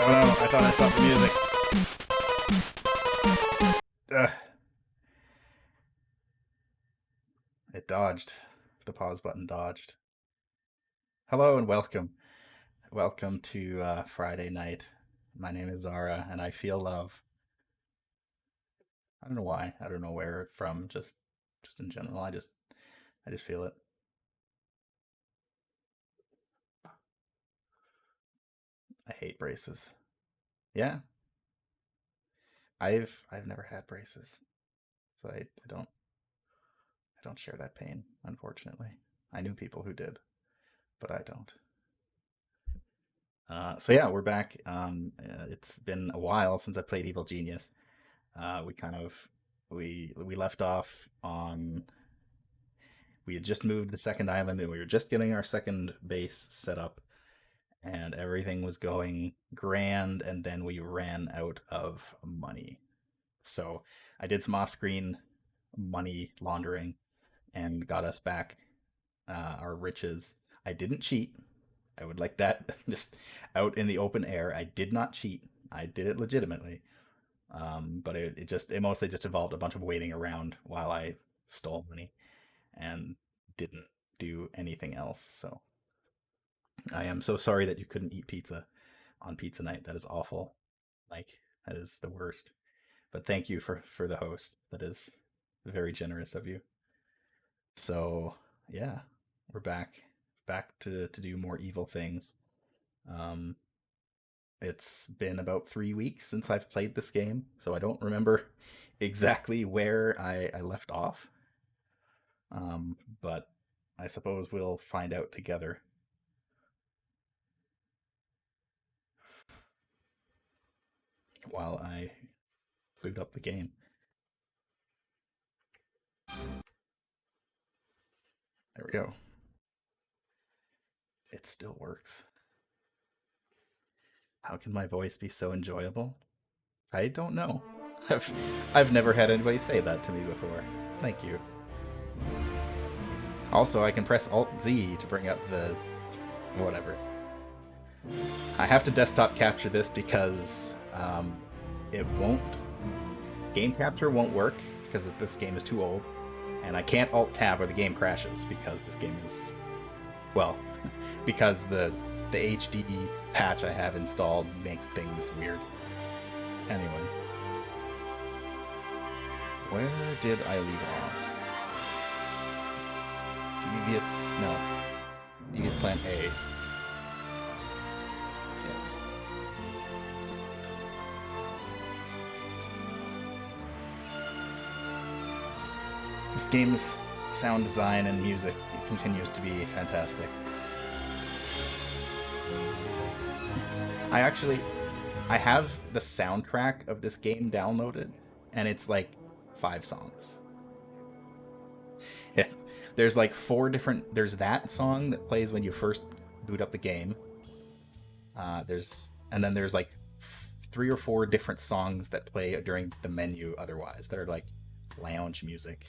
Oh no, I thought I stopped the music. Ugh, it dodged. The pause button dodged. Hello and welcome. Welcome to Friday night. My name is Zara and I feel love. I don't know why. I don't know where from. Just in general. I just feel it. I hate braces. Yeah, I've never had braces, so I don't share that pain, unfortunately. I knew people who did, but I don't. So yeah, we're back. It's been a while since I played Evil Genius. We kind of we left off on we had just moved to the second island and we were just getting our second base set up and everything was going grand and then we ran out of money. So I did some off-screen money laundering and got us back our riches. I didn't cheat. I would like that just out in the open air. I did not cheat. I did it legitimately. But it mostly just involved a bunch of waiting around while I stole money and didn't do anything else. So I am so sorry that you couldn't eat pizza on pizza night. That is awful. Like that is the worst. But thank you for the host. That is very generous of you. So yeah, we're back to do more evil things. Um, it's been about 3 weeks since I've played this game, so I don't remember exactly where I left off. But I suppose we'll find out together while I boot up the game. There we go. It still works. How can my voice be so enjoyable? I don't know. I've I've never had anybody say that to me before. Thank you. Also, I can press Alt Z to bring up the whatever. I have to desktop capture this because it won't. Game capture won't work because this game is too old, and I can't Alt Tab or the game crashes because this game is well, because the HD patch I have installed makes things weird. Anyway, where did I leave off? Devious, no. Devious Plan A. Yes. This game's sound design and music continues to be fantastic. I actually I have the soundtrack of this game downloaded and it's like 5 songs. Yeah. There's like four different there's that song that plays when you first boot up the game. There's and then there's like 3 or 4 different songs that play during the menu otherwise that are like lounge music,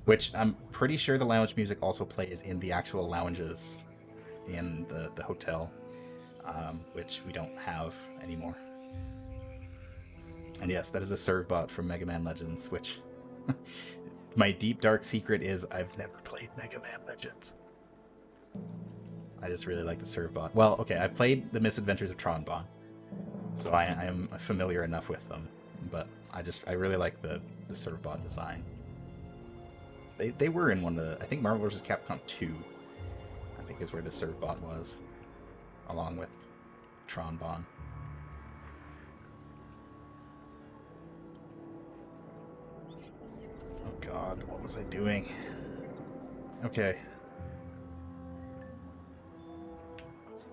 which I'm pretty sure the lounge music also plays in the actual lounges in the hotel, which we don't have anymore. And yes, that is a serve bot from Mega Man Legends, which my deep dark secret is I've never played Mega Man Legends. I just really like the serve bot. Well, okay, I played the Misadventures of Tron Bon, so I am familiar enough with them. But I really like the serve bot design. They were in one of the I think Marvel vs. Capcom 2. I think is where the serve bot was, along with Tron Bon. Oh God, what was I doing? Okay,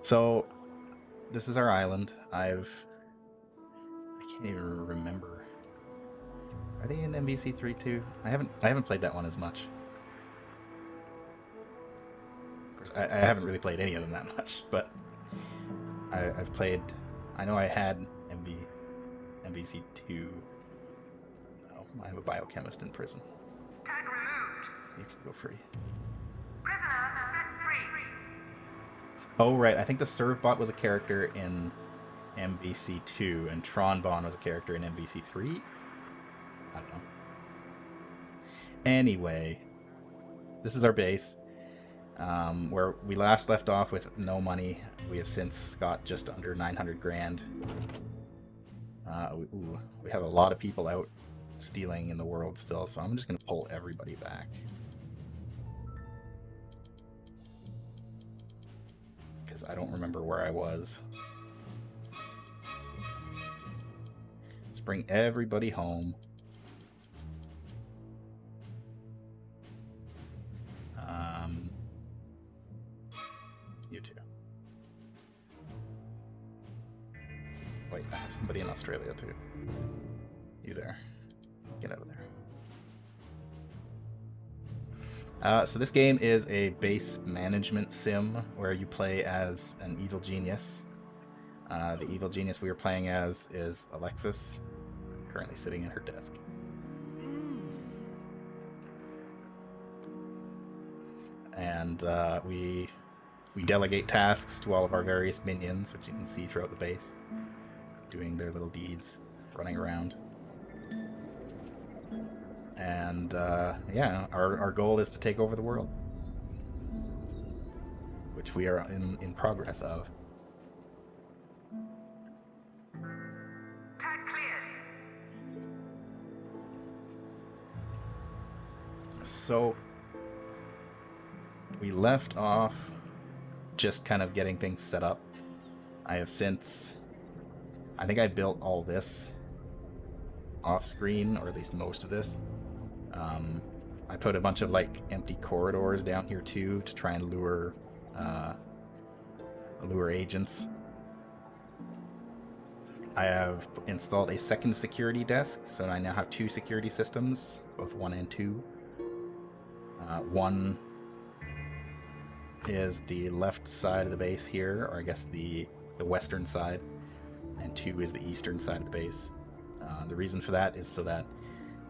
so this is our island. I can't even remember. Are they in MVC3 too? I haven't played that one as much. Of course, I haven't really played any of them that much, but I've played. I know I had MVC2. Oh, I have a biochemist in prison. Tag removed. You can go free. Prisoner set free. Oh, right. I think the Servbot was a character in MVC2, and Tronbon was a character in MVC3. I don't know. Anyway, this is our base. Where we last left off with no money, we have since got just under 900 grand. We have a lot of people out stealing in the world still, so I'm just going to pull everybody back. Because I don't remember where I was. Let's bring everybody home. You too. Wait, I have somebody in Australia too. You there. Get out of there. So this game is a base management sim where you play as an evil genius. The evil genius we are playing as is Alexis, currently sitting at her desk. And we delegate tasks to all of our various minions, which you can see throughout the base, doing their little deeds, running around. And yeah, our goal is to take over the world, which we are in progress of. So we left off just kind of getting things set up. I have since, I think I built all this off screen, or at least most of this. I put a bunch of like empty corridors down here too to try and lure agents. I have installed a second security desk, so I now have 2 security systems, both 1 and 2. 1 is the left side of the base here, or I guess the western side, and 2 is the eastern side of the base. The reason for that is so that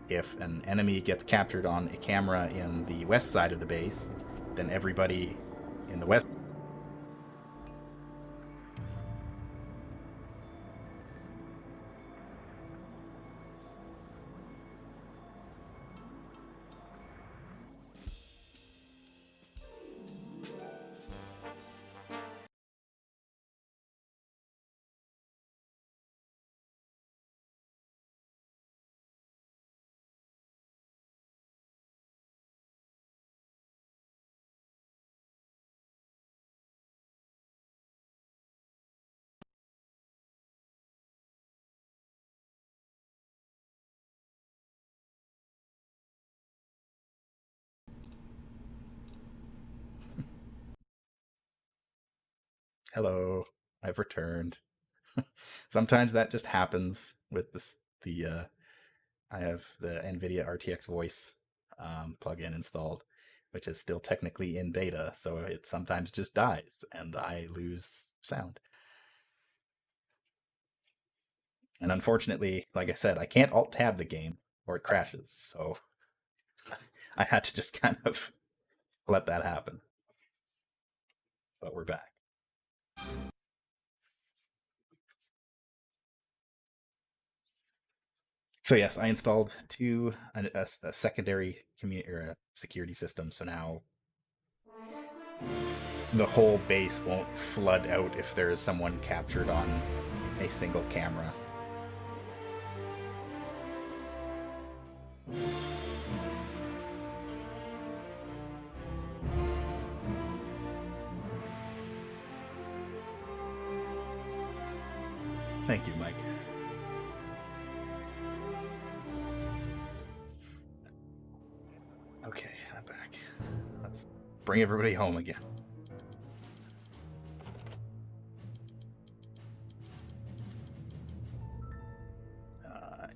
if an enemy gets captured on a camera in the west side of the base, then everybody in the west. Hello, I've returned. Sometimes that just happens with this. I have the NVIDIA RTX Voice plugin installed, which is still technically in beta, so it sometimes just dies and I lose sound. And unfortunately, like I said, I can't alt-tab the game or it crashes, so I had to just kind of let that happen. But we're back. So yes, I installed a secondary community or a security system. So now the whole base won't flood out if there is someone captured on a single camera. Thank you, Mike. Okay, I'm back. Let's bring everybody home again.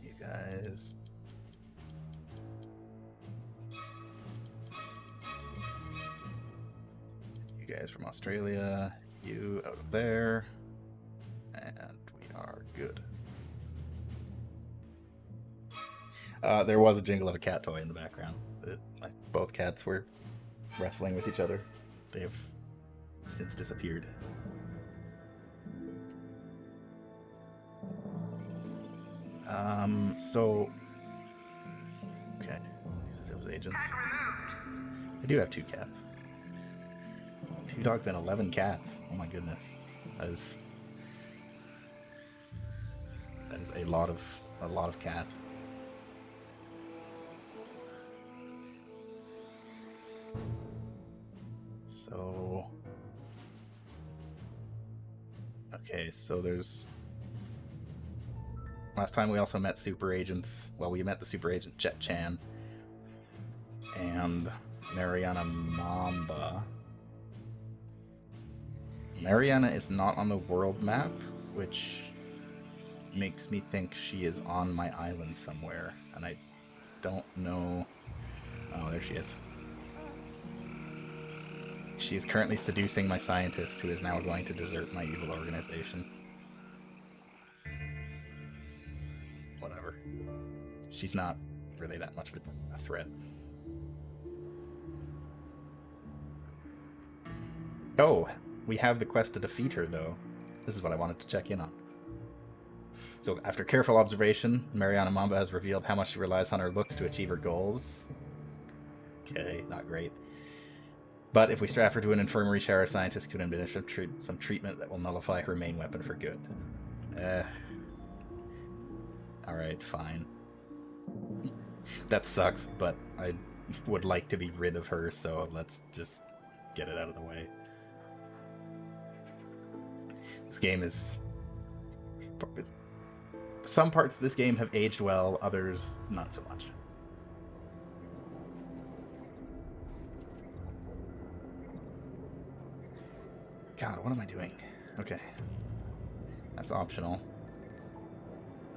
You guys. You guys from Australia. You out of there. And we are good. There was a jingle of a cat toy in the background. Both cats were wrestling with each other. They have since disappeared. So... Okay, these are those agents. I do have 2 cats. 2 dogs and 11 cats. Oh my goodness. That is a lot of cat. So okay, so there's last time we also met super agents. Well, we met the super agent Jet Chan and Mariana Mamba. Mariana is not on the world map, which makes me think she is on my island somewhere, and I don't know. Oh, there she is. She is currently seducing my scientist, who is now going to desert my evil organization. Whatever. She's not really that much of a threat. Oh, we have the quest to defeat her, though. This is what I wanted to check in on. So, after careful observation, Mariana Mamba has revealed how much she relies on her looks to achieve her goals. Okay, not great. But if we strap her to an infirmary, Shara scientists can administer some treatment that will nullify her main weapon for good. Alright, fine. That sucks, but I would like to be rid of her, so let's just get it out of the way. This game is... Some parts of this game have aged well, others not so much. God, what am I doing? Okay. That's optional.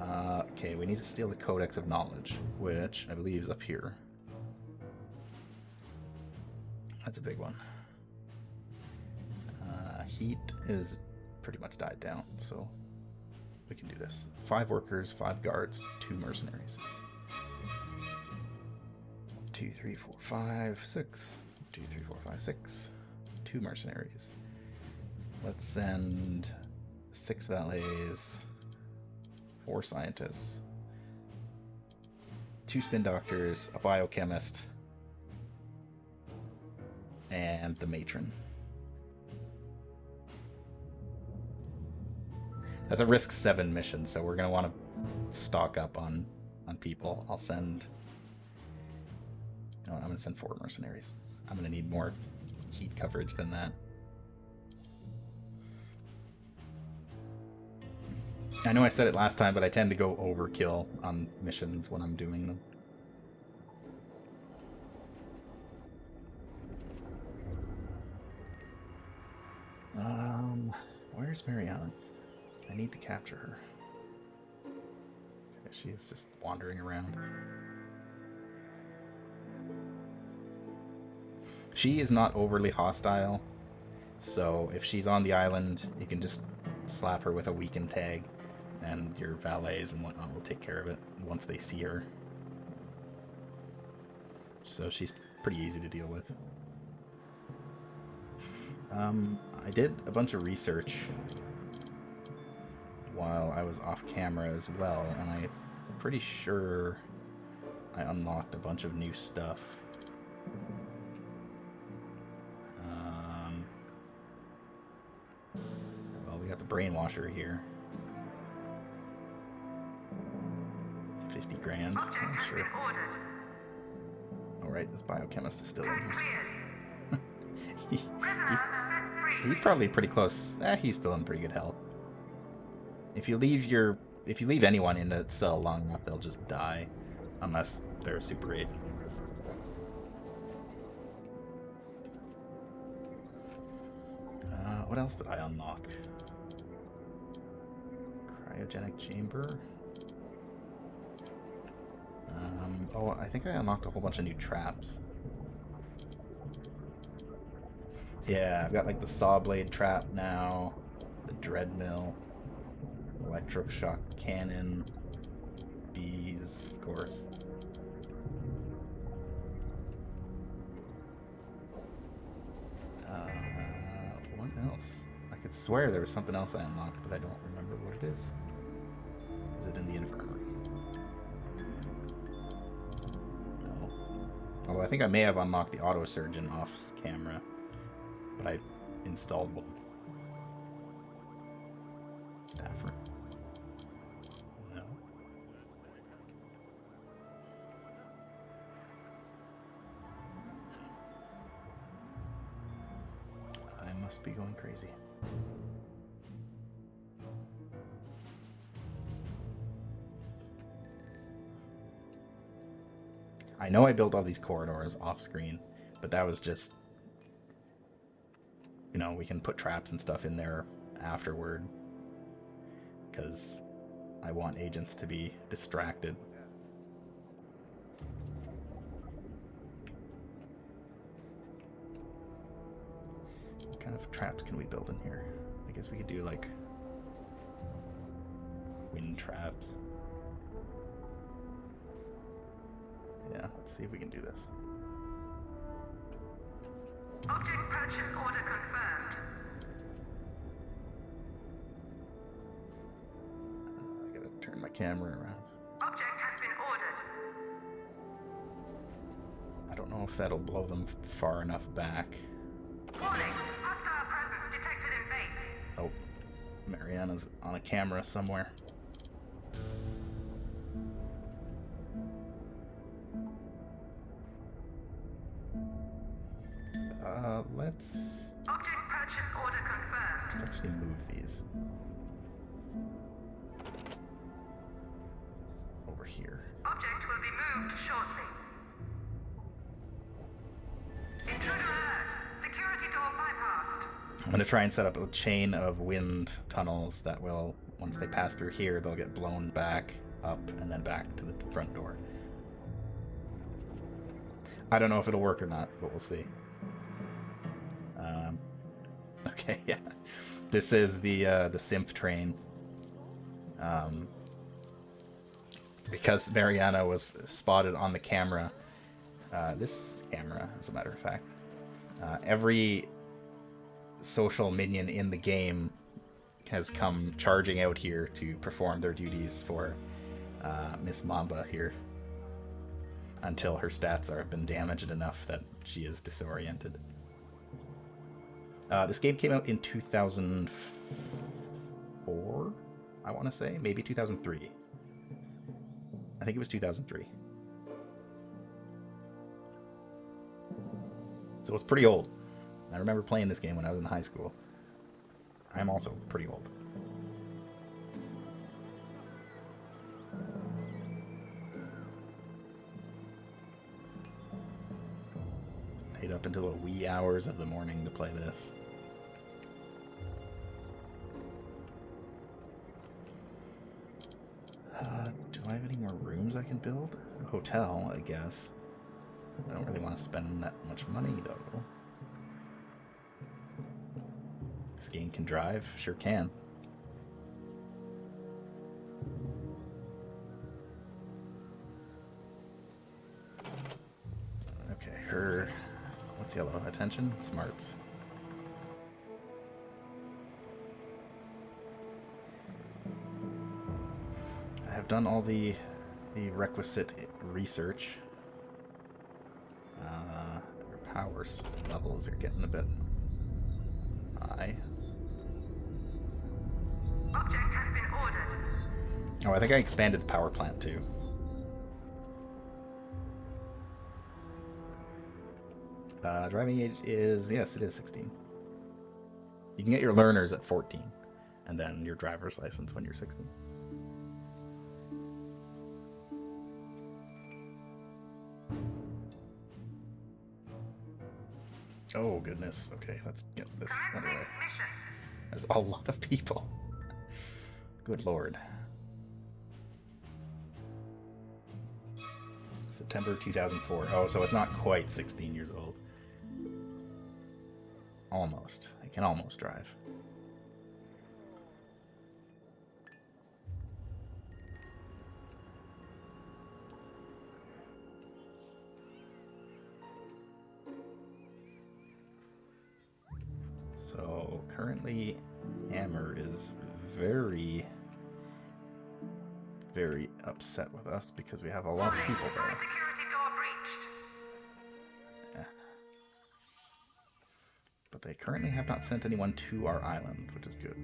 Okay, we need to steal the Codex of Knowledge, which I believe is up here. That's a big one. Heat is pretty much died down, so we can do this. 5 workers, 5 guards, 2 mercenaries. 1, 2, 3, 4, 5, 6. 2, 3, 4, 5, 6. 2 mercenaries. Let's send 6 valets, 4 scientists, 2 spin doctors, a biochemist, and the matron. That's a risk 7 mission, so we're going to want to stock up on people. I'll send... You know what, I'm going to send 4 mercenaries. I'm going to need more heat coverage than that. I know I said it last time, but I tend to go overkill on missions when I'm doing them. Where's Mariana? I need to capture her. Okay, she is just wandering around. She is not overly hostile, so if she's on the island, you can just slap her with a weaken tag, and your valets and whatnot will take care of it once they see her. So she's pretty easy to deal with. I did a bunch of research while I was off camera as well, and I'm pretty sure I unlocked a bunch of new stuff. Well, we got the brainwasher here. 50 grand. Oh, sure. Alright, this biochemist is still in here. He's probably pretty close. He's still in pretty good health. If you leave anyone in the cell long enough, they'll just die. Unless they're a super agent. What else did I unlock? Cryogenic chamber. Oh, I think I unlocked a whole bunch of new traps. Yeah, I've got like the saw blade trap now, the dread mill, electroshock cannon, bees, of course. else. I could swear there was something else I unlocked, but I don't remember what it is. Is it in the infirmary? No. Although I think I may have unlocked the auto surgeon off camera, but I installed one. Staff room. No. I must be going crazy. I know I built all these corridors off screen, but that was just, you know, we can put traps and stuff in there afterward because I want agents to be distracted. What kind of traps can we build in here? I guess we could do like wind traps. Yeah, let's see if we can do this. Object purchase order confirmed. I gotta turn my camera around. Object has been ordered. I don't know if that'll blow them far enough back. Warning, hostile presence detected in base. Oh, Mariana's on a camera somewhere. Let's Object purchase order confirmed. actually move these over here. Object will be moved shortly. Intruder alert. Security door bypassed. I'm gonna try and set up a chain of wind tunnels that will, once they pass through here, they'll get blown back up and then back to the front door. I don't know if it'll work or not, but we'll see. Okay, yeah. This is the simp train. Because Mariana was spotted on the camera, this camera, as a matter of fact, every social minion in the game has come charging out here to perform their duties for Miss Mamba here until her stats have been damaged enough that she is disoriented. This game came out in 2004, I want to say. Maybe 2003. I think it was 2003. So it's pretty old. I remember playing this game when I was in high school. I'm also pretty old. Stayed up until the wee hours of the morning to play this. Do I have any more rooms I can build? A hotel, I guess. I don't really want to spend that much money, though. This game can drive? Sure can. Okay, her... What's yellow? Attention? Smarts. I've done all the requisite research. Her power levels are getting a bit high. Object has been ordered. Oh, I think I expanded the power plant too. Driving age is, yes, it is 16. You can get your learners at 14, and then your driver's license when you're 16. Oh, goodness. Okay, let's get this underway. Mission. There's a lot of people. Good lord. September 2004. Oh, so it's not quite 16 years old. Almost. I can almost drive. So, Currently, Hammer is very, very upset with us because we have a lot of people there. Security door breached. Yeah. But they currently have not sent anyone to our island, which is good.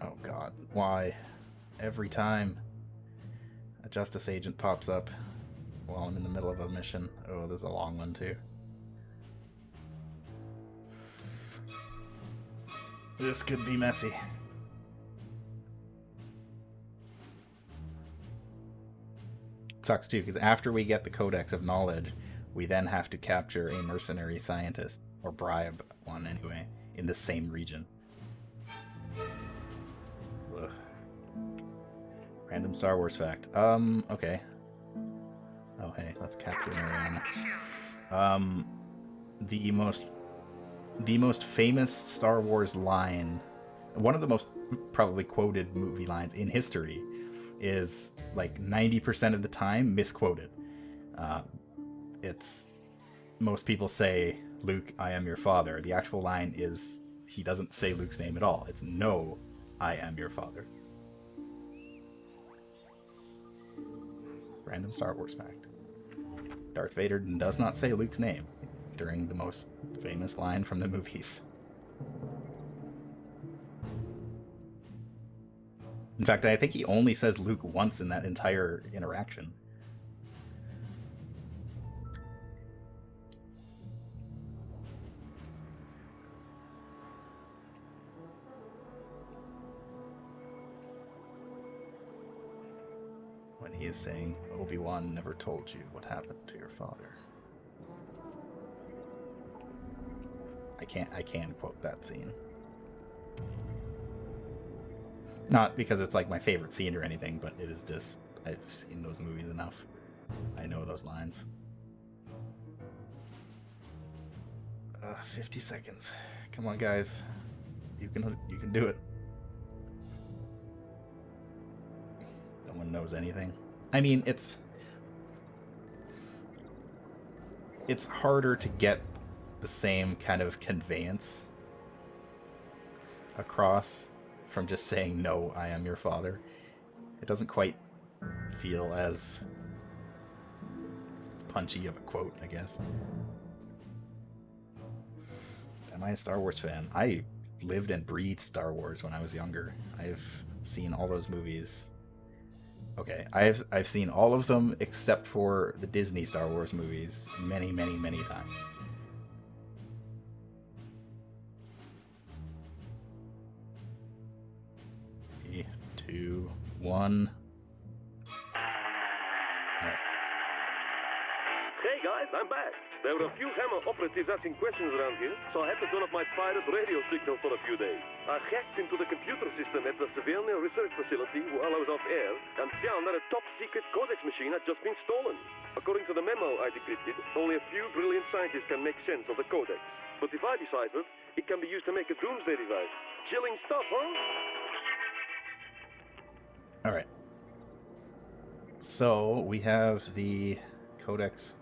Oh god, why? Every time a justice agent pops up while I'm in the middle of a mission. Oh, there's a long one too. This could be messy. It sucks too, because after we get the Codex of Knowledge, we then have to capture a mercenary scientist, or bribe one anyway, in the same region. Ugh. Random Star Wars fact. Okay. Oh hey, let's capture Mariana. The most famous Star Wars line, one of the most probably quoted movie lines in history, is like 90% of the time misquoted. It's most people say, "Luke, I am your father." The actual line is, he doesn't say Luke's name at all. It's, "No, I am your father." Random Star Wars fact. Darth Vader does not say Luke's name during the most famous line from the movies. In fact, I think he only says Luke once in that entire interaction. When he is saying, "Obi-Wan never told you what happened to your father." I can quote that scene. Not because it's like my favorite scene or anything, but it is just, I've seen those movies enough. I know those lines. 50 seconds. Come on, guys. You can do it. No one knows anything. I mean, it's harder to get the same kind of conveyance across from just saying, "No, I am your father." It doesn't quite feel as punchy of a quote, I guess. Am I a Star Wars fan? I lived and breathed Star Wars when I was younger. I've seen all those movies. Okay, I've seen all of them except for the Disney Star Wars movies many, many, many times. 3, 2, 1. Hey guys, I'm back. There were a few Hammer operatives asking questions around here, so I had to turn off my pirate radio signal for a few days. I hacked into the computer system at the Severnia Research Facility while I was off air and found that a top-secret Codex machine had just been stolen. According to the memo I decrypted, only a few brilliant scientists can make sense of the Codex. But if I decipher, it can be used to make a doomsday device. Chilling stuff, huh? Alright. So, we have the Codex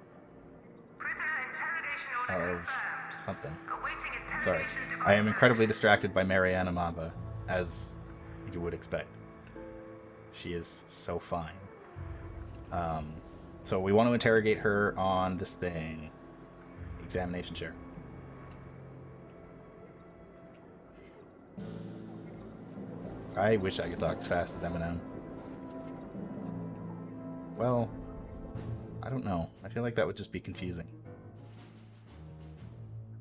of something. Sorry. I am incredibly distracted by Mariana Mamba, as you would expect. She is so fine. So we want to interrogate her on this thing. Examination chair. I wish I could talk as fast as Eminem. Well, I don't know. I feel like that would just be confusing.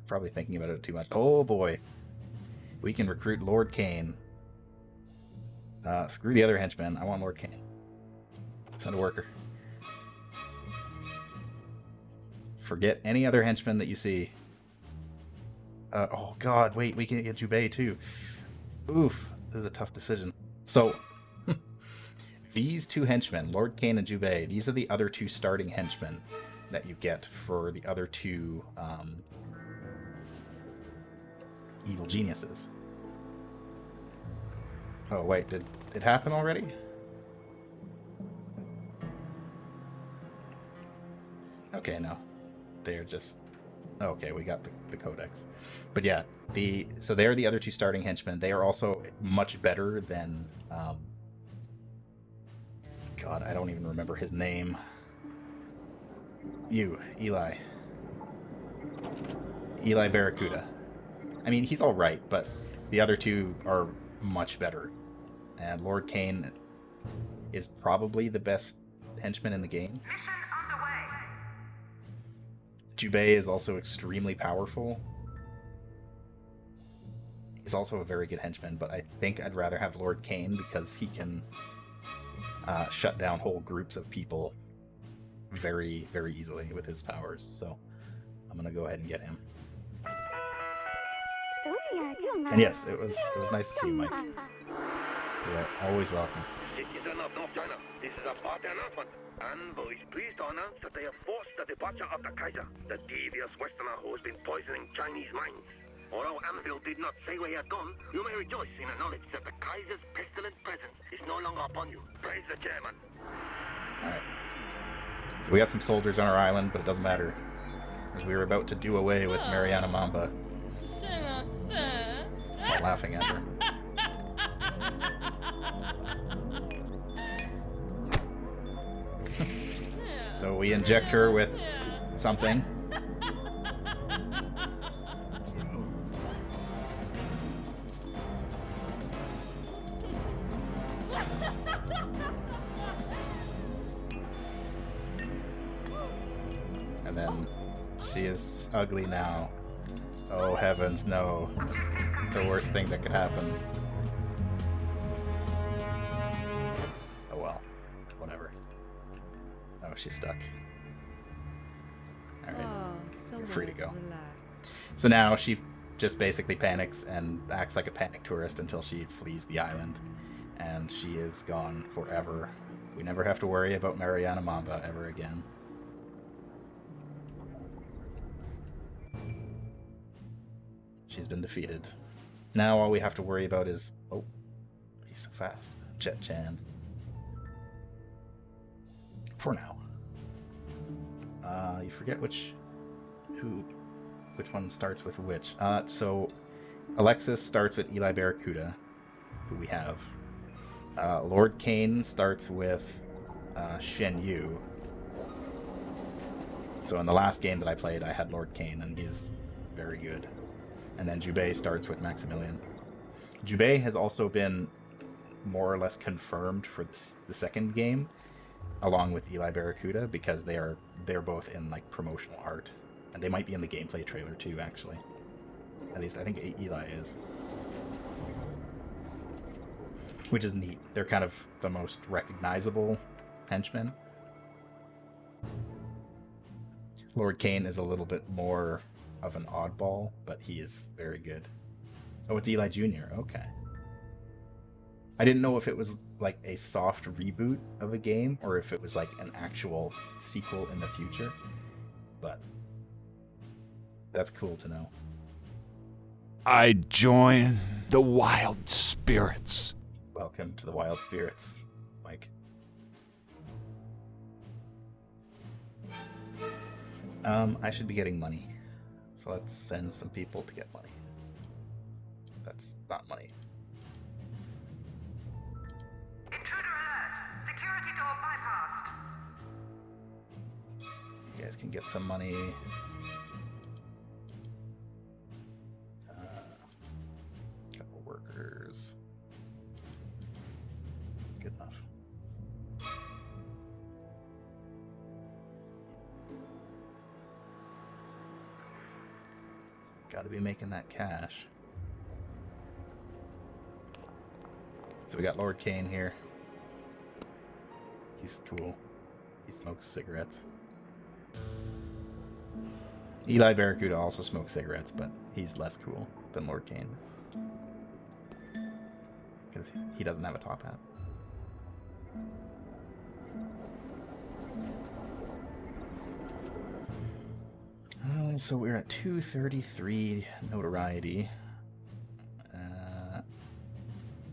Probably thinking about it too much. Oh boy. We can recruit Lord Kane. Screw the other henchmen. I want Lord Kane. Send a worker. Forget any other henchmen that you see. Oh god, wait, we can get Jubei too. Oof, this is a tough decision. So, these two henchmen, Lord Kane and Jubei, these are the other two starting henchmen that you get for the other two evil geniuses. Oh wait, did it happen already? Okay, no. They're just Okay, we got the codex. But yeah, so they're the other two starting henchmen. They are also much better than God, I don't even remember his name. Eli Barracuda. I mean, he's all right, but the other two are much better. And Lord Kane is probably the best henchman in the game. Mission underway. Jubei is also extremely powerful. He's also a very good henchman, but I think I'd rather have Lord Kane because he can shut down whole groups of people very, very easily with his powers. So I'm gonna go ahead and get him. And yes, it was nice to see you, Mike. You're always welcome. Citizen of North China, this is a party announcement. Envoy is pleased to announce that they have forced the departure of the Kaiser, the devious Westerner who has been poisoning Chinese minds. Although Anvil did not say where he had gone, you may rejoice in the knowledge that the Kaiser's pestilent presence is no longer upon you. Praise the chairman. Alright. So we got some soldiers on our island, but it doesn't matter. As we were about to do away with Mariana Mamba. Not laughing at her. So we inject her with something. And then she is ugly now. Oh heavens, no. It's the worst thing that could happen. Oh well. Whatever. Oh, she's stuck. Alright. You're free to go. So now she just basically panics and acts like a panic tourist until she flees the island. And she is gone forever. We never have to worry about Mariana Mamba ever again. She's been defeated. Now all we have to worry about is... Oh, he's so fast. Jet Chan. For now. You forget which one starts with which. So Alexis starts with Eli Barracuda, who we have. Lord Kane starts with Shen Yu. So in the last game that I played, I had Lord Kane, and he's very good. And then Jubei starts with Maximilian. Jubei has also been more or less confirmed for the second game, along with Eli Barracuda, because they're both in like promotional art, and they might be in the gameplay trailer too. Actually, at least I think Eli is, which is neat. They're kind of the most recognizable henchmen. Lord Kane is a little bit more of an oddball, but he is very good. Oh, it's Eli Jr. Okay. I didn't know if it was like a soft reboot of a game or if it was like an actual sequel in the future, but that's cool to know. I join the wild spirits. Welcome to the Wild Spirits, Mike. I should be getting money. So let's send some people to get money. That's not money. Intruder alert. Security door bypassed. You guys can get some money. Couple workers. Good enough. Gotta be making that cash. So we got Lord Kane here. He's cool. He smokes cigarettes. Eli Barracuda also smokes cigarettes, but he's less cool than Lord Kane. Because he doesn't have a top hat. So we're at 233 notoriety.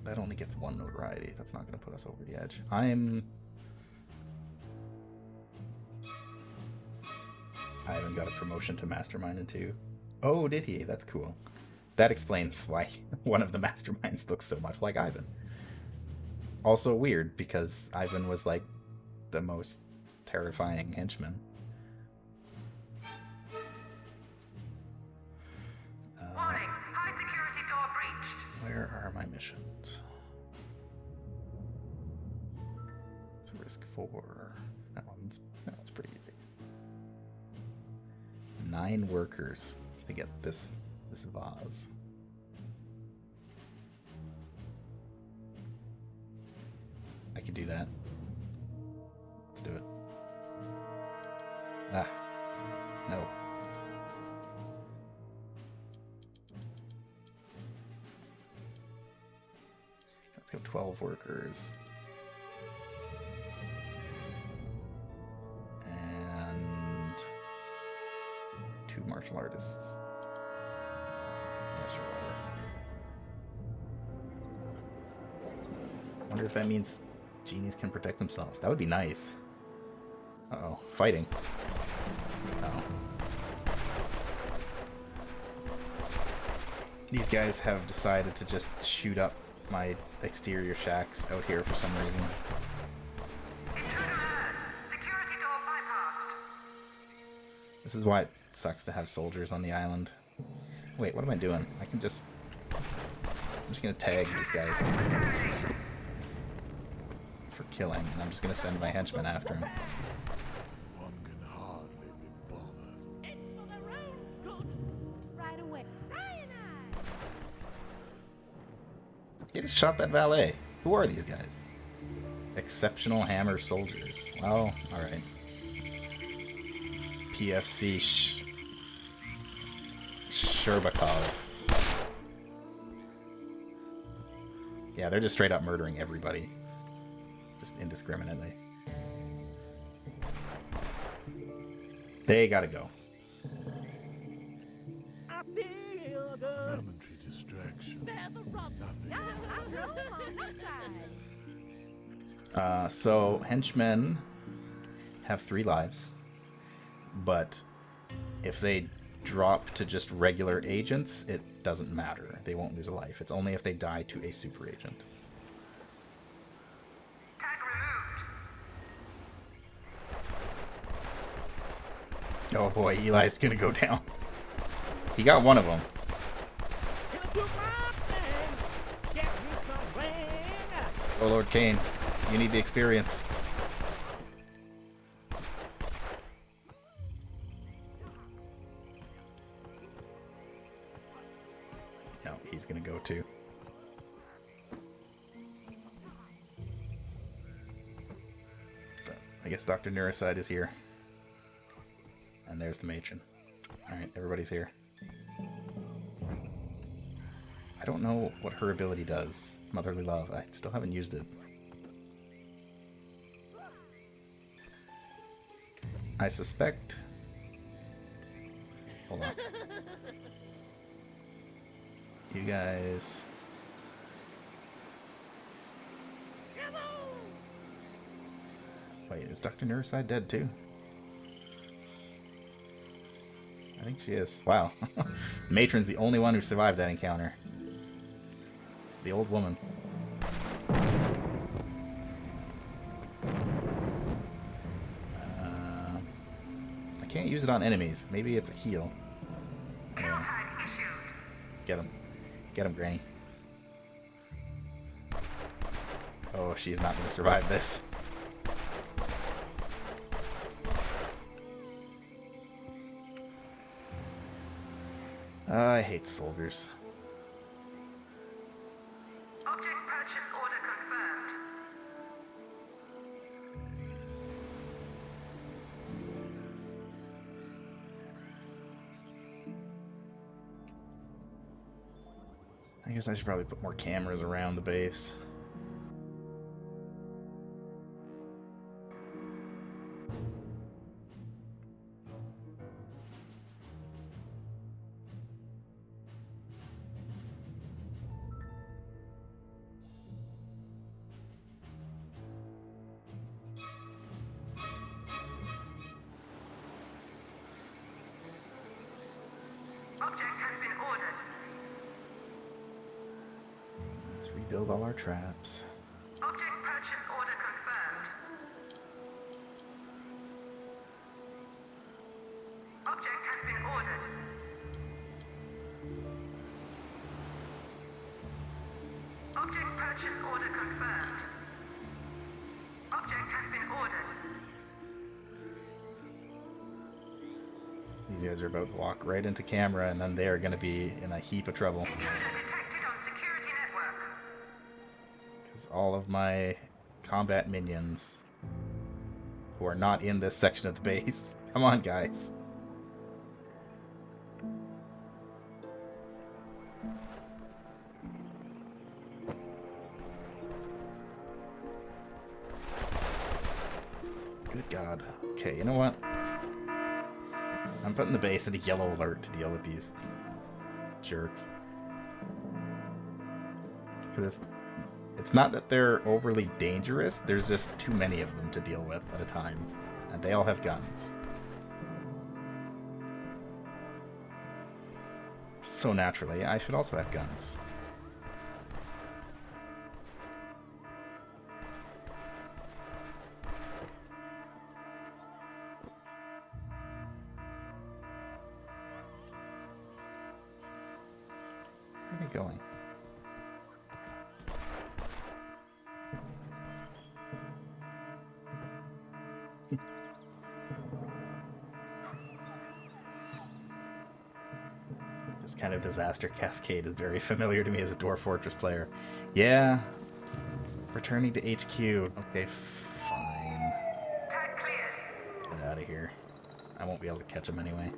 That only gets one notoriety. That's not going to put us over the edge. I Ivan got a promotion to mastermind in 2. Oh, did he? That's cool. That explains why one of the masterminds looks so much like Ivan. Also weird, because Ivan was like the most terrifying henchman. Warning, high security door breached. Where are my missions? It's a risk 4. That one's pretty easy. 9 workers to get this vase. I could do that. Let's do it. Ah, no. Let's go 12 workers. And 2 martial artists. Yeah, sure, whatever. Wonder if that means genies can protect themselves. That would be nice. Uh-oh. Fighting. Uh-oh. These guys have decided to just shoot up my exterior shacks out here for some reason. Intruder alert. Security door bypassed. This is why it sucks to have soldiers on the island. Wait, what am I doing? I can just... I'm just gonna tag these guys for killing, and I'm just gonna send my henchmen after him. One can hardly be bothered. It's for their own good. Right away. Cyanide! They just shot that valet. Who are these guys? Exceptional hammer soldiers. Well, alright. PFC Sherbakov. Yeah, they're just straight up murdering everybody. Just indiscriminately. They gotta go. I feel good. Momentary distraction. There's a rub. Nothing. I know on that side. So henchmen have 3 lives, but if they drop to just regular agents, it doesn't matter. They won't lose a life. It's only if they die to a super agent. Tag removed. Oh boy, Eli's gonna go down. He got one of them. Gonna do my thing. Get me some rain. Oh Lord Kane, you need the experience. No, he's gonna go too. But I guess Dr. Neuroside is here. And there's the matron. Alright, everybody's here. I don't know what her ability does. Motherly Love. I still haven't used it. I suspect... Hold on. You guys... Wait, is Dr. Neuroside dead too? I think she is. Wow. Matron's the only one who survived that encounter. The old woman. I can't use it on enemies. Maybe it's a heal. Kill tag issued. Get him. Get him, Granny. Oh, she's not going to survive this. I hate soldiers. Object purchase order confirmed. I guess I should probably put more cameras around the base. Object has been ordered. Let's rebuild all our traps. Object purchase order confirmed. Object has been ordered. Object purchase order confirmed. Object has been ordered. These guys are about to walk right into camera, and then they are going to be in a heap of trouble. Intruder detected on security network. Because all of my combat minions who are not in this section of the base. Come on, guys. Good God. Okay, you know what? I'm putting the base in a yellow alert to deal with these jerks. Because it's not that they're overly dangerous, there's just too many of them to deal with at a time. And they all have guns. So naturally, I should also have guns. Where are we going? This kind of disaster cascade is very familiar to me as a Dwarf Fortress player. Yeah. Returning to HQ. Okay, fine. Tag cleared. Get out of here. I won't be able to catch him anyway.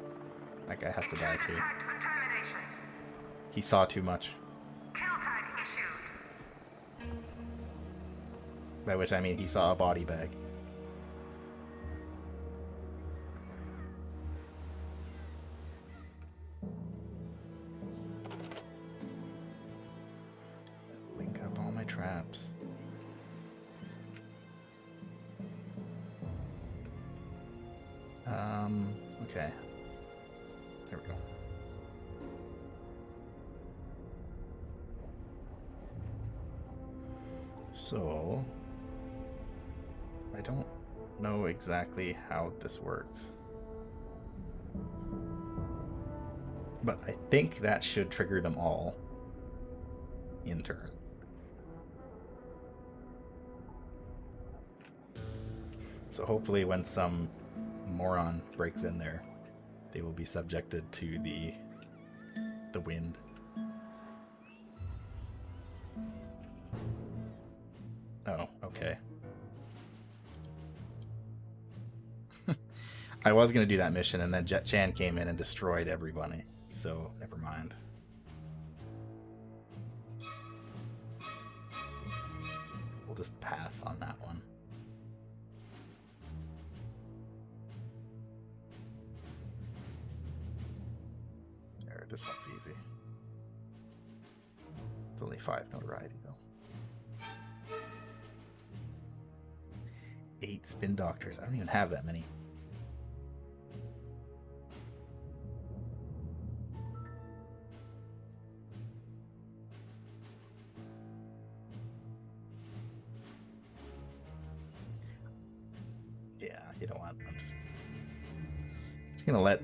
That guy has to die too. Tagged for termination. He saw too much. Kill tag issued. By which I mean he saw a body bag. Link up all my traps. Okay. There we go. So, I don't know exactly how this works. But I think that should trigger them all in turn. So hopefully when some moron breaks in there, they will be subjected to the wind. Oh, okay. I was going to do that mission, and then Jet Chan came in and destroyed everybody. So, never mind. We'll just pass on that one. There, this one's easy. It's only 5 notoriety, though. 8 spin doctors. I don't even have that many. Yeah, you know what? I'm just gonna let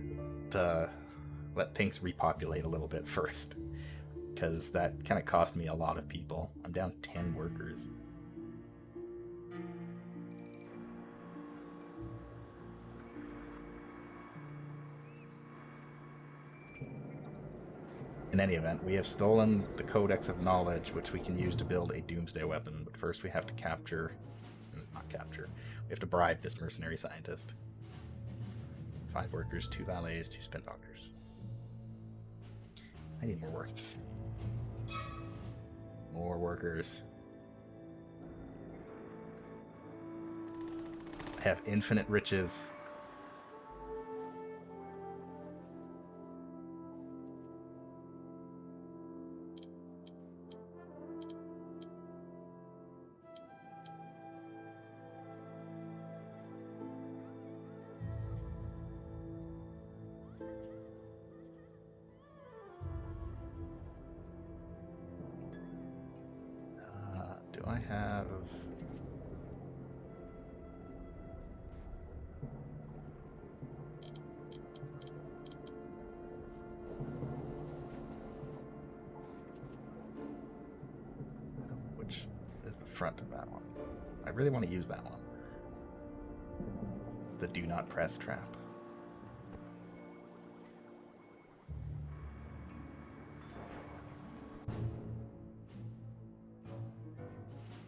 things repopulate a little bit first, because that kind of cost me a lot of people. I'm down 10 workers. In any event, we have stolen the Codex of Knowledge, which we can use to build a Doomsday weapon. But first we have to we have to bribe this mercenary scientist. 5 workers, 2 valets, 2 spin doctors. I need more workers. More workers. I have infinite riches. I have... I don't know which is the front of that one. I really want to use that one. The do not press trap.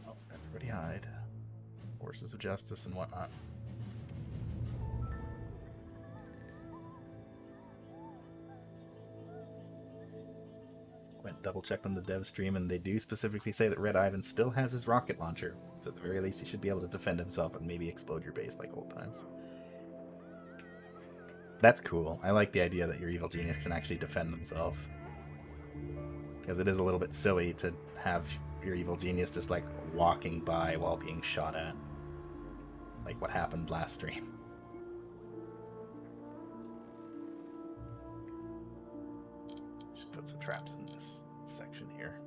Oh, everybody hide. Forces of justice and whatnot. Went double checked on the dev stream, and they do specifically say that Red Ivan still has his rocket launcher. So at the very least, he should be able to defend himself and maybe explode your base like old times. That's cool. I like the idea that your evil genius can actually defend himself. Because it is a little bit silly to have your evil genius just like walking by while being shot at. Like what happened last stream. Should put some traps in this section here.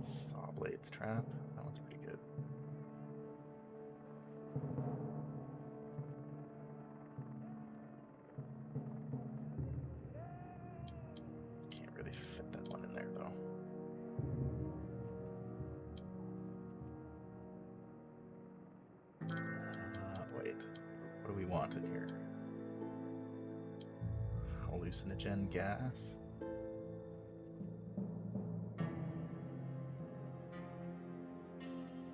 Saw Blades trap. That one's pretty good. Can't really fit that one in there though. Wait. What do we want in here? Hallucinogen gas?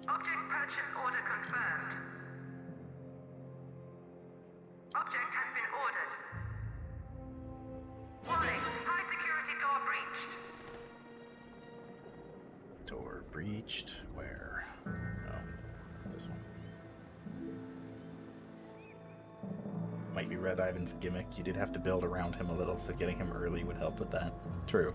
Object purchase order confirmed. Object has been ordered. Warning, high security door breached. Door breached. Where? Oh, this one. Might be Red Ivan's gimmick. You did have to build around him a little, so getting him early would help with that. True.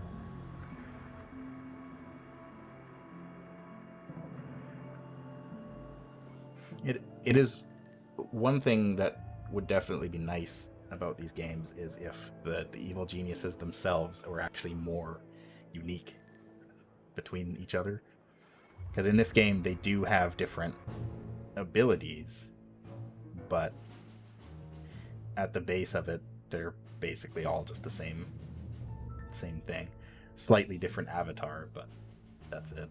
It is one thing that would definitely be nice about these games is if the evil geniuses themselves were actually more unique between each other. Because in this game they do have different abilities, but at the base of it they're basically all just the same thing. Slightly different avatar, but that's it.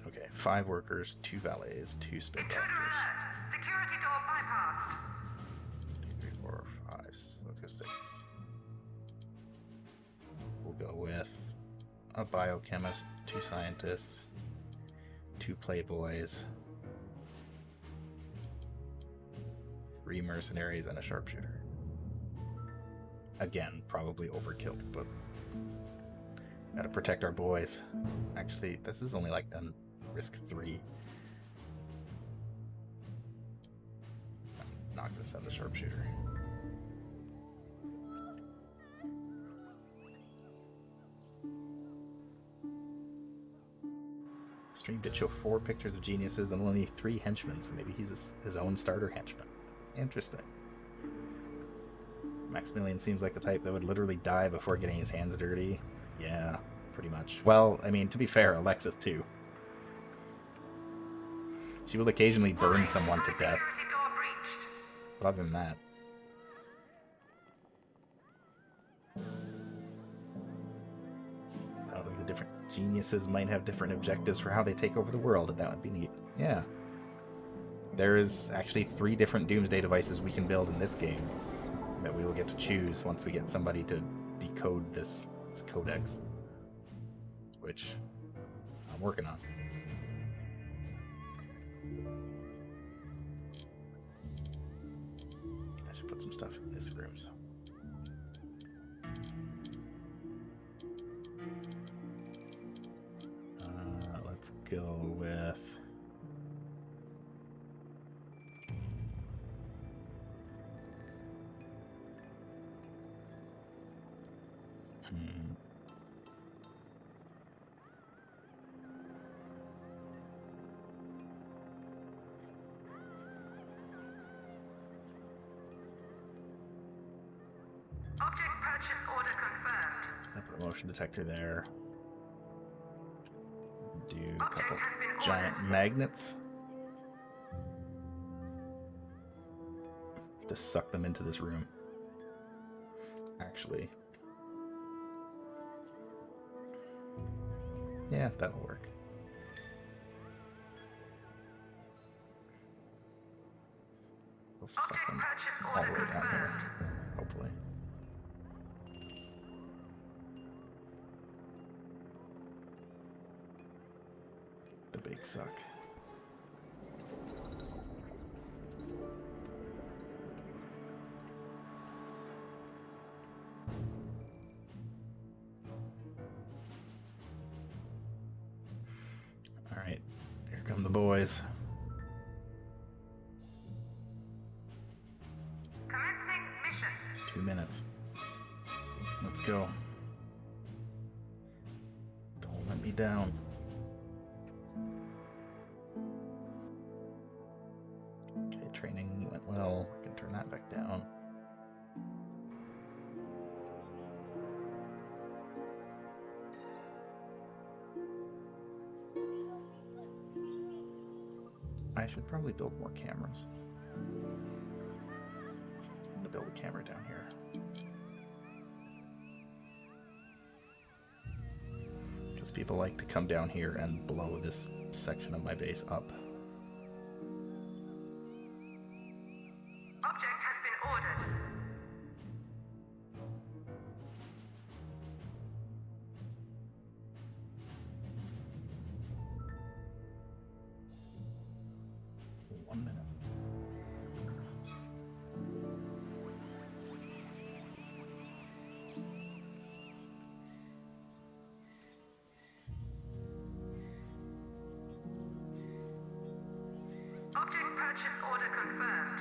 Okay, 5 workers, 2 valets, 2 spin Intruder doctors. alert! Security door bypassed. 2, 3, 4, 5. Let's go 6. We'll go with a biochemist, 2 scientists, 2 playboys, 3 mercenaries, and a sharpshooter. Again, probably overkill, but gotta protect our boys. Actually, this is only like an risk 3. I'm not gonna send the sharpshooter. Stream did show 4 pictures of geniuses and only 3 henchmen, so maybe he's his own starter henchman. Interesting. Maximilian seems like the type that would literally die before getting his hands dirty. Yeah, pretty much. Well, I mean, to be fair, Alexis too. She will occasionally burn someone to death. Security door breached. But other than that... I don't know, the different geniuses might have different objectives for how they take over the world, and that would be neat. Yeah. There is actually 3 different Doomsday devices we can build in this game that we will get to choose once we get somebody to decode this codex, which I'm working on. I should put some stuff in this room. So. Let's go with... Hmm. Object purchase order confirmed. I put a motion detector there. Do a Object couple has been giant ordered. magnets to suck them into this room. Actually, yeah, that'll work. We'll suck Object them purchase all the order way down here, confirmed. hopefully. The big suck. All right, here come the boys. Commencing mission. 2 minutes. Let's go. Don't let me down. Okay, training went well. I can turn that back down. I should probably build more cameras. I'm gonna build a camera down here. Because people like to come down here and blow this section of my base up. Object has been ordered. One minute. Object purchase order confirmed.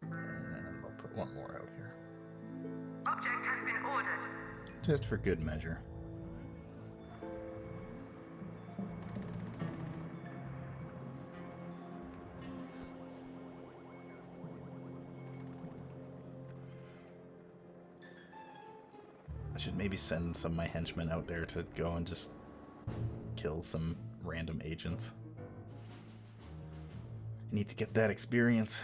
And I'll put one more out here. Object has been ordered. Just for good measure. I should maybe send some of my henchmen out there to go and just kill some random agents. I need to get that experience.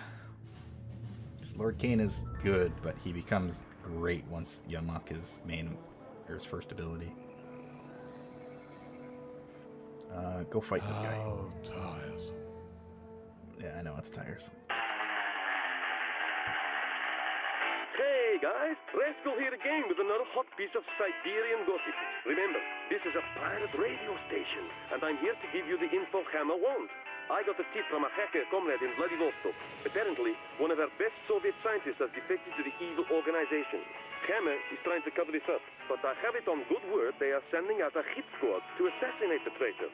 'Cause Lord Kane is good, but he becomes great once you unlock his main or his first ability. Go fight this guy. How tiresome. Yeah, I know it's tiresome. Hey guys, Rascal here again with another hot piece of Siberian gossip. Remember, this is a pirate radio station, and I'm here to give you the info Hammer won't. I got a tip from a hacker comrade in Vladivostok. Apparently, one of our best Soviet scientists has defected to the evil organization. Hammer is trying to cover this up, but I have it on good word they are sending out a hit squad to assassinate the traitor.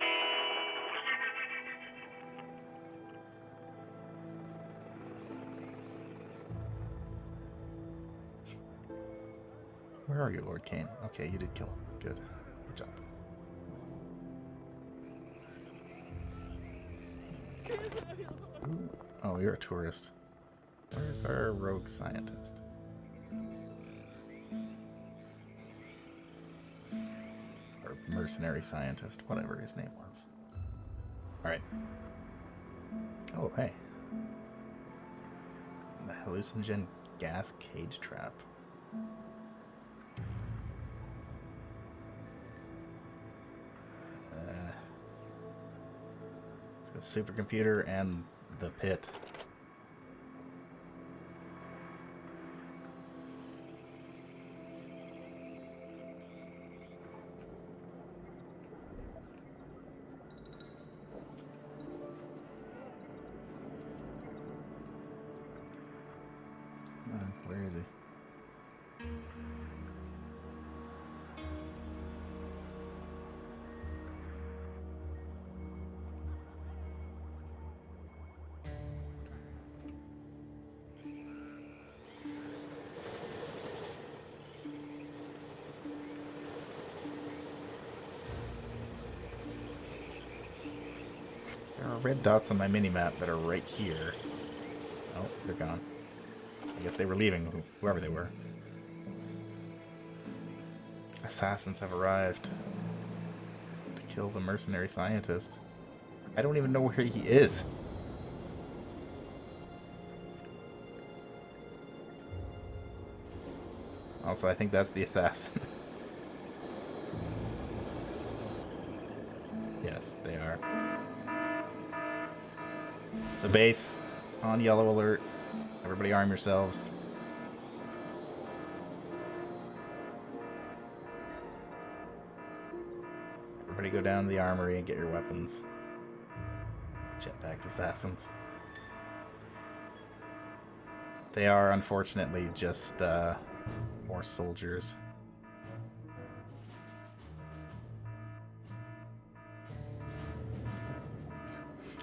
Where are you, Lord Kane? Okay, you did kill him. Good. Good job. Ooh. Oh, you're a tourist. Where's our rogue scientist? Or mercenary scientist, whatever his name was. Alright. Oh, hey. The hallucinogen gas cage trap. So supercomputer and the pit. Come on, where is he? There are red dots on my mini-map that are right here. Oh, they're gone. I guess they were leaving, whoever they were. Assassins have arrived to kill the mercenary scientist. I don't even know where he is. Also, I think that's the assassin. Yes, they are. So base on yellow alert. Everybody arm yourselves. Everybody go down to the armory and get your weapons. Jetpack assassins. They are unfortunately just more soldiers.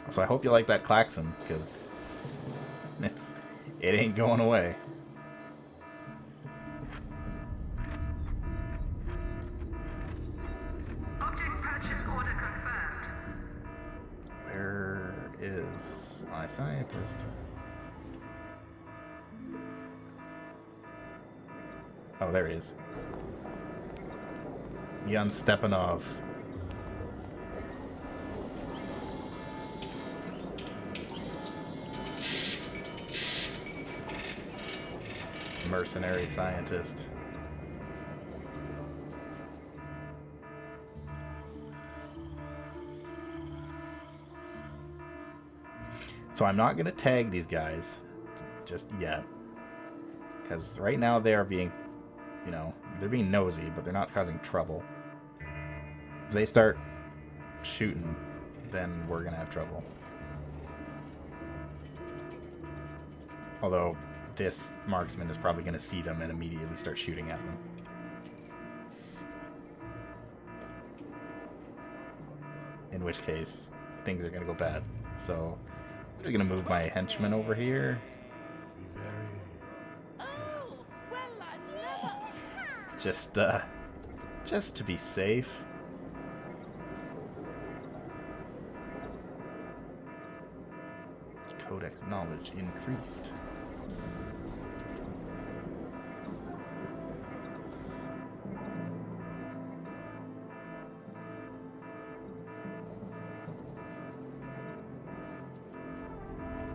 So I hope you like that klaxon, because it ain't going away. Object purchase order confirmed. Where is my scientist? Oh, there he is. Yan Stepanov. Mercenary scientist. So I'm not going to tag these guys just yet. Because right now they are being, they're being nosy, but they're not causing trouble. If they start shooting, then we're going to have trouble. Although this marksman is probably going to see them and immediately start shooting at them. In which case, things are going to go bad. So, I'm just going to move my henchman over here. Be very Oh, well, I never. Just to be safe. Codex knowledge increased.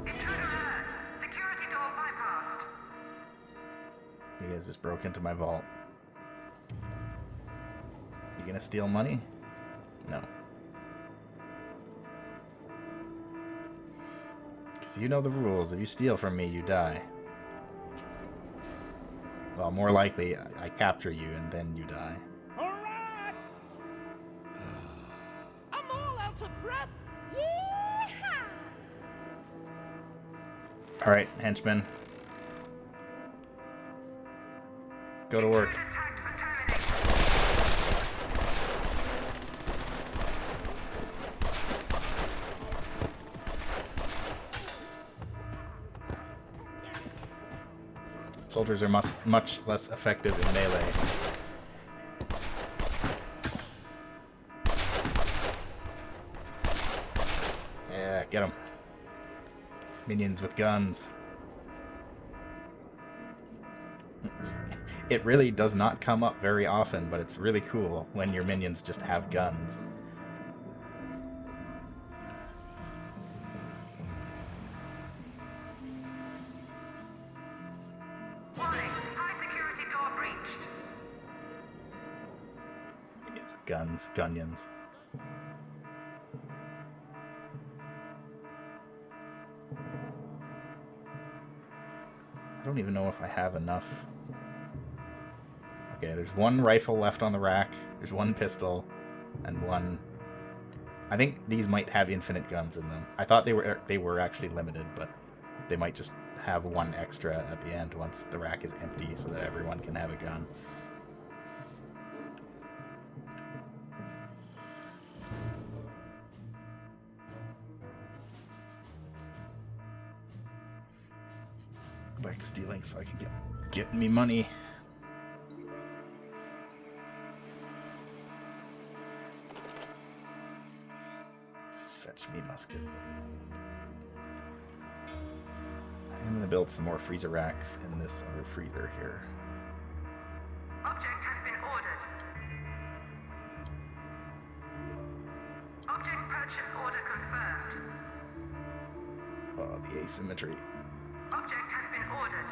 Intruder alert. Security door bypassed. You guys just broke into my vault. You gonna steal money? No. Because you know the rules. If you steal from me, you die. Well, more likely, I capture you and then you die. All right. I'm all out of breath. Yeehaw! Alright, henchmen. Go to work. Tagged for terminating. Soldiers are much less effective in melee. Yeah, get them. Minions with guns. It really does not come up very often, but it's really cool when your minions just have guns. Warning. High security door breached. Minions with guns. Gunions. I don't even know if I have enough. Okay, there's one rifle left on the rack, there's one pistol, and one... I think these might have infinite guns in them. I thought they were actually limited, but they might just have one extra at the end once the rack is empty so that everyone can have a gun. Go back to stealing so I can get me money. Fetch me musket. I'm gonna build some more freezer racks in this other freezer here. Object has been ordered. Object purchase order confirmed. Oh, the asymmetry. Object has been ordered.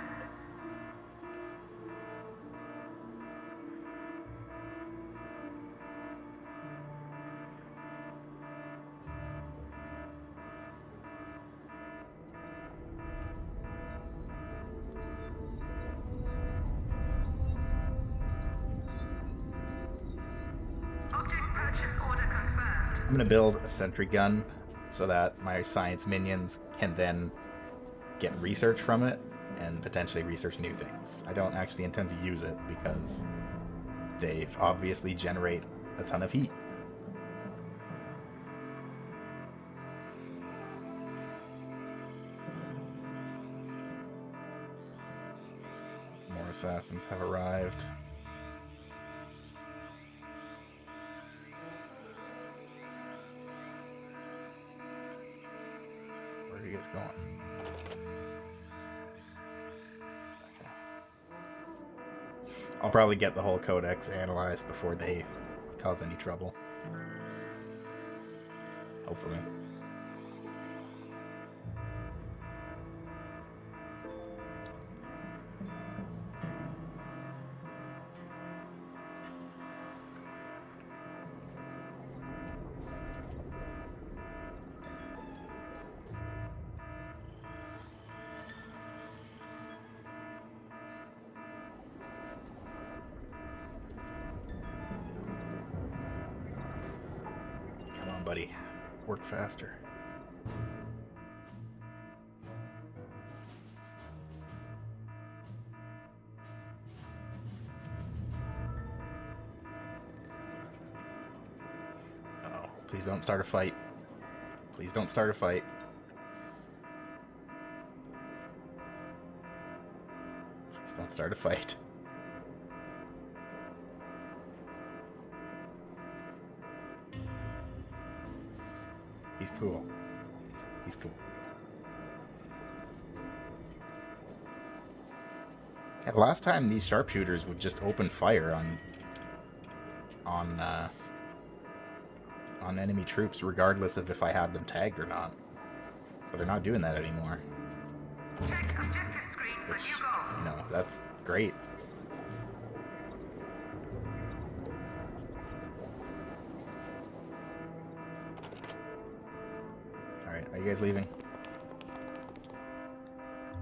Object purchase order confirmed. I'm gonna build a sentry gun so that my science minions can then get research from it and potentially research new things. I don't actually intend to use it because they obviously generate a ton of heat. More assassins have arrived. Where are you guys going? Okay. I'll probably get the whole codex analyzed before they cause any trouble. Hopefully. Come on, buddy. Work faster. Oh, please don't start a fight. Please don't start a fight. Please don't start a fight. He's cool. He's cool. Yeah, last time these sharpshooters would just open fire on enemy troops, regardless of if I had them tagged or not. But they're not doing that anymore. Check objective screen for Which, new goals. you know, that's great. Alright, are you guys leaving?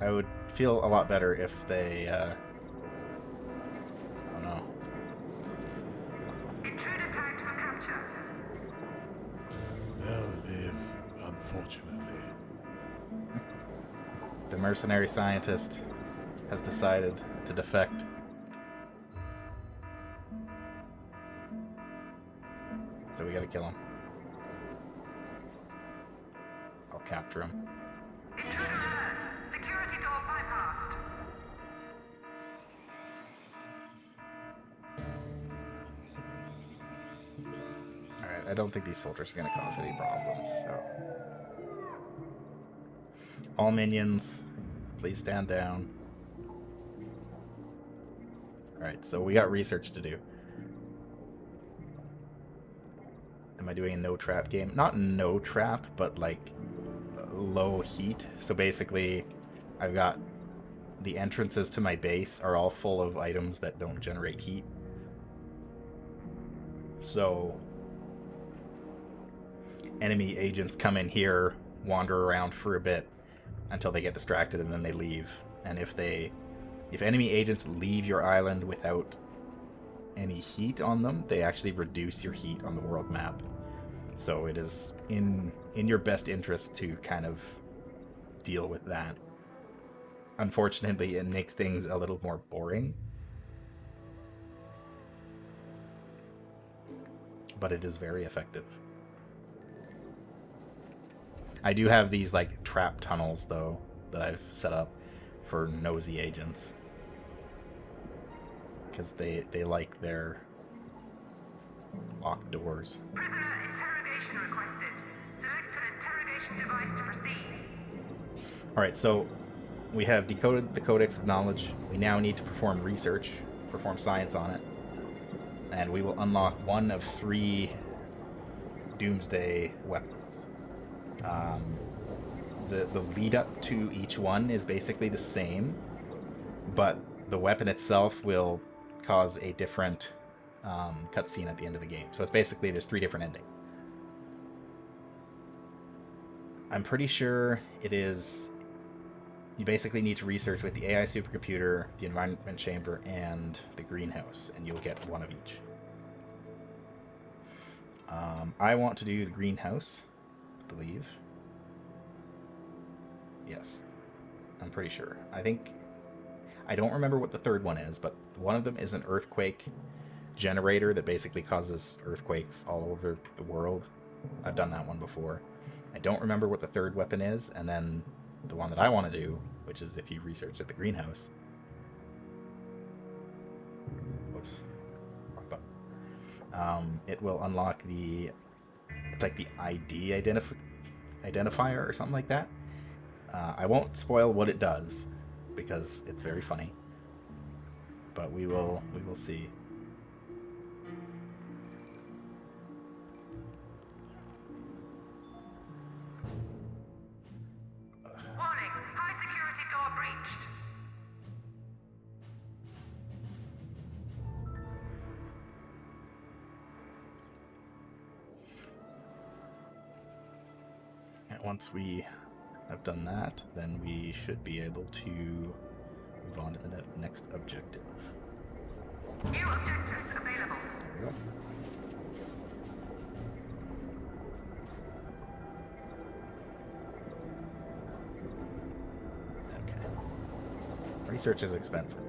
I would feel a lot better if they, I don't know. Intruder tagged for capture. They'll live, unfortunately. The mercenary scientist has decided to defect. So we gotta kill him. I'll capture him. Intruder alert. Security door bypassed. Alright, I don't think these soldiers are gonna cause any problems, so. All minions, please stand down. Alright, so we got research to do. Am I doing a no trap game? Not no trap, but like low heat. So basically, I've got the entrances to my base are all full of items that don't generate heat. So enemy agents come in here, wander around for a bit until they get distracted, and then they leave. And if enemy agents leave your island without any heat on them, they actually reduce your heat on the world map. So it is in your best interest to kind of deal with that. Unfortunately, it makes things a little more boring, but it is very effective. I do have these like trap tunnels though that I've set up for nosy agents, because they like their locked doors. Prisoner interrogation requested. Select an Activate device to proceed. Alright, so we have decoded the Codex of Knowledge. We now need to perform research, perform science on it. And we will unlock one of 3 Doomsday weapons. The lead up to each one is basically the same, but the weapon itself will cause a different cutscene at the end of the game. So it's basically, there's 3 different endings. I'm pretty sure it is... You basically need to research with the AI supercomputer, the environment chamber, and the greenhouse, and you'll get one of each. I want to do the greenhouse, I believe. Yes. I'm pretty sure. I don't remember what the third one is, but one of them is an earthquake generator that basically causes earthquakes all over the world. I've done that one before. I don't remember what the third weapon is, and then the one that I want to do, which is if you research at the greenhouse. Whoops. Wrong button. It will unlock the... It's like the ID identifier or something like that. I won't spoil what it does, because it's very funny. But we will see. Warning, high security door breached. And once we have done that, then we should be able to move on to the next objective. New objectives available. There we go. Okay. Research is expensive.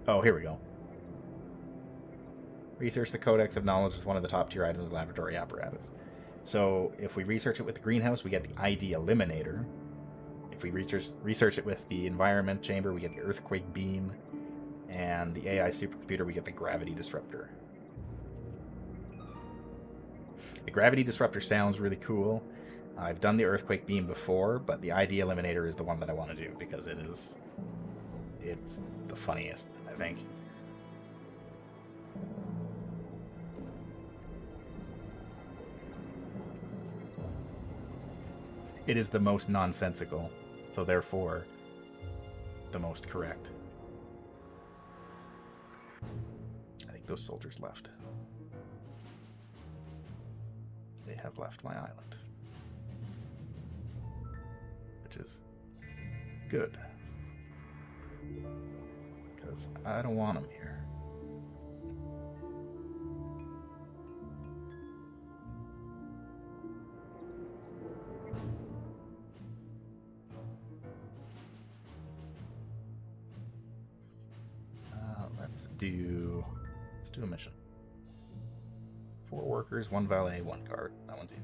Oh, here we go. Research the Codex of Knowledge is one of the top tier items of laboratory apparatus. So if we research it with the greenhouse, we get the ID Eliminator. If we research it with the environment chamber, we get the earthquake beam. And the AI supercomputer, we get the gravity disruptor. The gravity disruptor sounds really cool. I've done the earthquake beam before, but the ID Eliminator is the one that I want to do because it's the funniest, I think. It is the most nonsensical, so therefore the most correct. I think those soldiers left. They have left my island. Which is good. Because I don't want them here. Let's do a mission. 4 workers, 1 valet, 1 guard. That one's easy.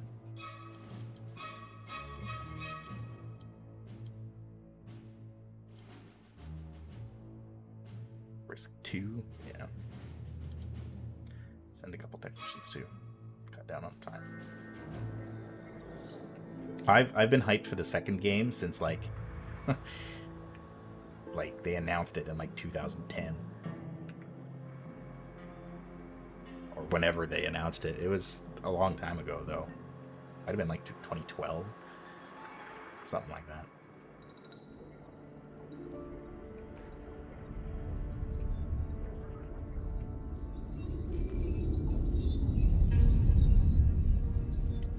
Risk 2, yeah. Send a couple technicians too. Cut down on time. I've been hyped for the second game since like like they announced it in like 2010. Or whenever they announced it. It was a long time ago though. Might have been like 2012. Something like that.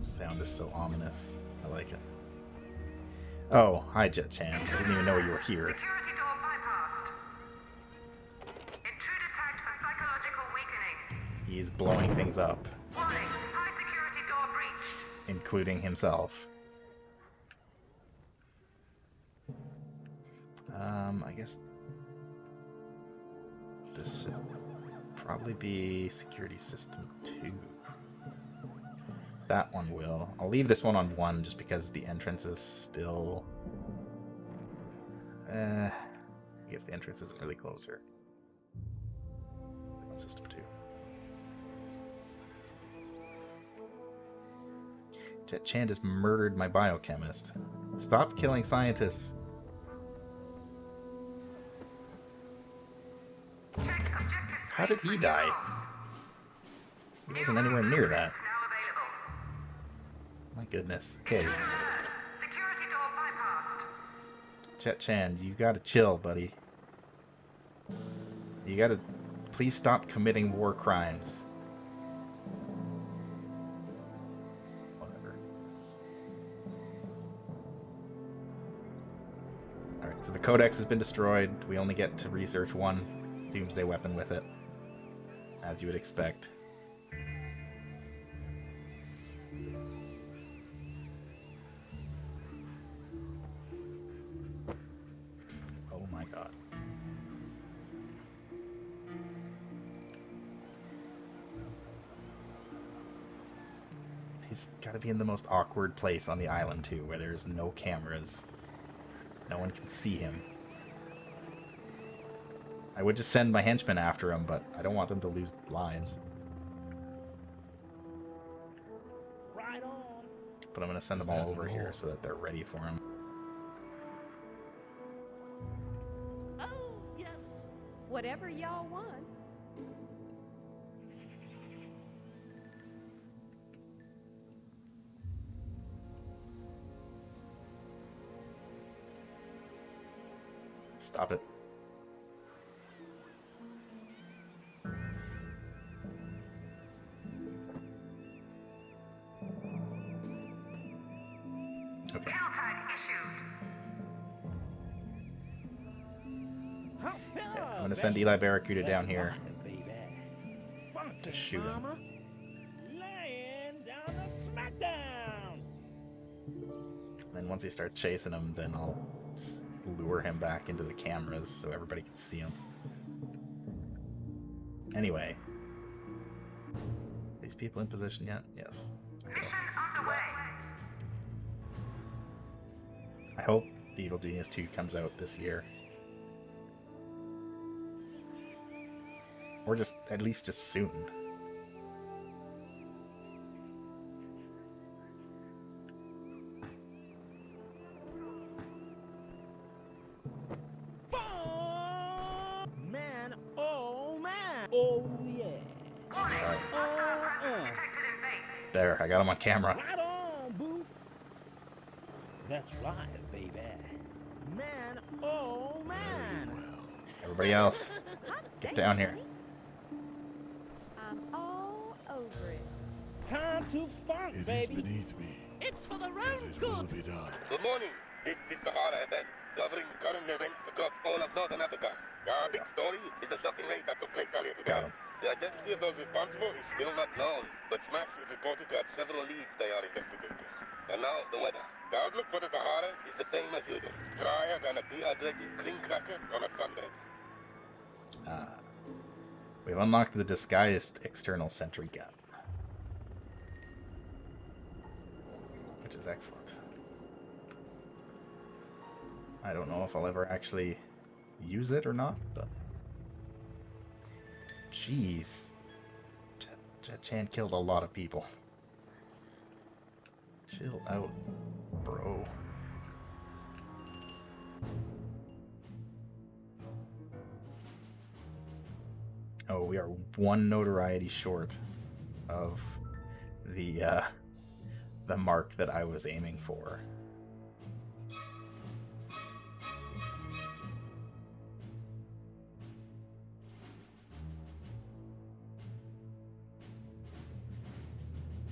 Sound is so ominous. I like it. Oh, hi Jet-chan. I didn't even know you were here. Security door bypassed. Intruder tagged for psychological weakening. He's blowing things up, Warning, high security door breached. including himself. I guess this should probably be security system 2. That one will. I'll leave this one on 1 just because the entrance is still... I guess the entrance isn't really closer. System 2. Jet Chan just murdered my biochemist. Stop killing scientists. How did he die? He wasn't anywhere near that. Now available. My goodness. Okay, Security door bypassed. Jet Chan, you gotta chill, buddy. You gotta... Please stop committing war crimes. Whatever. Alright, so the Codex has been destroyed. We only get to research one Doomsday weapon with it. As you would expect. Oh my god. He's gotta be in the most awkward place on the island too, where there's no cameras. No one can see him. I would just send my henchmen after him, but I don't want them to lose lives. Right on. But I'm gonna send them all over here so that they're ready for him. Oh, yes. Whatever y'all want. Stop it. Okay. Kill tag issued. I'm gonna send Eli Barracuda down here to shoot him. Laying down the smackdown. And then once he starts chasing him, then I'll lure him back into the cameras so everybody can see him. Anyway. These people in position yet? Yes. Mission underway. I hope the Evil Genius 2 comes out this year. Or just, at least just soon. Man, oh man. Oh yeah. Detected in base. There, I got him on camera. Right on, boo. That's right, baby. Man, oh man. Everybody else, get down here. I'm all over it. Time to funk, It is baby. beneath me, It's for the but round it will good. be done. Good morning. This is the Sahara event, covering current events across all of Northern Africa. Our big story is the shocking raid that took place earlier today. Got him. The identity of those responsible is still not known, but Smash is reported to have several leads they are investigating. And now, the weather. The outlook for the Sahara is the same as usual. Drier than a dehydrated clean cracker on a Sunday. We've unlocked the disguised external sentry gun. Which is excellent. I don't know if I'll ever actually use it or not, but... Jeez. Jet Chan killed a lot of people. Chill out, bro. Oh, we are one notoriety short of the mark that I was aiming for.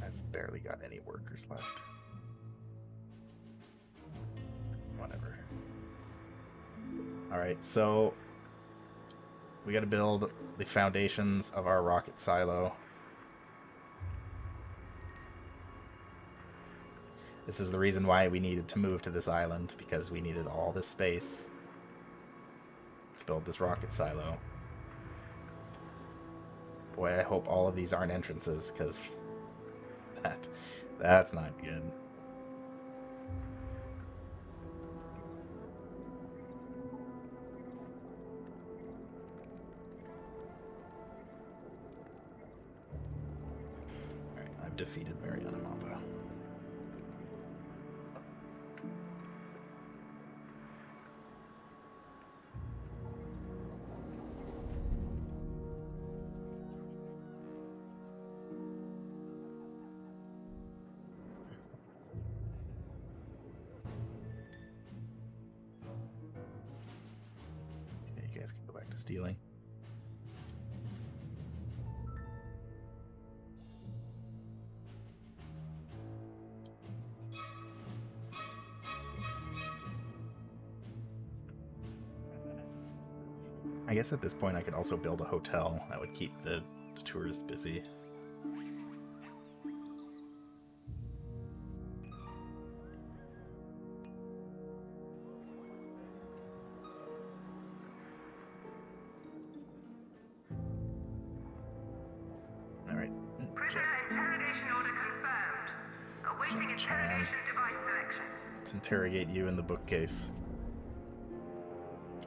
I've barely got any workers left. Whatever. Alright, so we gotta build the foundations of our rocket silo. This is the reason why we needed to move to this island, because we needed all this space to build this rocket silo. Boy, I hope all of these aren't entrances, because that's not good. Alright, I've defeated Mariana Mamba. stealing. I guess at this point I could also build a hotel that would keep the tourists busy. Alright. Prisoner interrogation order confirmed. Awaiting interrogation device selection. Let's interrogate you in the bookcase.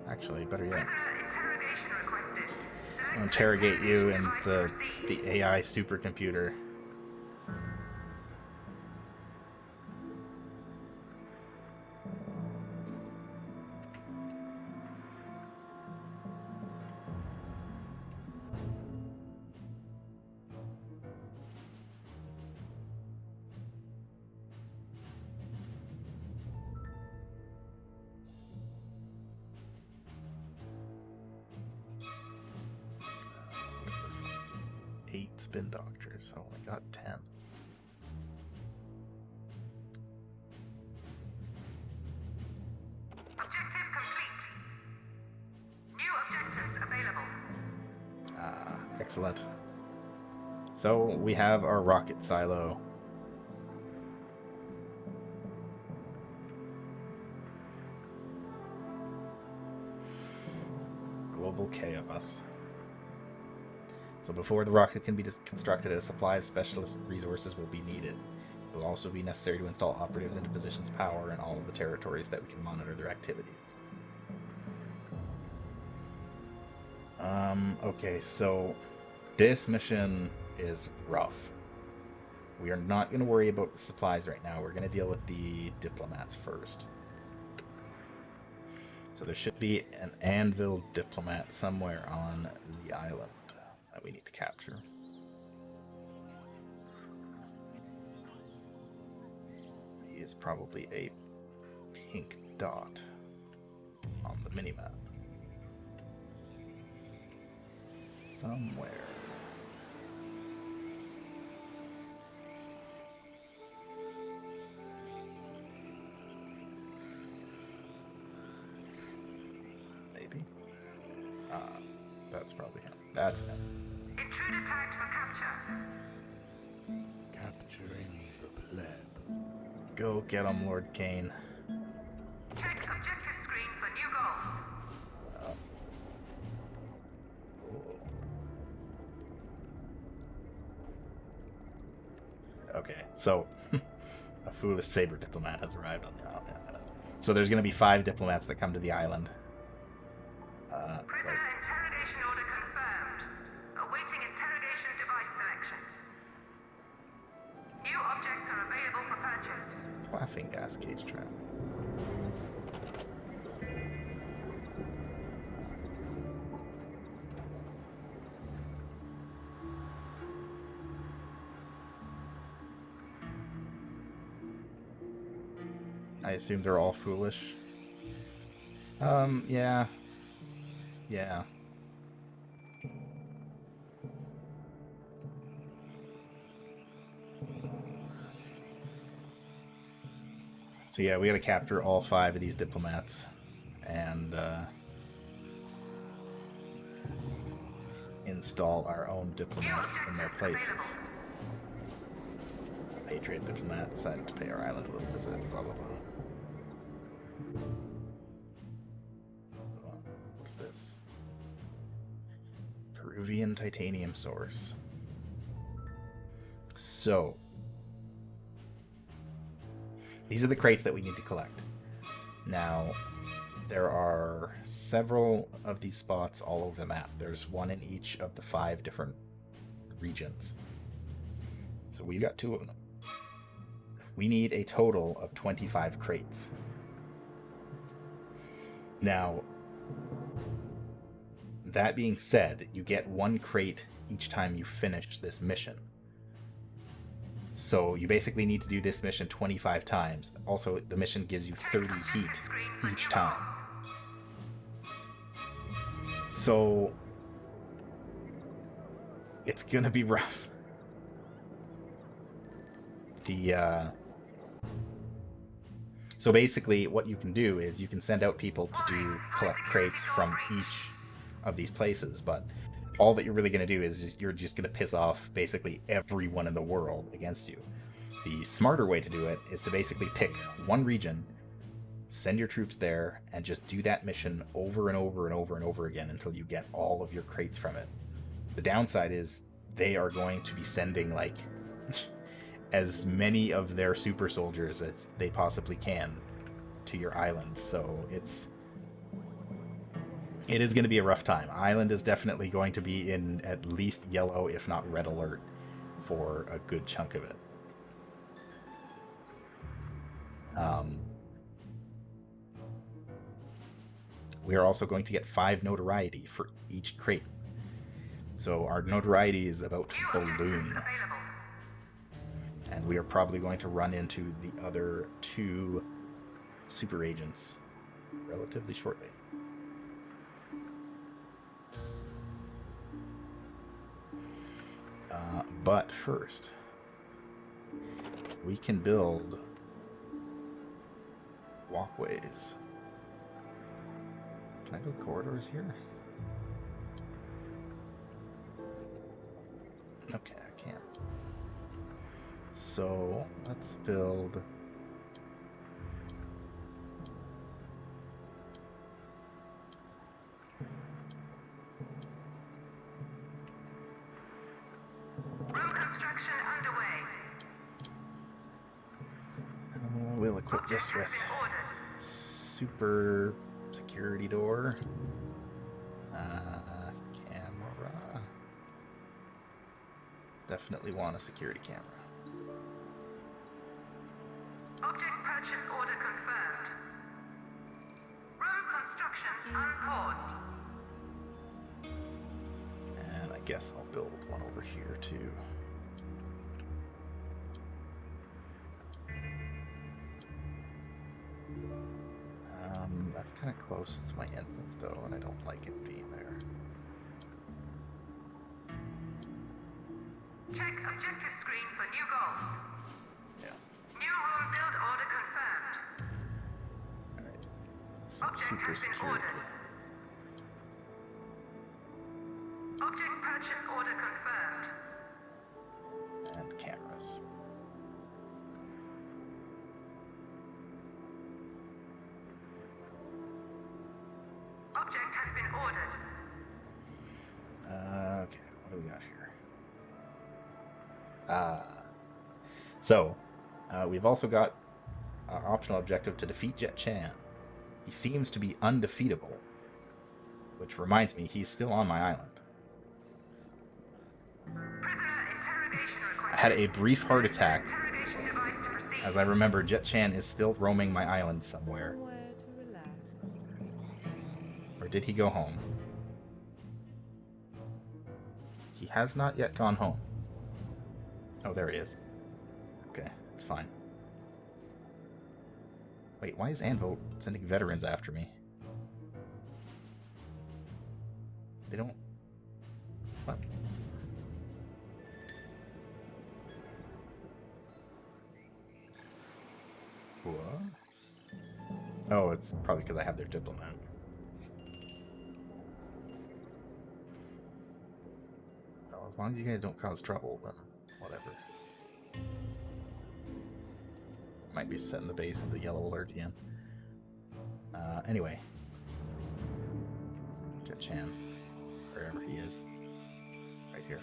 Actually, better yet. Prisoner interrogation requested. I'll interrogate you in the AI supercomputer. What's this one? 8 spin doctors. I only got 10. Objective complete. New objectives available. Ah, excellent. So we have our rocket silo. Global chaos. So before the rocket can be constructed, a supply of specialist resources will be needed. It will also be necessary to install operatives into positions of power in all of the territories that we can monitor their activities. Okay, so this mission is rough. We are not going to worry about the supplies right now. We're going to deal with the diplomats first. So there should be an Anvil diplomat somewhere on the island that we need to capture. He is probably a pink dot on the minimap. Somewhere. Maybe. That's probably him. That's him. Intruder tagged for capture. Capturing the pleb. Go get him, Lord Kane. Check objective screen for new goals. Okay, so a foolish saber diplomat has arrived on the island. So there's going to be 5 diplomats that come to the island. Prisoner interrogation order confirmed. Awaiting interrogation device selection. New objects are available for purchase. Laughing gas cage trap. I assume they're all foolish. Yeah. Yeah. So yeah, we gotta capture all 5 of these diplomats and install our own diplomats in their places. Patriot diplomat decided to pay our island a little visit, blah blah blah. What is this? Peruvian titanium source. So, these are the crates that we need to collect. Now, there are several of these spots all over the map. There's one in each of the 5 different regions. So we got 2 of them. We need a total of 25 crates. Now, that being said, you get 1 crate each time you finish this mission. So you basically need to do this mission 25 times. Also, the mission gives you 30 heat each time. So it's gonna be rough. So basically what you can do is you can send out people to collect crates from each of these places, but all that you're really going to do is you're just going to piss off basically everyone in the world against you. The smarter way to do it is to basically pick one region, send your troops there, and just do that mission over and over and over and over again until you get all of your crates from it. The downside is they are going to be sending like as many of their super soldiers as they possibly can to your island, so it is going to be a rough time. Island is definitely going to be in at least yellow, if not red alert, for a good chunk of it. We are also going to get 5 notoriety for each crate. So our notoriety is about to balloon. And we are probably going to run into the other 2 super agents relatively shortly. But first, we can build walkways. Can I build corridors here? Okay, I can. So let's build Room construction underway. we'll equip this with super security door. Camera. Definitely want a security camera. Object purchase order confirmed. Room construction unpaused. And I guess I'll build one over here too. That's kind of close to my entrance though, and I don't like it being there. Check objective screen for new goals. Yeah. New room build order confirmed. Alright. Some Object super has been security. ordered. Object purchase order confirmed. And cameras. Object has been ordered. Okay, what do we got here? So, we've also got our optional objective to defeat Jet Chan. He seems to be undefeatable, which reminds me, he's still on my island. Prisoner interrogation request. I had a brief heart attack, Interrogation device to proceed. as I remember Jet Chan is still roaming my island somewhere. Somewhere to relax. Or did he go home? He has not yet gone home. Oh, there he is. Okay, it's fine. Wait, why is Anvil sending veterans after me? They don't... What? What? Oh, it's probably because I have their diplomat. Well, as long as you guys don't cause trouble, then whatever. Might be setting the base into yellow alert again. Anyway. Jet Chan. Wherever he is. Right here.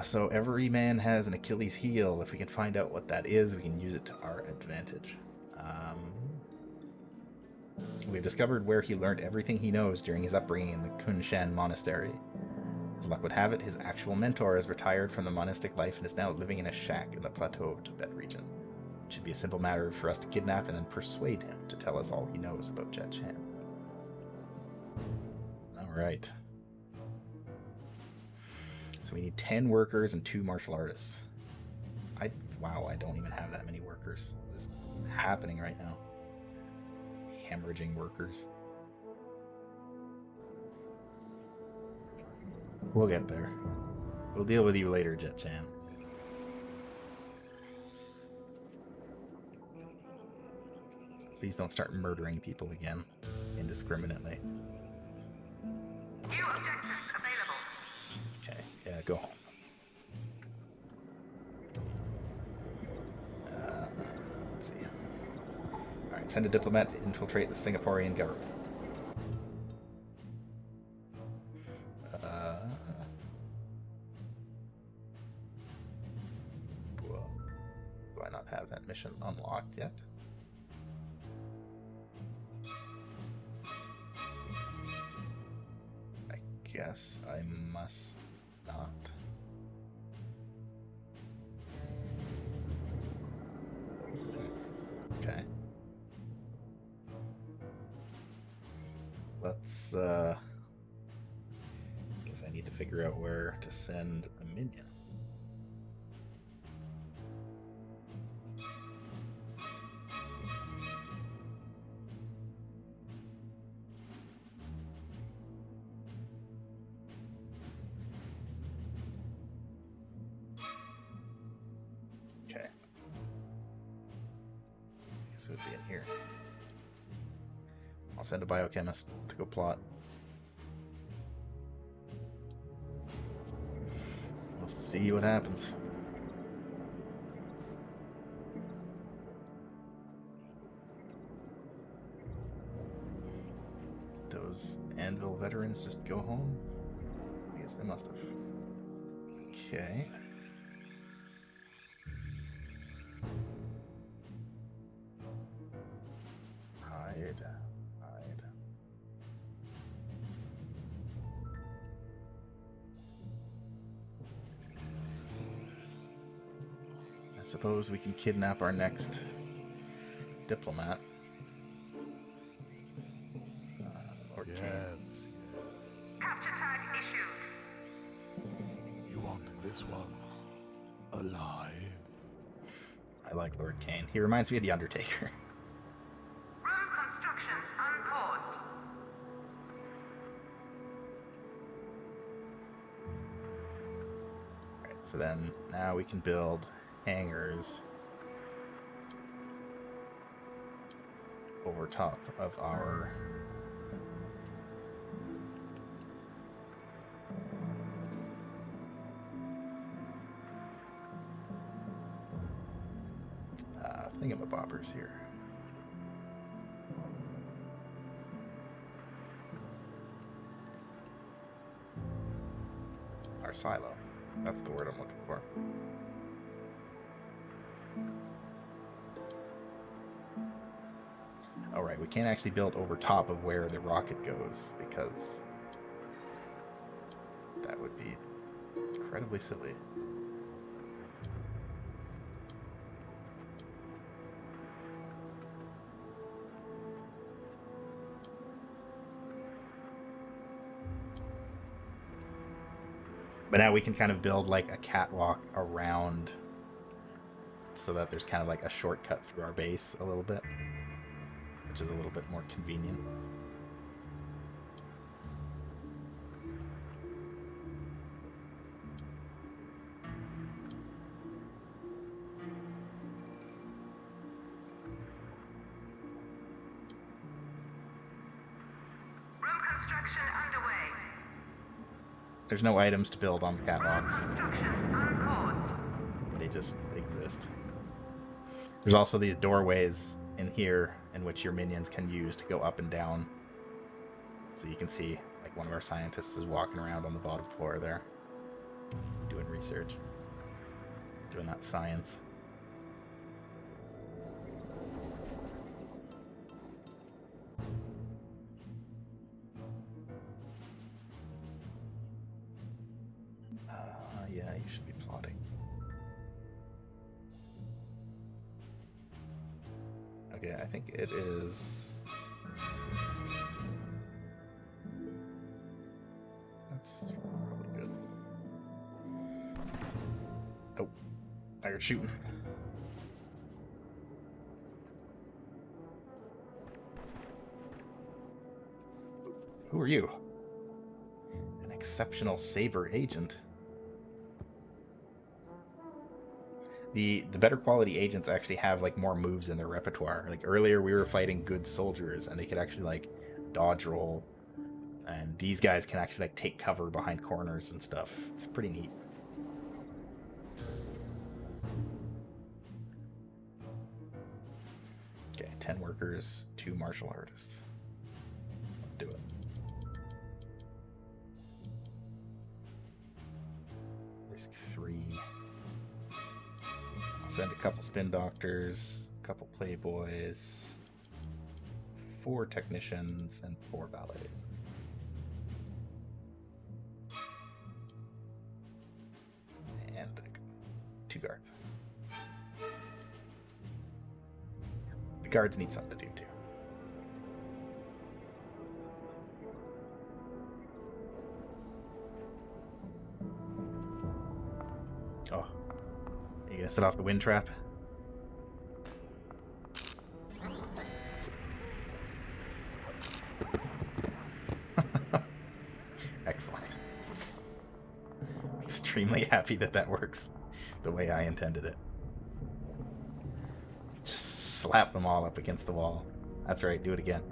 So every man has an Achilles heel. If we can find out what that is, we can use it to our advantage. We've discovered where he learned everything he knows during his upbringing in the Kunshan Monastery. As luck would have it, his actual mentor has retired from the monastic life and is now living in a shack in the Plateau of Tibet region. It should be a simple matter for us to kidnap and then persuade him to tell us all he knows about Jet Chan. Alright. So we need 10 workers and 2 martial artists. Wow, I don't even have that many workers. This is happening right now. hemorrhaging workers. We'll get there. We'll deal with you later, Jet-chan. Please don't start murdering people again, indiscriminately. New objectives available. Okay, yeah, go home. Let's see. Alright, send a diplomat to infiltrate the Singaporean government. Whoa. Do I not have that mission unlocked yet? I guess I must not. Okay. Let's, guess I need to figure out where to send a minion. Okay. Guess it would be in here. I'll send a biochemist to go plot. We'll see what happens. Those Anvil veterans just go home? I guess they must have. Okay. Hide. I suppose we can kidnap our next diplomat. Lord Yes, Kane. yes. Capture tag issued. You want this one alive? I like Lord Kane. He reminds me of the Undertaker. Room construction unpaused. Alright, so then now we can build hangars over top of our thingamabobbers here. Our silo. That's the word I'm looking for. Alright, we can't actually build over top of where the rocket goes because that would be incredibly silly. But now we can kind of build like a catwalk around so that there's kind of like a shortcut through our base a little bit, which is a little bit more convenient. Room construction underway. There's no items to build on the Room catwalks. construction unpaused. They just exist. There's also these doorways in here in which your minions can use to go up and down. So you can see, like, one of our scientists is walking around on the bottom floor there, doing research, doing that science. Yeah, you should be plotting. Okay, I think it is. That's probably good. Oh, now you're shooting. are you? An exceptional saber agent. The better quality agents actually have like more moves in their repertoire. Like earlier we were fighting good soldiers and they could actually like dodge roll, and these guys can actually like take cover behind corners and stuff. It's pretty neat. Okay, 10 workers, 2 martial artists. Let's do it. Risk 3. I'll send a couple spin doctors, a couple playboys, 4 technicians, and 4 valets. And 2 guards. The guards need something to do too. Oh, you gonna set off the wind trap? Excellent. Extremely happy that that works the way I intended it. Just slap them all up against the wall. That's right, do it again.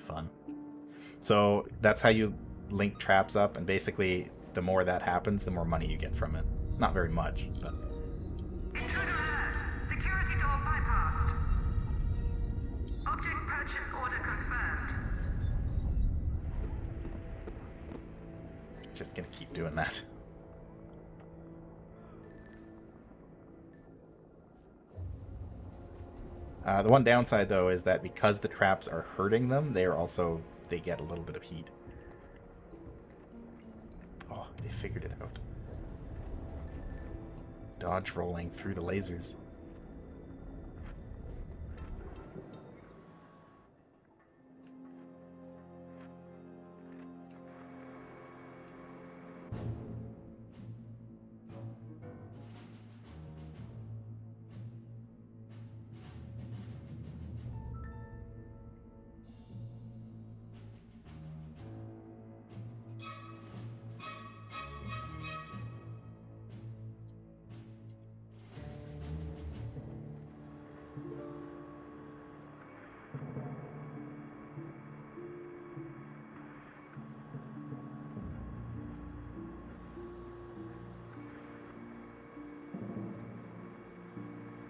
Fun. So that's how you link traps up, and basically the more that happens, the more money you get from it. Not very much, but... Intruder alert. Security door bypassed. Object purchase order confirmed. Just gonna keep doing that. The one downside, though, is that because the traps are hurting them, they get a little bit of heat. Oh, they figured it out. Dodge rolling through the lasers.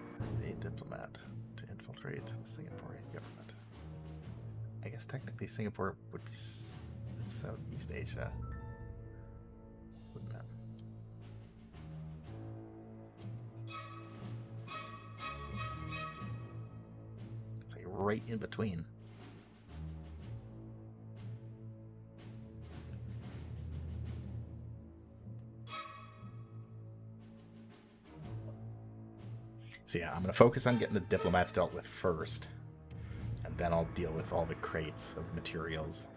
Send a diplomat to infiltrate the Singaporean government. I guess technically Singapore would be in Southeast Asia, wouldn't it? It's like right in between. So yeah, I'm going to focus on getting the diplomats dealt with first, and then I'll deal with all the crates of materials,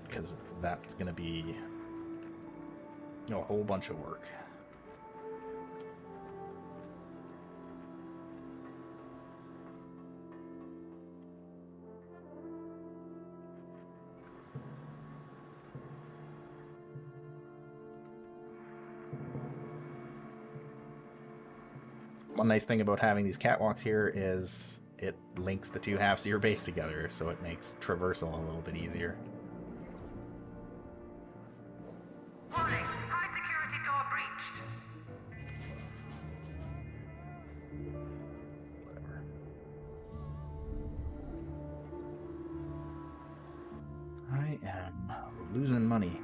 because that's going to be a whole bunch of work. One nice thing about having these catwalks here is it links the 2 halves of your base together, so it makes traversal a little bit easier. Warning. High security door breached. Whatever. I am losing money.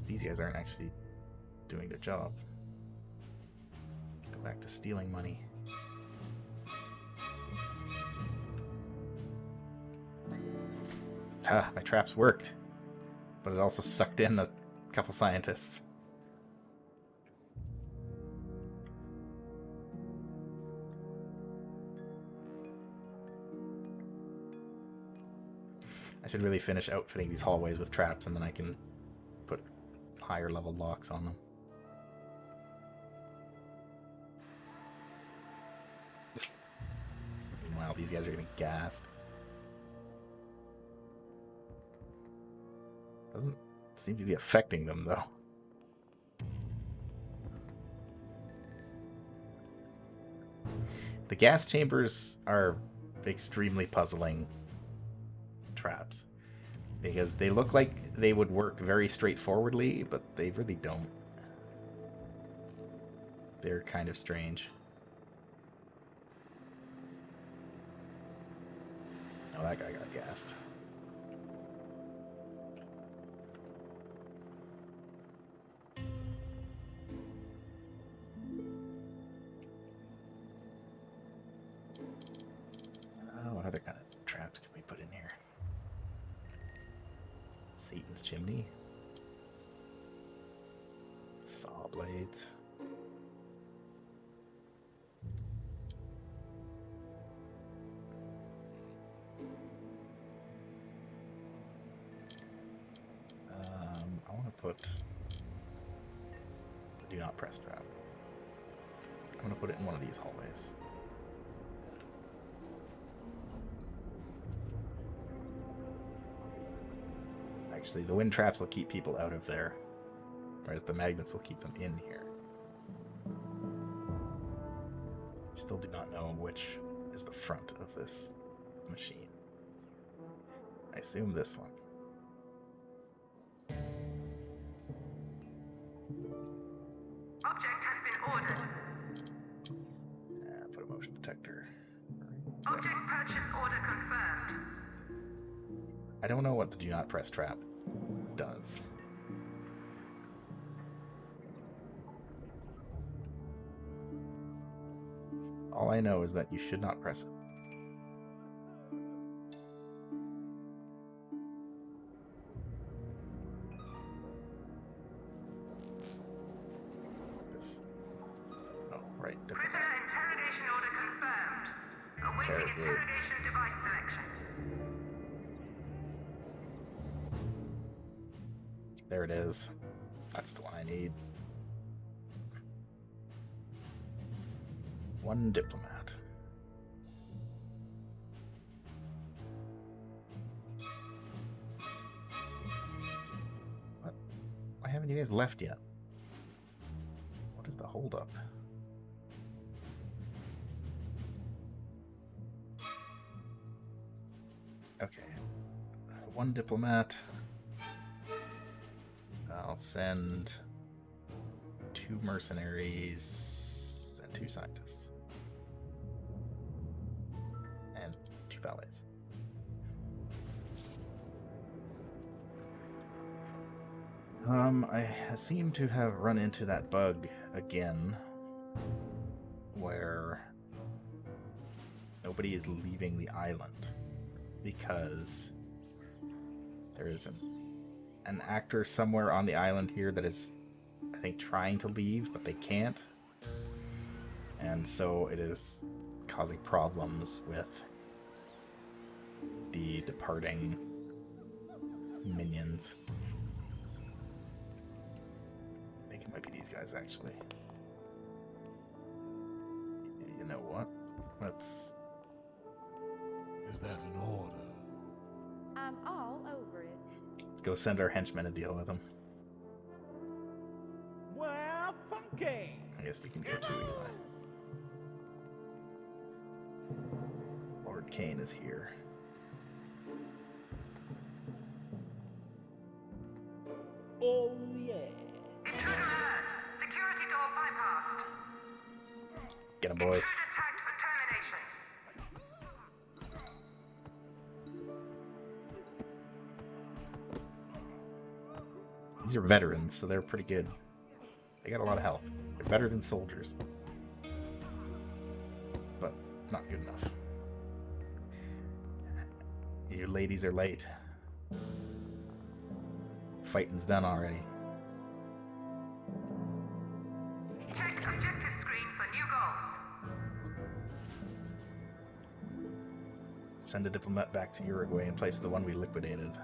These guys aren't actually doing their job. Go back to stealing money. Ah, my traps worked. But it also sucked in a couple scientists. I should really finish outfitting these hallways with traps, and then I can put higher level locks on them. Meanwhile, these guys are getting gassed. Doesn't seem to be affecting them, though. The gas chambers are extremely puzzling traps, because they look like they would work very straightforwardly, but they really don't. They're kind of strange. Oh, that guy got gassed. What other kind of traps can we put in here? Satan's chimney. Saw blades. I want to put the do not press trap. I'm going to put it in one of these hallways. Actually, the wind traps will keep people out of there, whereas the magnets will keep them in here. Still do not know which is the front of this machine. I assume this one. Object has been ordered. Put a motion detector. Object purchase order confirmed. I don't know what the do not press trap does. All I know is that you should not press it. This. Oh, right. Prisoner interrogation order confirmed. Awaiting Interrogate. interrogation device selection. There it is. That's the one I need. One diplomat. What? Why haven't you guys left yet? What is the holdup? Okay. One diplomat. I'll send 2 mercenaries and 2 scientists. And 2 valets. I seem to have run into that bug again, where nobody is leaving the island because there is an actor somewhere on the island here that is, I think, trying to leave, but they can't. And so it is causing problems with the departing minions. I think it might be these guys, actually. You know what? Let's... Is that an order? I'm all over it. Let's go send our henchmen to deal with them. Well, funky. I guess you can go too, Eli. Lord Kane is here. Oh, yeah. Intruder alert. Security door bypassed. Get 'em, boys. Intruder tagged for termination. These are veterans, so they're pretty good. They got a lot of health. They're better than soldiers. But not good enough. You ladies are late. Fighting's done already. Check objective screen for new goals. Send a diplomat back to Uruguay in place of the one we liquidated.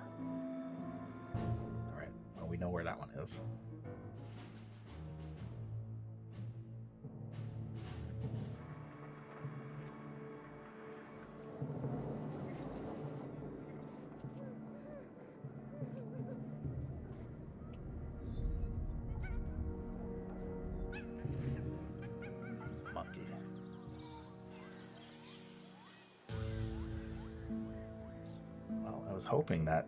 Alright, well, we know where that one is. Monkey. Well, I was hoping that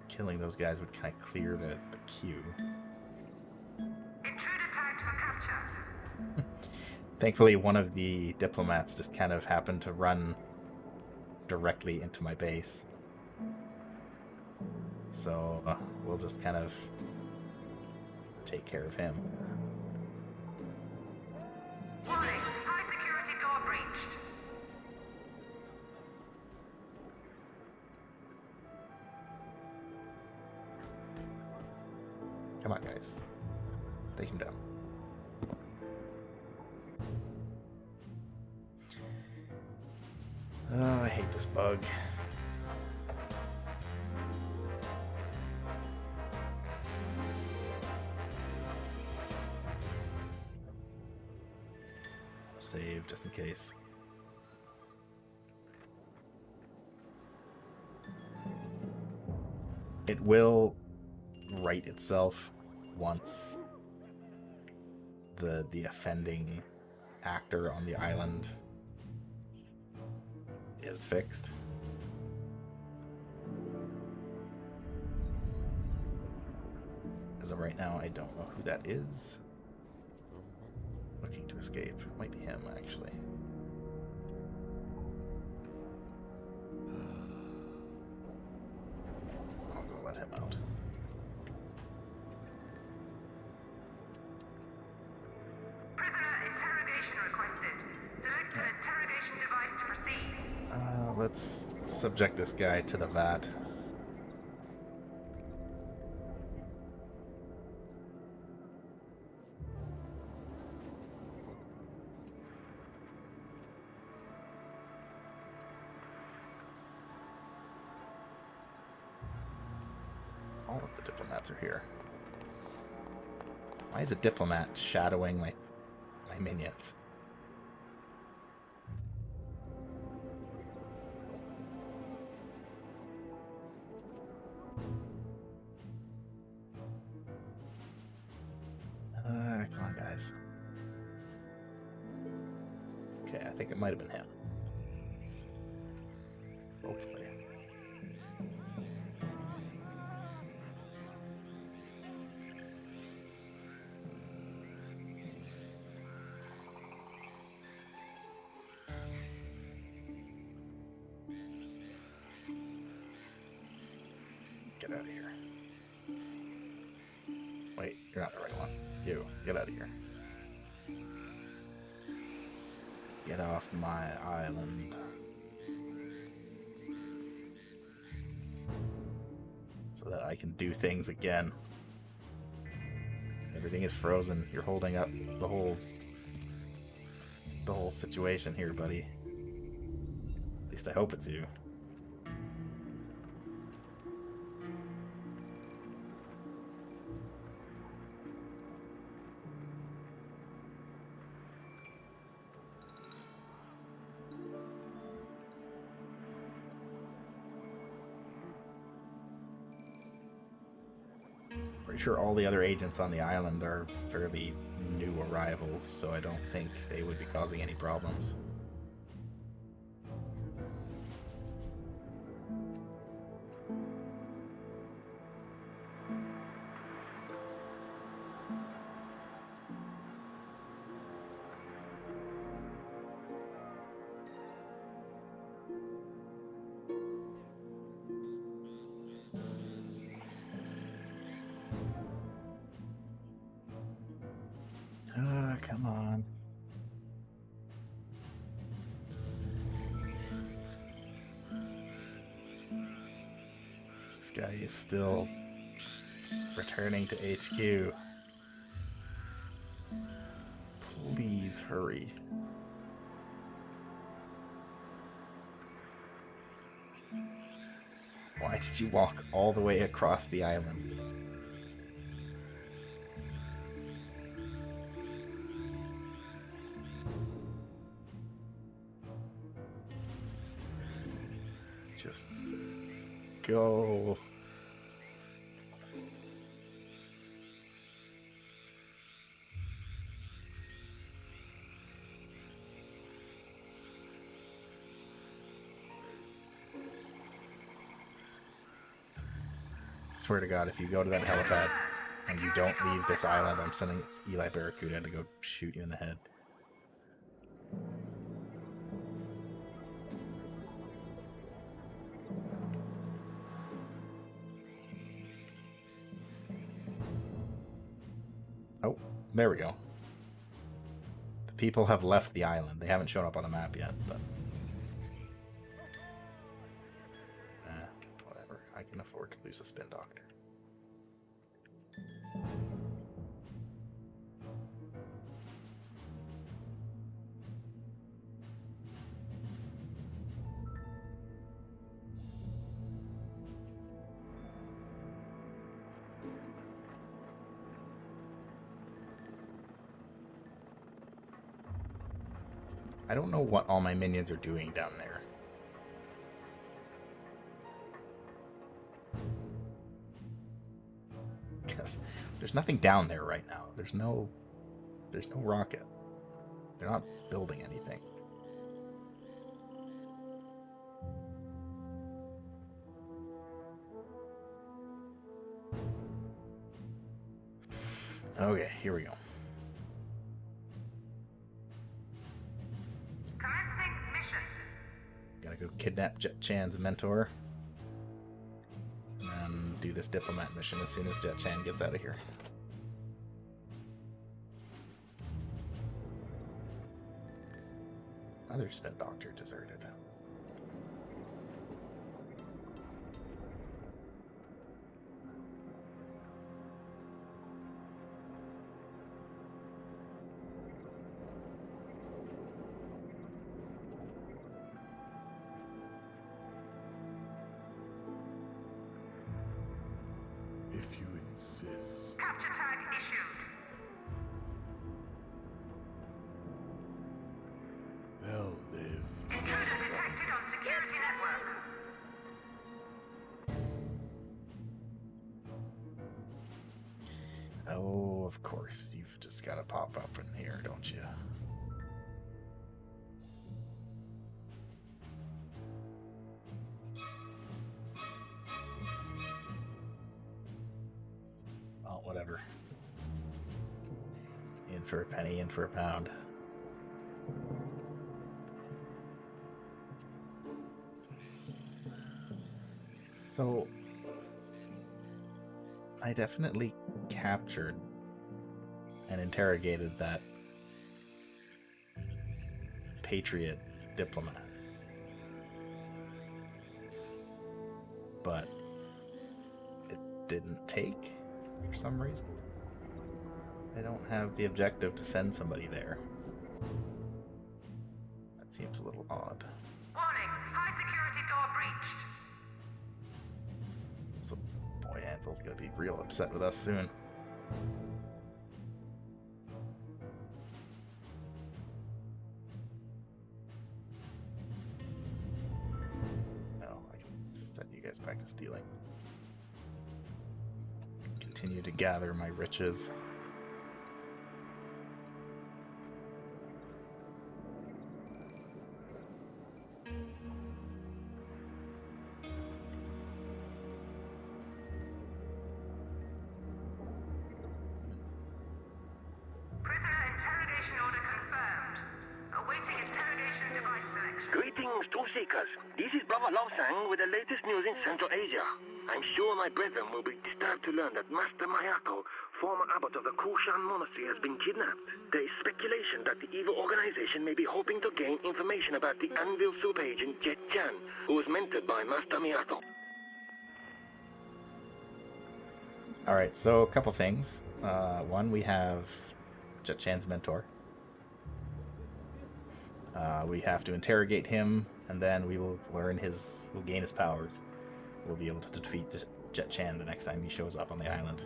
killing those guys would kind of clear the queue. Intruder tagged for capture. Thankfully, one of the diplomats just kind of happened to run directly into my base. So we'll just kind of take care of him. Warning, high security door breached. Come on, guys. Take him down. Oh, I hate this bug. Save just in case. It will right itself once the offending actor on the island is fixed. As of right now, I don't know who that is. Looking to escape. Might be him, actually. I'll go let him out. Prisoner interrogation requested. Select an interrogation device to proceed. Let's subject this guy to the vat. All of the diplomats are here. Why is a diplomat shadowing my minions? Come on, guys. Okay, I think it might have been him. Hopefully. Get out of here. Wait, you're not the right one. You, get out of here. Get off my island. So that I can do things again. Everything is frozen. You're holding up the whole situation here, buddy. At least I hope it's you. Pretty sure all the other agents on the island are fairly new arrivals, so I don't think they would be causing any problems. Come on. This guy is still returning to HQ. Please hurry. Why did you walk all the way across the island? Just go. Swear to God, if you go to that helipad and you don't leave this island, I'm sending Eli Barracuda to go shoot you in the head. Oh, there we go. The people have left the island. They haven't shown up on the map yet, but... whatever. I can afford to lose a spin doctor. I don't know what all my minions are doing down there. Because there's nothing down there right now. There's no rocket. They're not building anything. Okay, here we go. Commencing mission. Gotta go kidnap Jet Chan's mentor. And do this diplomat mission as soon as Jet Chan gets out of here. Another spin doctor deserted. If you insist. Capture tag issued. They'll live. Intruder detected on security network. Oh, of course. You've just got to pop up in here, don't you? Well, whatever. In for a penny, in for a pound. So, I definitely captured and interrogated that Patriot diplomat. But it didn't take for some reason. They don't have the objective to send somebody there. That seems a little odd. Warning, high security door breached. So, boy, Anvil's gonna be real upset with us soon. No, I can send you guys back to stealing. Continue to gather my riches. Prisoner interrogation order confirmed. Awaiting interrogation device selection. Greetings, truth seekers. This is Brother Lao Sang with the latest news in Central Asia. I'm sure my brethren will be disturbed to learn that Master Mayako, former abbot of the Kushan Monastery, has been kidnapped. There is speculation that the evil organization may be hoping to gain information about the Anvil super agent Jet Chan, who was mentored by Master Miyato. Alright, so a couple things. One, we have Jet Chan's mentor. We have to interrogate him and then we will learn we'll gain his powers. We'll be able to defeat Jet Chan the next time he shows up on the island.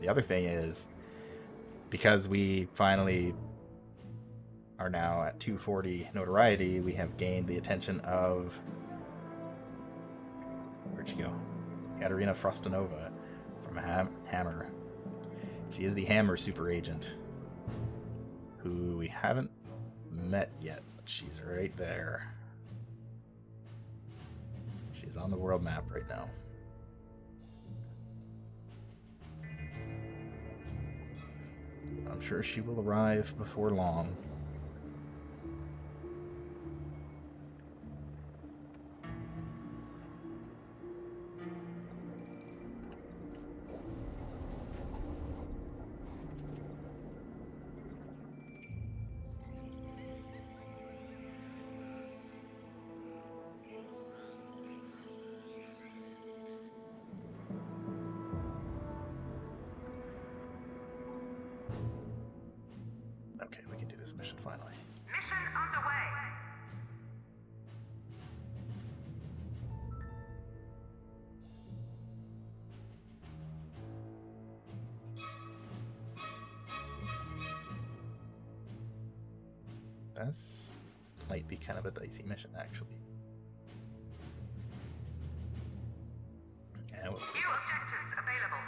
The other thing is, because we finally are now at 240 notoriety, we have gained the attention of... Where'd she go? Katarina Frostinova from Hammer. She is the Hammer super agent, who we haven't met yet, but she's right there. She's on the world map right now. I'm sure she will arrive before long. Okay, we can do this mission finally. Mission underway. This might be kind of a dicey mission, actually. Yeah, we'll see. New objectives available.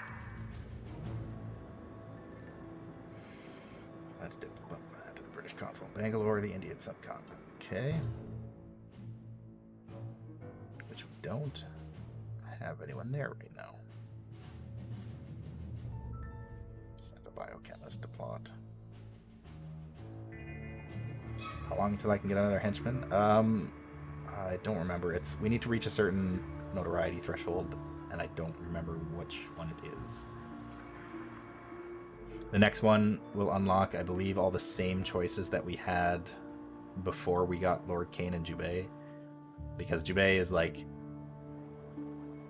Let's dip the button to the British consul in Bangalore, the Indian subcontinent. Okay. Which we don't have anyone there right now. Send a biochemist to plot. How long until I can get another henchman? I don't remember. We need to reach a certain notoriety threshold, and I don't remember which one it is. The next one will unlock, I believe, all the same choices that we had before we got Lord Kane and Jubei. Because Jubei is like...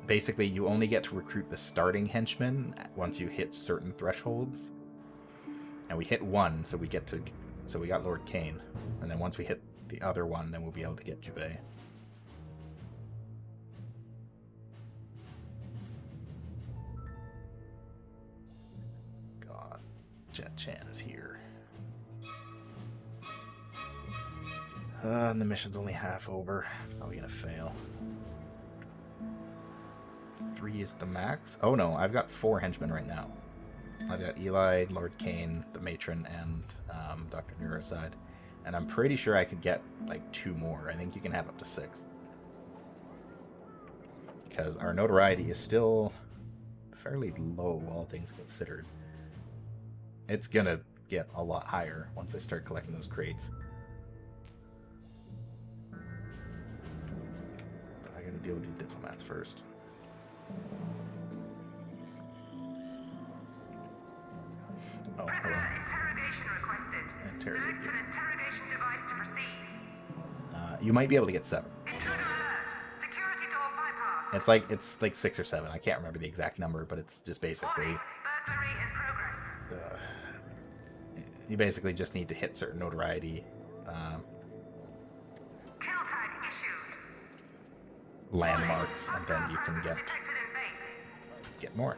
Basically, you only get to recruit the starting henchmen once you hit certain thresholds. And we hit one, so we got Lord Kane. And then once we hit the other one, then we'll be able to get Jubei. God, Jet Chan is here. And the mission's only half over. Probably gonna fail. 3 is the max. Oh no, I've got 4 henchmen right now. I've got Eli, Lord Kane, the Matron, and Dr. Neuroside. And I'm pretty sure I could get like 2 more. I think you can have up to 6. Because our notoriety is still fairly low, all things considered. It's gonna get a lot higher once I start collecting those crates. But I gotta deal with these diplomats first. Oh, hello. Prisoner interrogation requested. Interrogate Select you. an interrogation device to proceed. You might be able to get 7. Intruder alert. Security door bypass. It's like 6 or 7. I can't remember the exact number, but it's just basically Warning. Burglary in progress. you basically just need to hit certain notoriety Kill tag issued. landmarks, and then you can Detected in base. get more.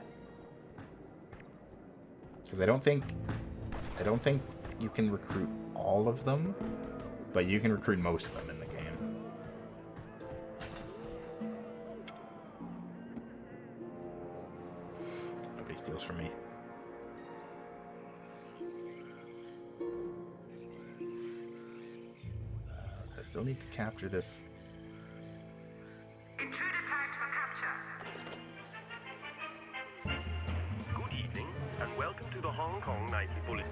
Because I don't think you can recruit all of them, but you can recruit most of them in the game. Nobody steals from me. So I still need to capture this. Intruder tagged for capture. Good evening, and welcome to the Hong Kong Nightly Bulletin.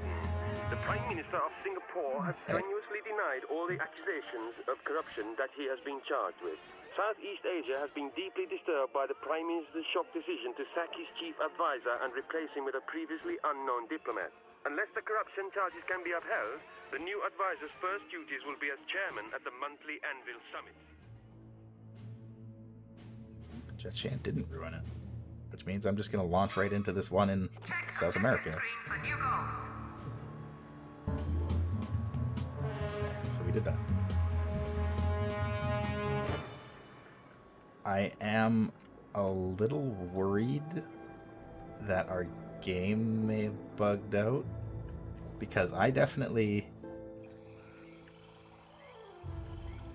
The Prime Minister of Singapore has strenuously denied all the accusations of corruption that he has been charged with. Southeast Asia has been deeply disturbed by the Prime Minister's shock decision to sack his chief advisor and replace him with a previously unknown diplomat. Unless the corruption charges can be upheld, the new advisor's first duties will be as chairman at the monthly Anvil Summit. Jet Chan didn't ruin it, which means I'm just going to launch right into this one in Check South objective America. screen for new goals. So we did that. I am a little worried that our game may have bugged out, because I definitely...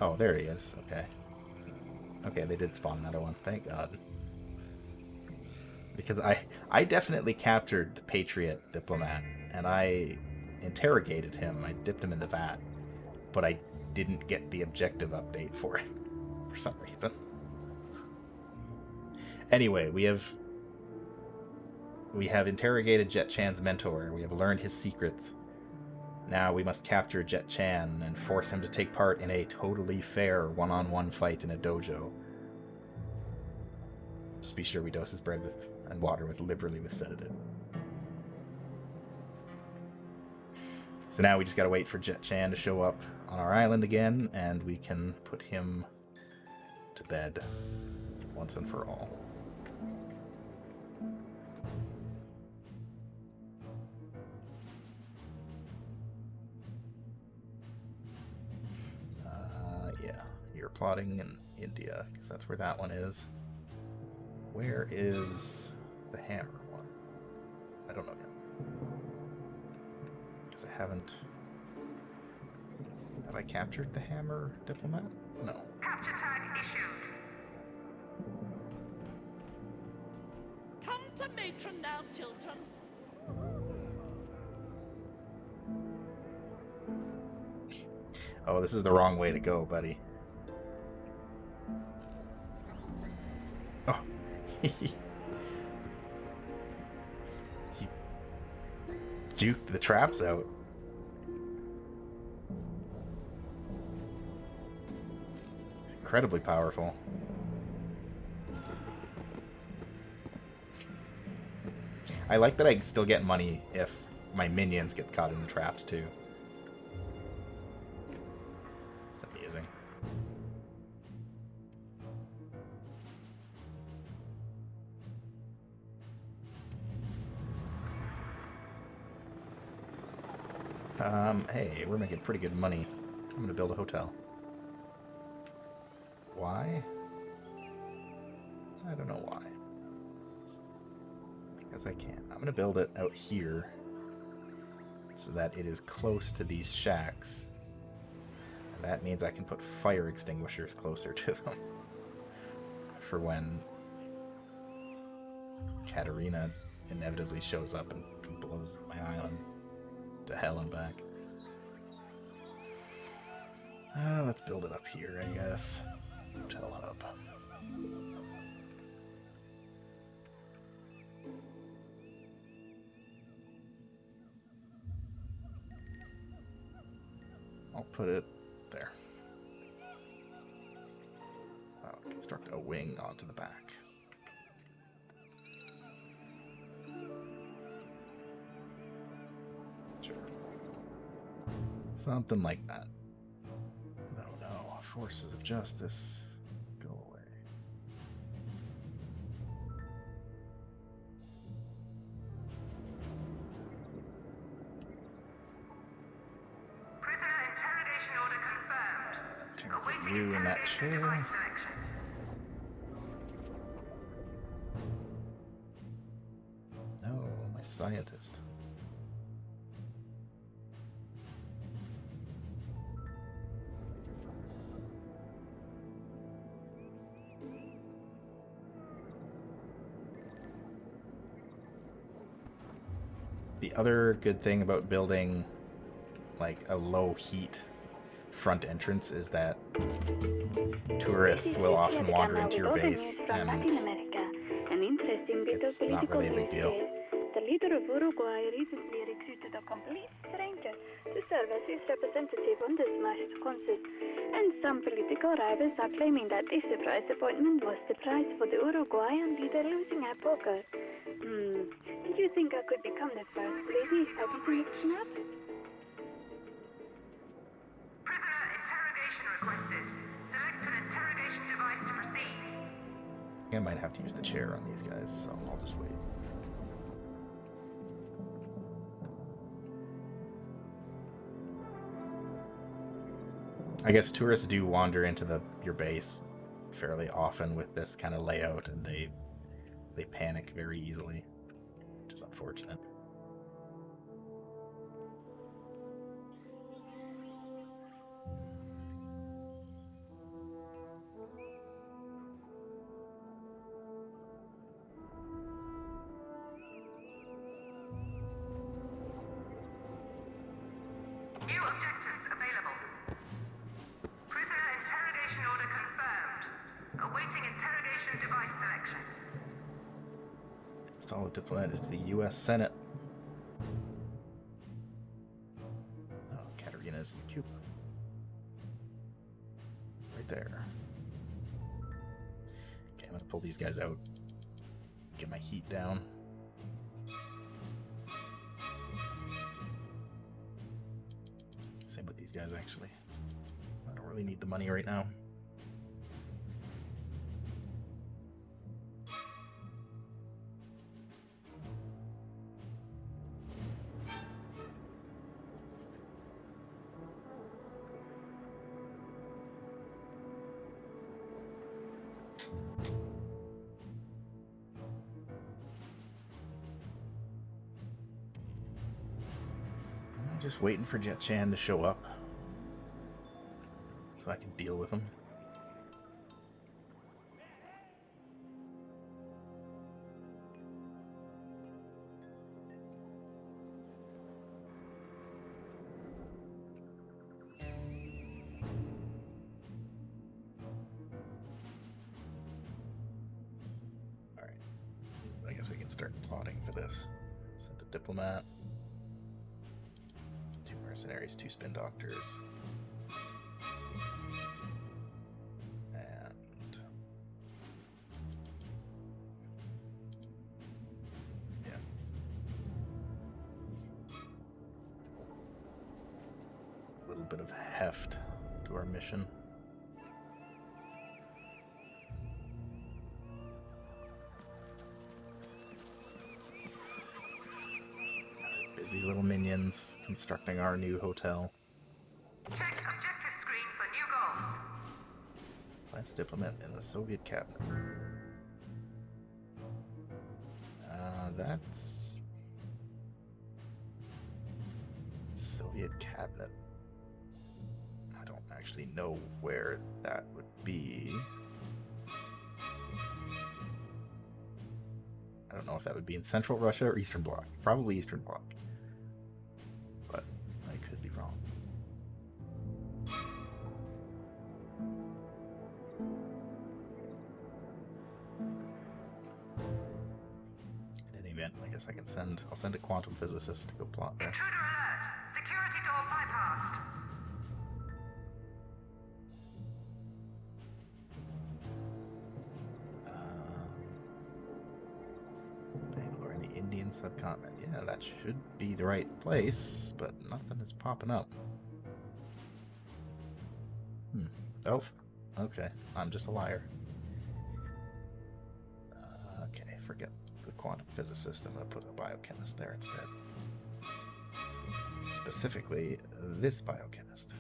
Oh, there he is. Okay. Okay, they did spawn another one. Thank God. Because I definitely captured the Patriot diplomat, and I interrogated him. I dipped him in the vat, but I didn't get the objective update for it for some reason. Anyway, we have interrogated Jet Chan's mentor. We have learned his secrets. Now we must capture Jet Chan and force him to take part in a totally fair one-on-one fight in a dojo. Just be sure we dose his bread and water liberally with sedative. So now we just gotta wait for Jet Chan to show up on our island again, and we can put him to bed once and for all. Yeah, you're plotting in India, because that's where that one is. Where is the hammer one? I don't know yet. Because I haven't... Have I captured the hammer diplomat? No. Capture tag issued. Come to matron now, children. Oh, this is the wrong way to go, buddy. Oh. He juked the traps out. It's incredibly powerful. I like that I still get money if my minions get caught in the traps too. It's amusing. Hey, we're making pretty good money. I'm gonna build a hotel. Why? I don't know why. Because I can. I'm gonna build it out here so that it is close to these shacks. And that means I can put fire extinguishers closer to them. For when Katarina inevitably shows up and blows my island to hell and back. Let's build it up here, I guess. Hotel hub. I'll put it there. I'll construct a wing onto the back. Sure. Something like that. No, forces of justice, go away. Prisoner interrogation order confirmed. Interrogate you in that Interrogation chair. device selection. No, my scientist. The other good thing about building like a low heat front entrance is that tourists will often wander into your base and it's not really a big deal. The leader of Uruguay recently recruited a complete stranger to serve as his representative on the smashed concert, and some political rivals are claiming that this surprise appointment was the prize for the Uruguayan leader losing at poker. Did you think I could become the first lady if I didn't snap? Prisoner interrogation requested. Select an interrogation device to proceed. I might have to use the chair on these guys, so I'll just wait. I guess tourists do wander into your base fairly often with this kind of layout, and they panic very easily, which is unfortunate. New objectives available. Prisoner interrogation order confirmed. Awaiting interrogation device selection. Install a diplomat into the U.S. Senate. Oh, Katerina's in Cuba. Right there. Okay, I'm gonna pull these guys out. Get my heat down. Same with these guys, actually. I don't really need the money right now. I'm just waiting for Jet Chan to show up so I can deal with him. Alright. I guess we can start plotting for this. Send a diplomat. 2 mercenaries, 2 spin doctors. And yeah. A little bit of heft to our mission. Busy little minions constructing our new hotel. Check objective screen for new goals. Plant a diplomat in the Soviet cabinet. That's Soviet cabinet. I don't actually know where that would be. I don't know if that would be in Central Russia or Eastern Bloc. Probably Eastern Bloc. But I could be wrong. In any event, I guess I'll send a quantum physicist to go plot there. Intruder alert. Security door bypassed. Bangalore in the Indian subcontinent. Yeah, that should be the right place, but nothing is popping up. Oh, okay. I'm just a liar. Okay, forget the quantum physicist. I'm going to put a biochemist there instead. Specifically, this biochemist.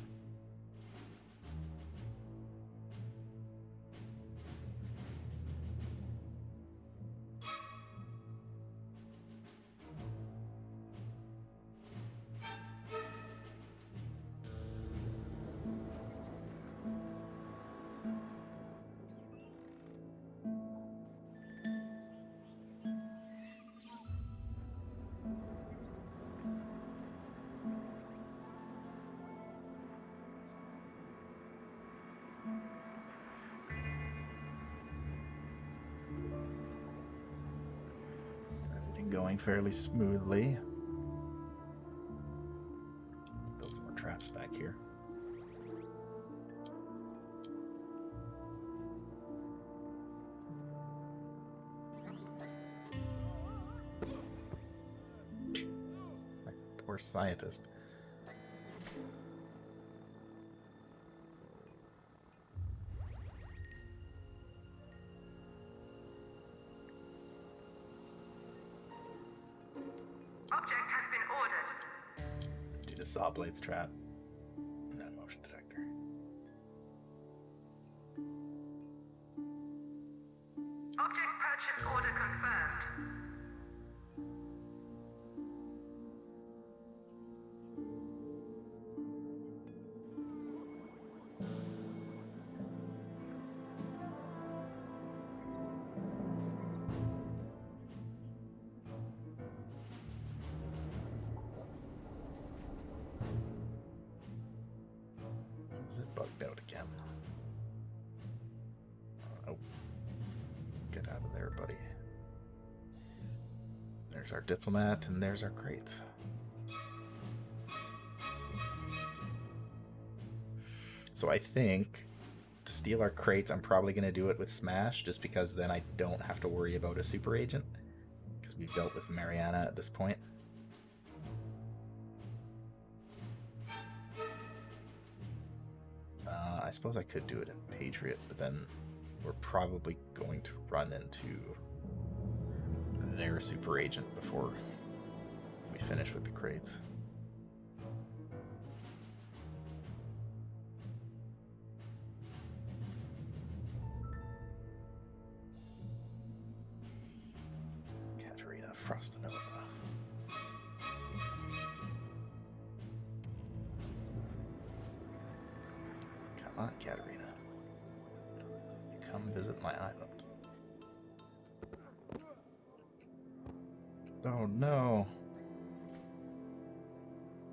Everything going fairly smoothly. Build some more traps back here. Poor scientist. Object has been ordered. Due to saw blades trap. And then a motion detector. Is it bugged out again? Oh. Get out of there, buddy. There's our diplomat, and there's our crates. So I think to steal our crates, I'm probably going to do it with Smash, just because then I don't have to worry about a super agent, because we've dealt with Mariana at this point. I suppose I could do it in Patriot, but then we're probably going to run into their super agent before we finish with the crates. Katarina Frostinova. Come on, Katarina. Come visit my island. Oh no.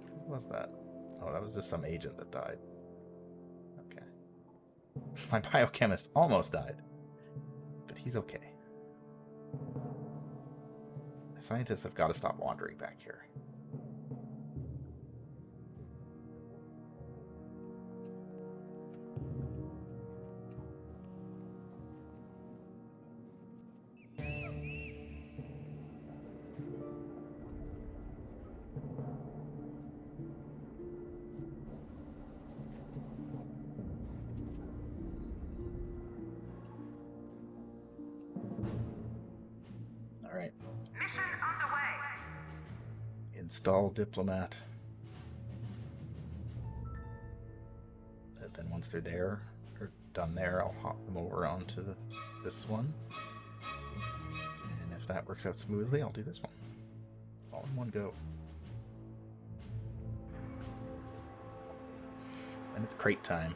Who was that? Oh, that was just some agent that died. Okay. My biochemist almost died. But he's okay. The scientists have got to stop wandering back here. Mission underway. Install diplomat. And then once they're there, or done there, I'll hop them over onto this one. And if that works out smoothly, I'll do this one. All in one go. And it's crate time.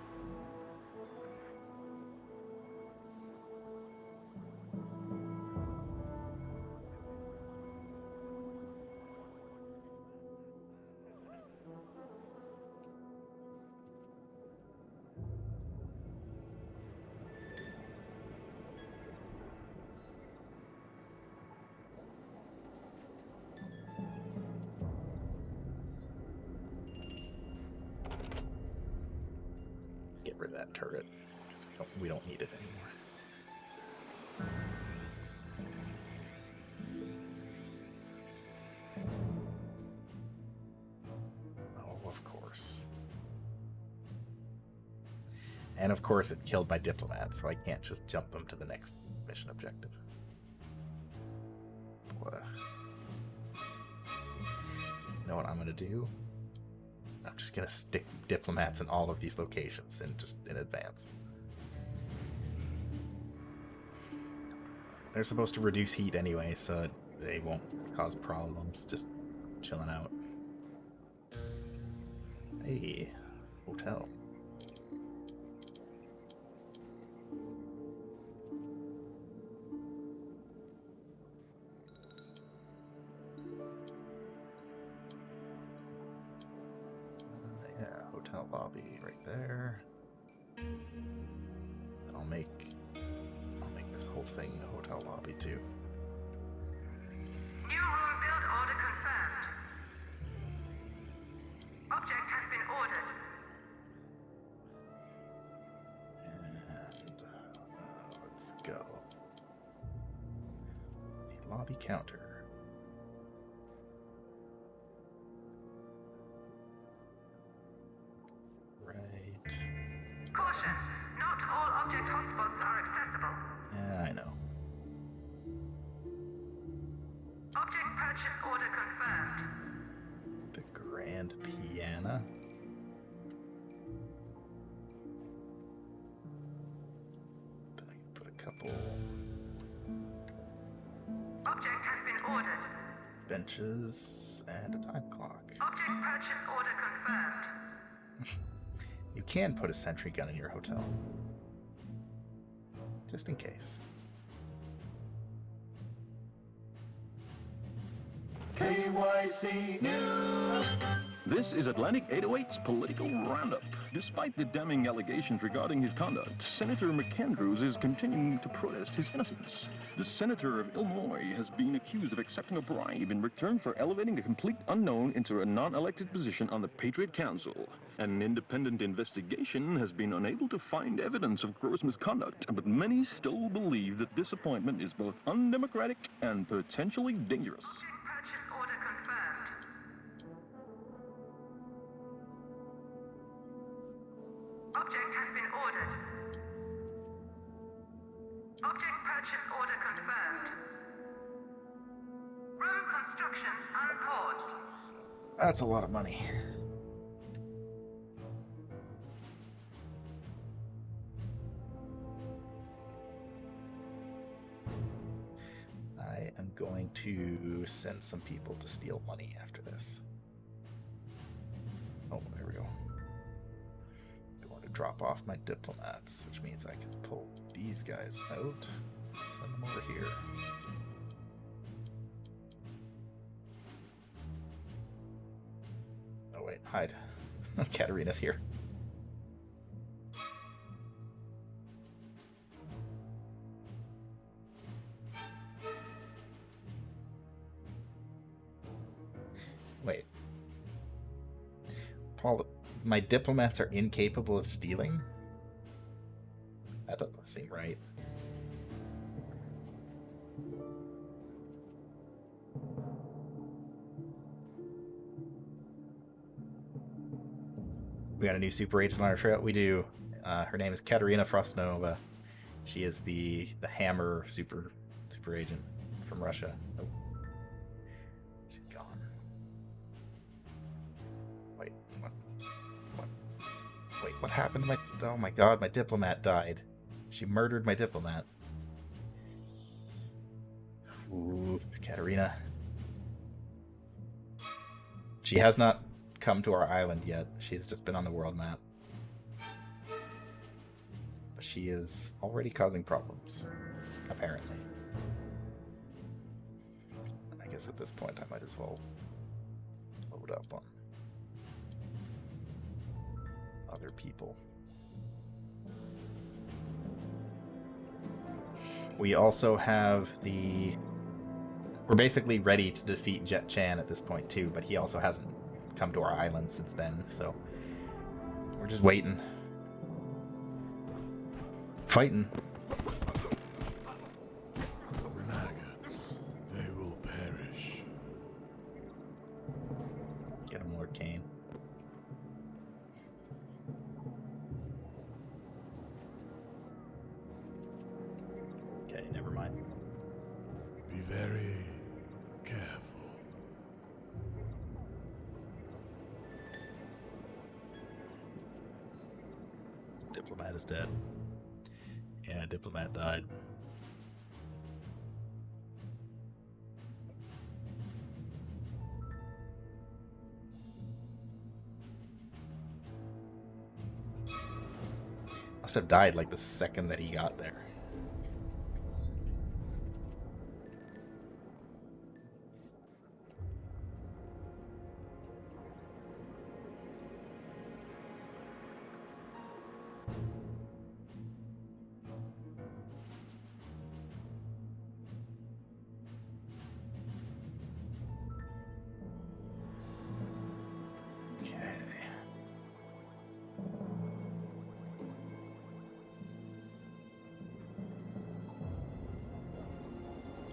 Get rid of that turret because we don't need it anymore. Oh, of course. And of course it killed my diplomat, so I can't just jump them to the next mission objective. You know what I'm gonna do? I'm just gonna stick diplomats in all of these locations and just in advance. They're supposed to reduce heat anyway, so they won't cause problems. Just chilling out. Hey, hotel. Hotel lobby right there. I'll make this whole thing a hotel lobby too. New rule build order confirmed. Object has been ordered. And let's go. The lobby counter. Caution! Not all object hotspots are accessible. Yeah, I know. Object purchase order confirmed. The Grand Piana. Then I can put a couple Object has been ordered. benches and a time clock. Object purchase order confirmed. You can put a sentry gun in your hotel. Just in case. KYC News. This is Atlantic 808's Political Roundup. Despite the damning allegations regarding his conduct, Senator McAndrews is continuing to protest his innocence. The senator of Illinois has been accused of accepting a bribe in return for elevating a complete unknown into a non-elected position on the Patriot Council. An independent investigation has been unable to find evidence of gross misconduct, but many still believe that this appointment is both undemocratic and potentially dangerous. Purchase order confirmed. Object has been ordered. Object purchase order confirmed. Room construction unpaused. That's a lot of money. I am going to send some people to steal money after this. Oh, there we go. Going to drop off my diplomats, which means I can pull these guys out, send them over here. Oh wait, hide. Katarina's here. Wait. Paul, my diplomats are incapable of stealing? That doesn't seem right. We got a new super agent on our trail. We do. Her name is Katarina Frostnova. She is the Hammer super agent from Russia. Oh. She's gone. Wait, what happened to my... Oh my god, my diplomat died. She murdered my diplomat. Ooh, Katarina. She has not come to our island yet. She's just been on the world map. But she is already causing problems, apparently. I guess at this point I might as well load up on other people. We also have the... We're basically ready to defeat Jet Chan at this point too, but he also hasn't come to our island since then, so we're just waiting. Fighting. Maggots, they will perish. Get him, Lord Kane. Okay, never mind. Be very careful. Diplomat is dead. Yeah, Diplomat died. Must have died like the second that he got there.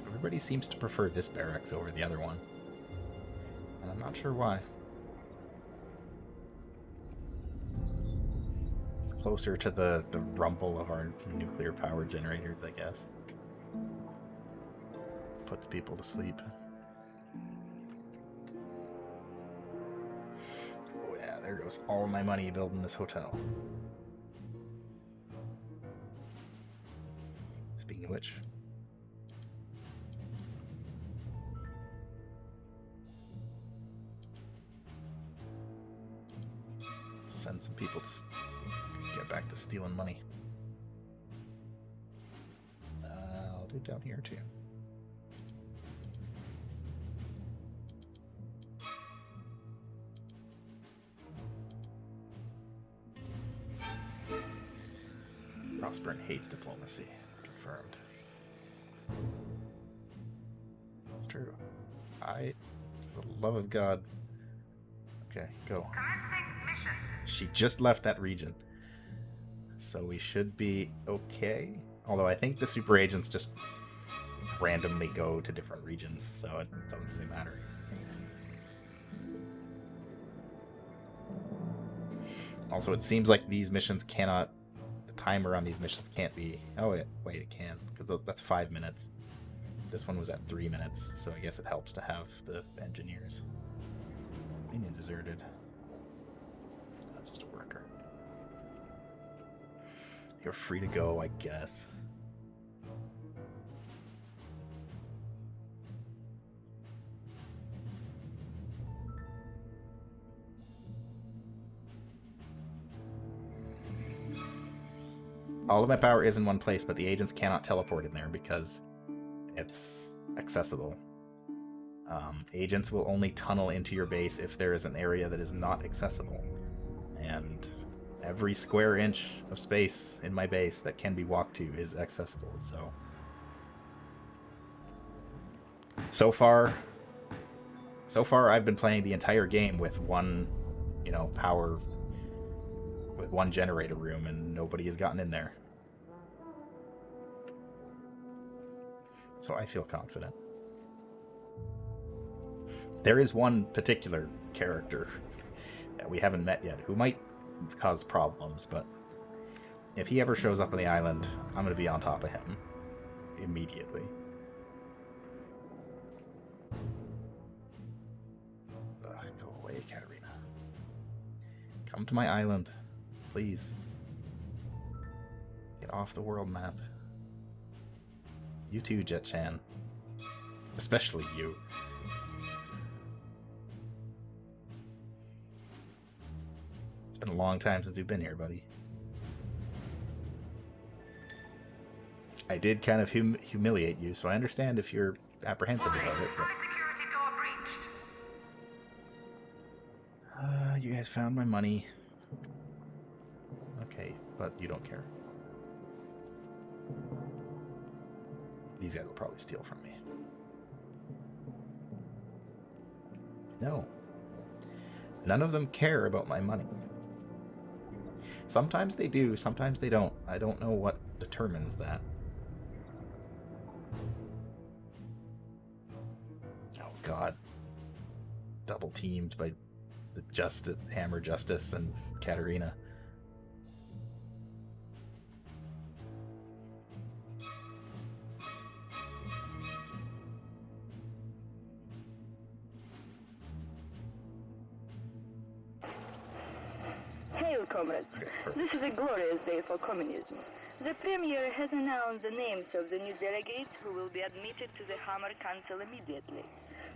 Everybody seems to prefer this barracks over the other one. And I'm not sure why. It's closer to the rumble of our nuclear power generators, I guess. Puts people to sleep. Oh yeah, there goes all my money building this hotel. Speaking of which... send some people to get back to stealing money. I'll do down here too. Frostburn hates diplomacy. Confirmed. It's true. For the love of God. Okay, go. Commencing mission. She just left that region. So we should be okay. Although I think the super agents just randomly go to different regions, so it doesn't really matter. Also, it seems like these missions cannot... The timer on these missions can't be... Oh, wait, it can, because that's 5 minutes. This one was at 3 minutes, so I guess it helps to have the engineers. Minion deserted. Just a worker. You're free to go, I guess. All of my power is in one place, but the agents cannot teleport in there because it's accessible. Agents will only tunnel into your base if there is an area that is not accessible. And every square inch of space in my base that can be walked to is accessible, So far I've been playing the entire game with one, power, with one generator room, and nobody has gotten in there. So I feel confident. There is one particular character that we haven't met yet who might cause problems, but if he ever shows up on the island, I'm going to be on top of him immediately. Go away, Katarina. Come to my island, please. Get off the world map. You too, Jet-chan. Especially you. It's been a long time since you've been here, buddy. I did kind of humiliate you, so I understand if you're apprehensive about it, but... Security door breached. You guys found my money. Okay, but you don't care. These guys will probably steal from me. No. None of them care about my money. Sometimes they do, sometimes they don't. I don't know what determines that. Oh god. Double teamed by the Hammer Justice and Katarina. Hail, comrades. This is a glorious day for communism. The Premier has announced the names of the new delegates who will be admitted to the Hammer Council immediately.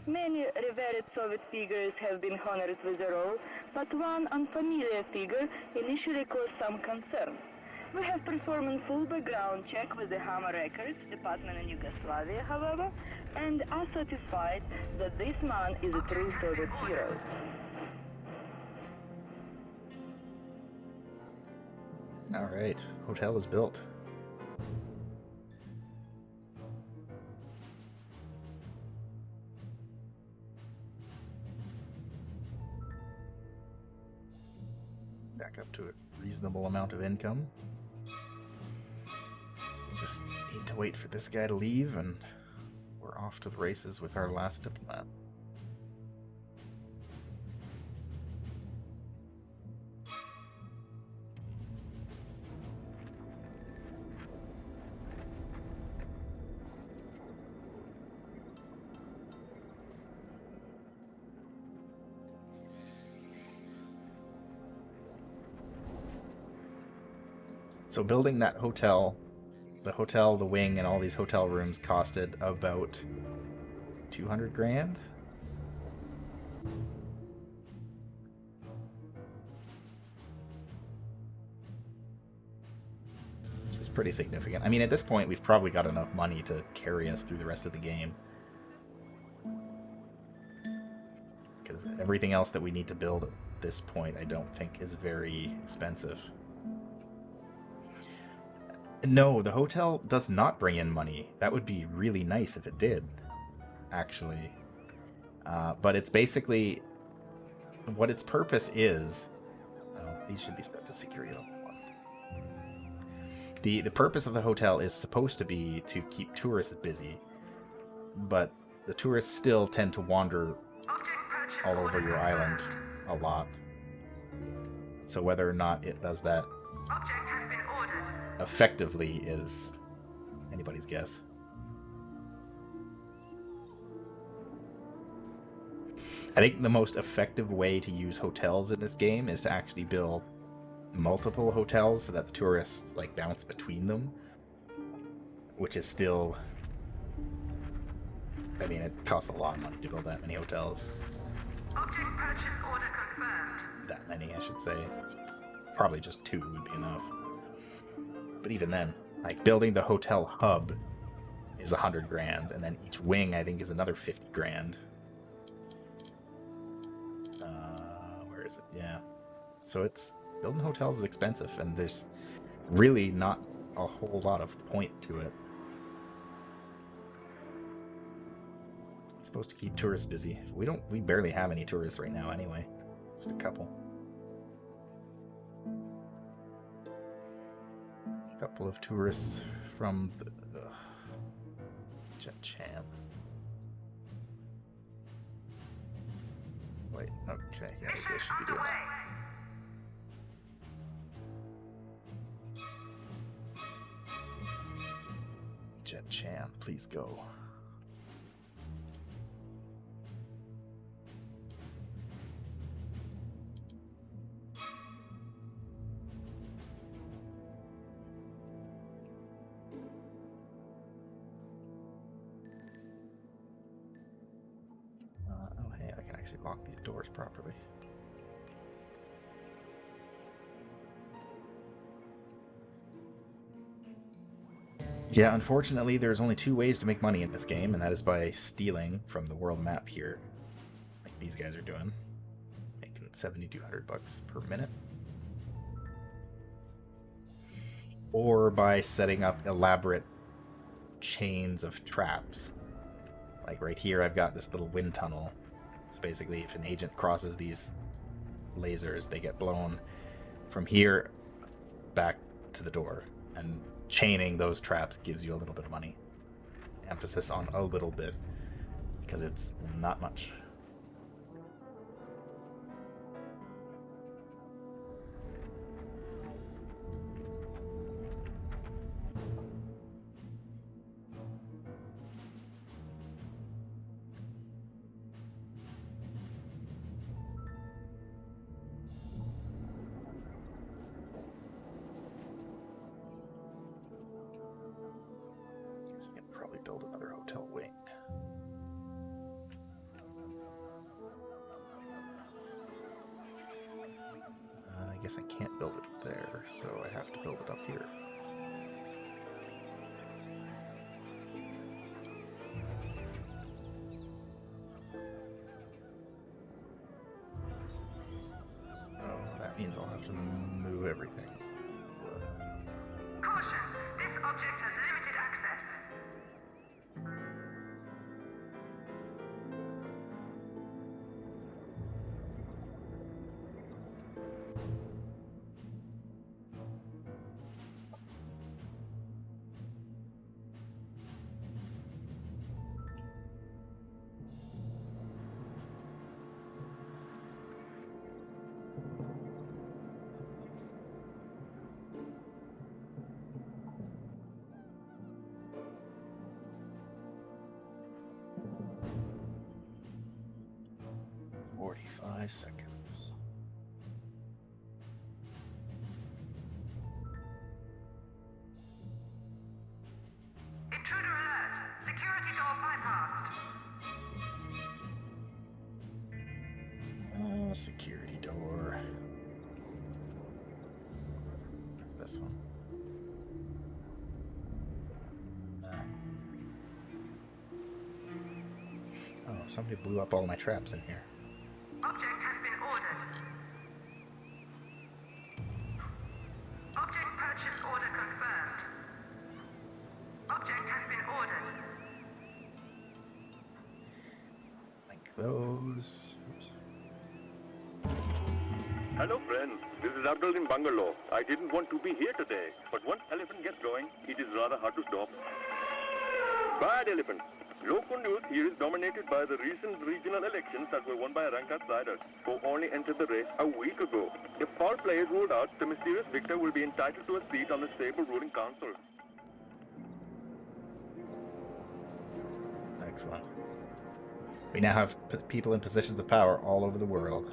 Many revered Soviet figures have been honored with the role, but one unfamiliar figure initially caused some concern. We have performed a full background check with the Hammer Records department in Yugoslavia, however, and are satisfied that this man is a true Soviet hero. Alright, hotel is built. Back up to a reasonable amount of income. Just need to wait for this guy to leave, and we're off to the races with our last diplomat. So building that hotel, the wing, and all these hotel rooms costed about 200 grand? Which is pretty significant. I mean, at this point, we've probably got enough money to carry us through the rest of the game. Because everything else that we need to build at this point, I don't think is very expensive. No, the hotel does not bring in money. That would be really nice if it did, actually. But it's basically what its purpose is. Oh, these should be set to security level 1. The purpose of the hotel is supposed to be to keep tourists busy, but the tourists still tend to wander all over your island a lot. So whether or not it does that effectively is anybody's guess. I think the most effective way to use hotels in this game is to actually build multiple hotels so that the tourists like bounce between them, which is still, I mean, it costs a lot of money to build that many hotels. Object purchase order confirmed. That many, I should say. It's probably just 2 would be enough. But even then, like building the hotel hub is 100 grand, and then each wing I think is another 50 grand. Where is it? Yeah. So it's building hotels is expensive, and there's really not a whole lot of point to it. It's supposed to keep tourists busy. We barely have any tourists right now anyway. Just a couple. A couple of tourists from the Jetchan. Wait, okay, yeah, I guess should be doing that. Jetchan, please go. Oh, hey, I can actually lock these doors properly. Yeah, unfortunately, there's only 2 ways to make money in this game, and that is by stealing from the world map here, like these guys are doing, making $7,200 per minute, or by setting up elaborate chains of traps. Like right here, I've got this little wind tunnel. So basically, if an agent crosses these lasers, they get blown from here back to the door, and chaining those traps gives you a little bit of money. Emphasis on a little bit, because it's not much. Probably build another hotel wing. I guess I can't build it there, so I have to build it up here. Oh, that means I'll have to move everything. Caution, this object has limited access. Seconds. Intruder alert. Security door bypassed. Security door. This one. Oh, somebody blew up all my traps in here. Object has been ordered. Object purchase order confirmed. those. Oops. Hello, friends. This is Abdul in Bangalore. I didn't want to be here today, but once elephant gets going, it is rather hard to stop. Bad elephant. Local news here is dominated by the recent regional elections that were won by a rank outsider, who only entered the race a week ago. If foul play is ruled out, the mysterious victor will be entitled to a seat on the stable ruling council. Excellent. We now have people in positions of power all over the world.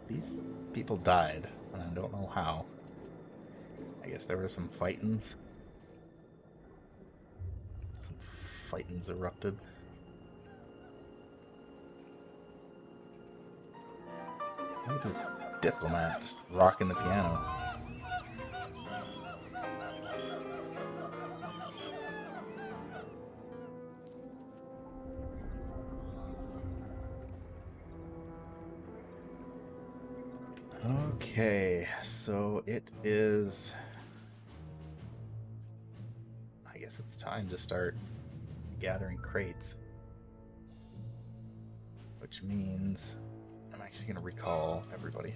These people died, and I don't know how. I guess there were some fightings. Some fightings erupted. Look at this diplomat just rocking the piano. Okay, so it is... I guess it's time to start gathering crates. Which means I'm actually going to recall everybody.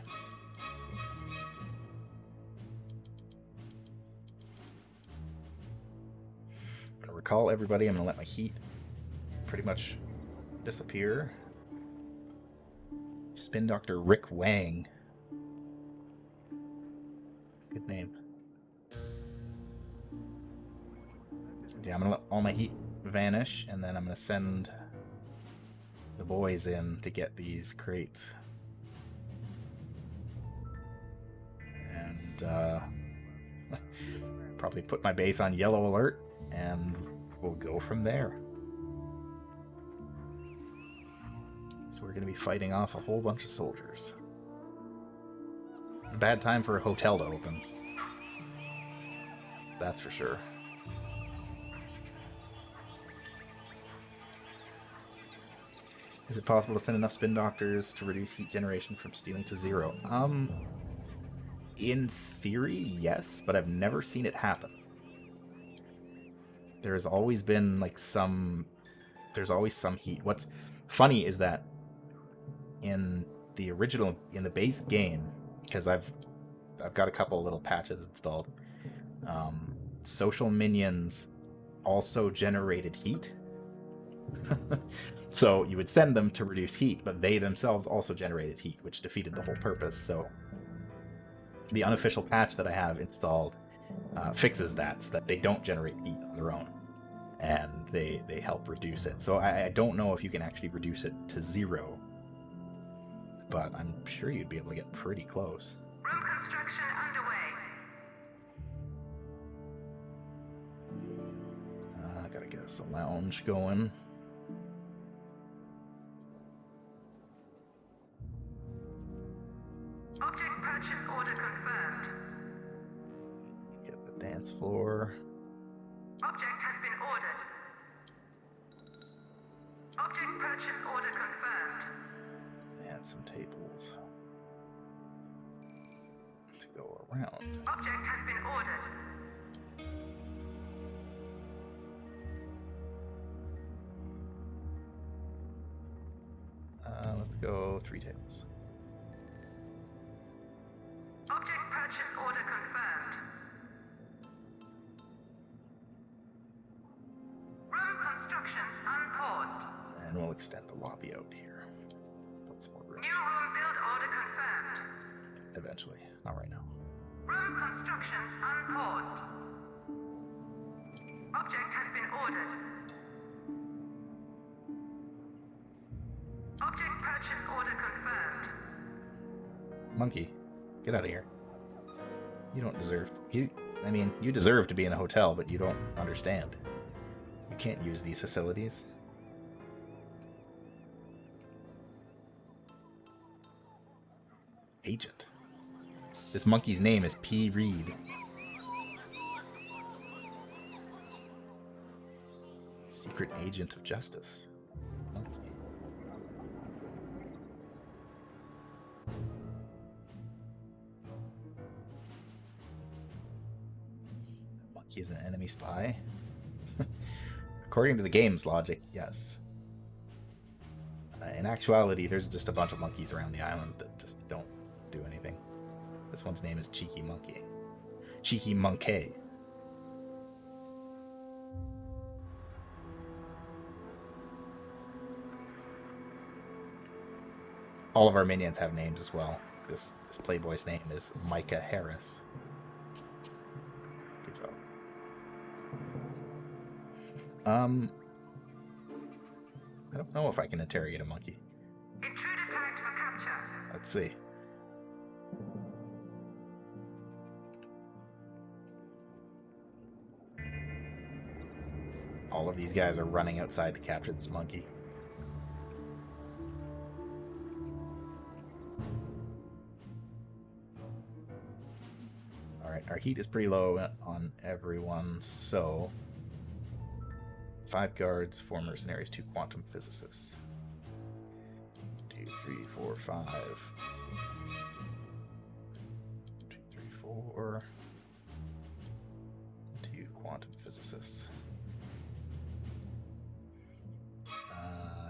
I'm going to recall everybody. I'm going to let my heat pretty much disappear. Spin Doctor Rick Wang. Good name. Yeah, I'm gonna let all my heat vanish, and then I'm gonna send the boys in to get these crates. And probably put my base on yellow alert, and we'll go from there. So we're gonna be fighting off a whole bunch of soldiers. Bad time for a hotel to open. That's for sure. Is it possible to send enough spin doctors to reduce heat generation from stealing to 0? In theory, yes, but I've never seen it happen. There's always been like there's always some heat. What's funny is that in the base game, because I've got a couple little patches installed. Social minions also generated heat. So you would send them to reduce heat, but they themselves also generated heat, which defeated the whole purpose. So the unofficial patch that I have installed fixes that, so that they don't generate heat on their own, and they help reduce it. So I don't know if you can actually reduce it to 0, but I'm sure you'd be able to get pretty close. Room construction underway. I gotta get us a lounge going. Object purchase order confirmed. Get the dance floor. Object has been ordered. Object purchase order confirmed. Add some tables to go around. Object has been ordered. Let's go 3 tables. Object purchase order confirmed. Room construction unpaused. And we'll extend the lobby out here. Put some more rooms. New room build order confirmed. Eventually. Not right now. Room construction unpaused. Object has been ordered. Object purchase order confirmed. Monkey, get out of here. You don't deserve... you deserve to be in a hotel, but you don't understand. You can't use these facilities. Agent. This monkey's name is P. Reed. Secret agent of justice. Monkey. Monkey is an enemy spy. According to the game's logic, yes. In actuality, there's just a bunch of monkeys around the island that just don't do anything. This one's name is Cheeky Monkey. Cheeky Monkey. All of our minions have names as well. This playboy's name is Micah Harris. Good job. I don't know if I can interrogate a monkey. Intruder tagged for capture. Let's see. All of these guys are running outside to capture this monkey. Alright, our heat is pretty low on everyone, so 5 guards, 4 mercenaries, 2 quantum physicists. 2, 3, 4, 5. 2, 3, 4. 2 quantum physicists.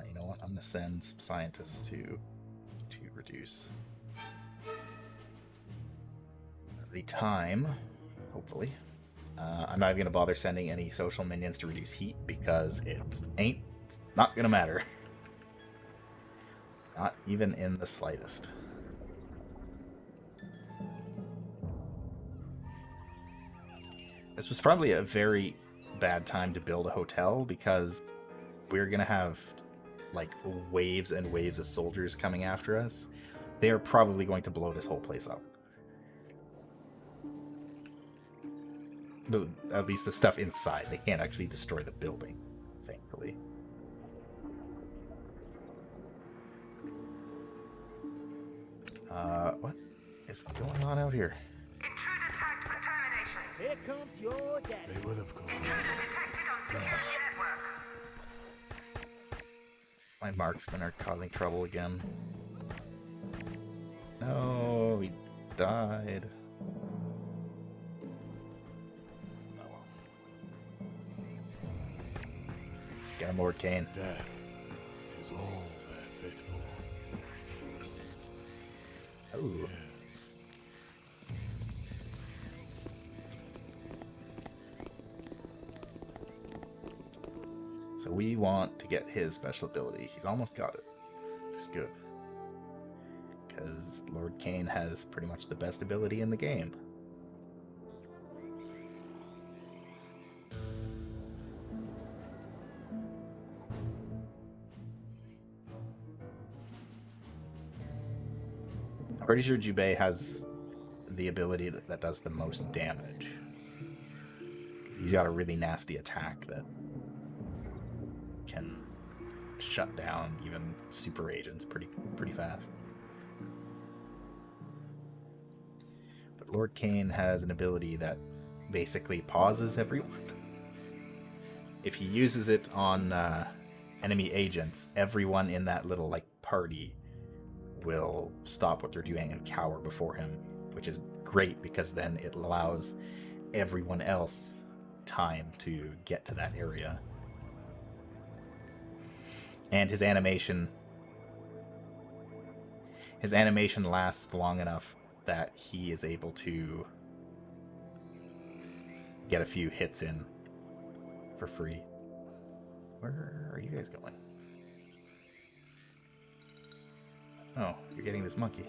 You know what? I'm gonna send some scientists to reduce the time, hopefully. I'm not even gonna bother sending any social minions to reduce heat because it's not gonna matter. Not even in the slightest. This was probably a very bad time to build a hotel because we're gonna have like waves and waves of soldiers coming after us. They are probably going to blow this whole place up. At least the stuff inside. They can't actually destroy the building, thankfully. What is going on out here? Intruder tagged for termination. Here comes your daddy. They would have called. Intruder detected on security network. My marksmen are causing trouble again. No, he died. Oh well. Get him, Lord Kane. Death is all they're fit for. Oh. So we want to get his special ability. He's almost got it. Which is good. Because Lord Kane has pretty much the best ability in the game. I'm pretty sure Jubei has the ability that does the most damage. He's got a really nasty attack that can shut down even super agents pretty fast. But Lord Kane has an ability that basically pauses everyone. If he uses it on enemy agents, everyone in that little like party will stop what they're doing and cower before him, which is great because then it allows everyone else time to get to that area. And his animation lasts long enough that he is able to get a few hits in for free. Where are you guys going? Oh, you're getting this monkey.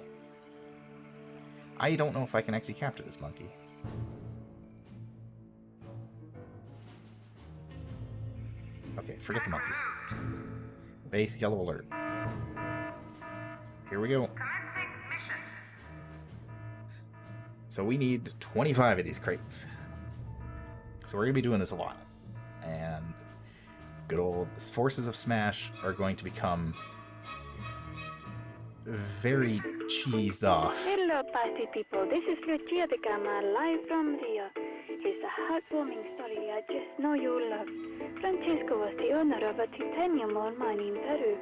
I don't know if I can actually capture this monkey. Okay, forget the monkey. Base yellow alert. Here we go. Commencing mission. So we need 25 of these crates. So we're going to be doing this a lot. And good old Forces of Smash are going to become very cheesed off. Hello, party people. This is Lucia de Gama, live from Rio. is a heartwarming story I just know you'll love. Francesco was the owner of a titanium ore mine in Peru,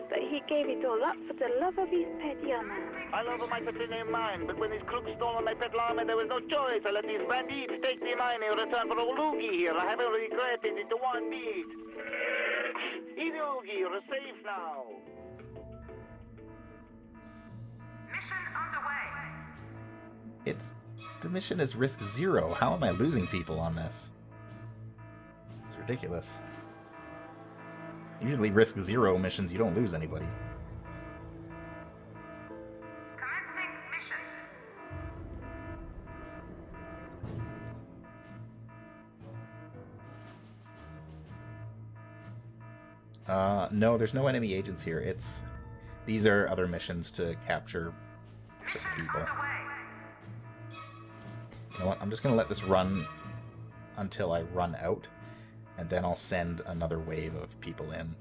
but he gave it all up for the love of his pet llama. I love my titanium mine, but when these crooks stole my pet llama, there was no choice. I let these bandits take the mine in return for a loogie here. I haven't regretted it one bit. Easy, loogie, you're safe now. Mission underway. The mission is risk 0. How am I losing people on this? It's ridiculous. Usually risk 0 missions, you don't lose anybody. Commencing mission. No, there's no enemy agents here. These are other missions to capture certain people. You know what? I'm just gonna let this run until I run out, and then I'll send another wave of people in.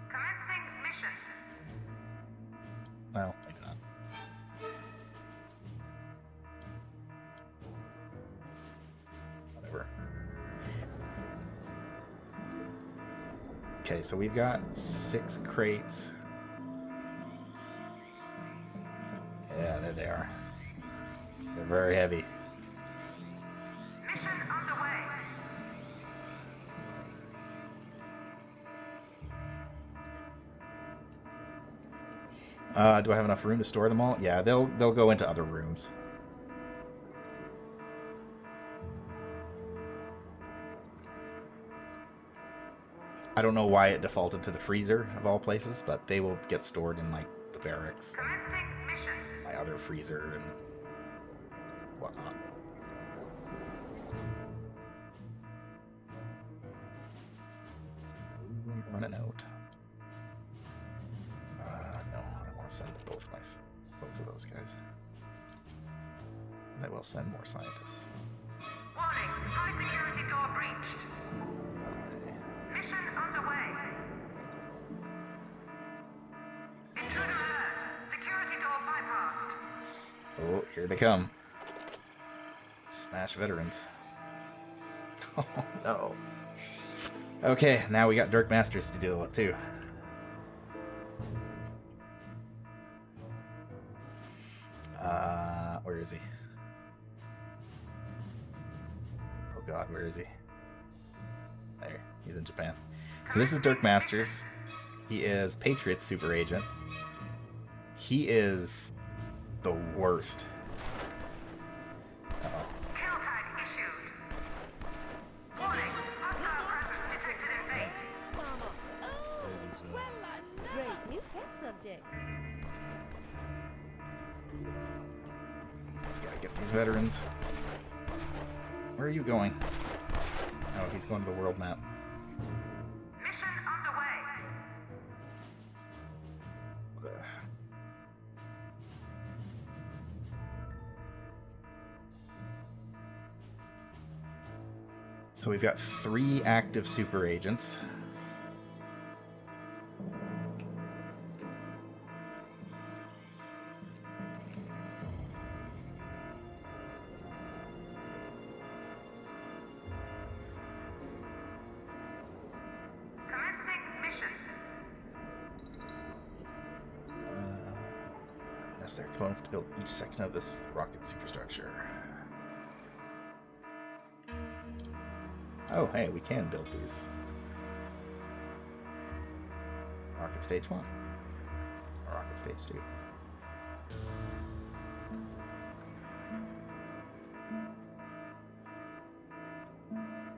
Commencing mission. Well, maybe not. Whatever. Okay, so we've got 6 crates. Yeah, there they are. They're very heavy. Mission underway. Do I have enough room to store them all? Yeah, they'll go into other rooms. I don't know why it defaulted to the freezer of all places, but they will get stored in like the barracks. Commencing mission. My other freezer and whatnot. Ooh, I'm running out. No, I don't want to send both of those guys. I will send more scientists. Warning, high security door breached. Mission underway. Intruder alert. Security door bypassed. Oh, here they come. Smash veterans. Oh no. Okay, now we got Dirk Masters to deal with too. Where is he? Oh god, where is he? There, he's in Japan. So this is Dirk Masters. He is Patriot's super agent. He is the worst. Uh-oh. Kill tag issued. Warning, hostile presence detected in base. Great new test subject. Gotta get these veterans. Where are you going? Oh, he's going to the world map. Mission underway. Ugh. So we've got 3 active super agents. Commencing mission. Necessary components to build each section of this rocket superstructure. Oh, hey, we can build these. Rocket Stage 1. Or Rocket Stage 2.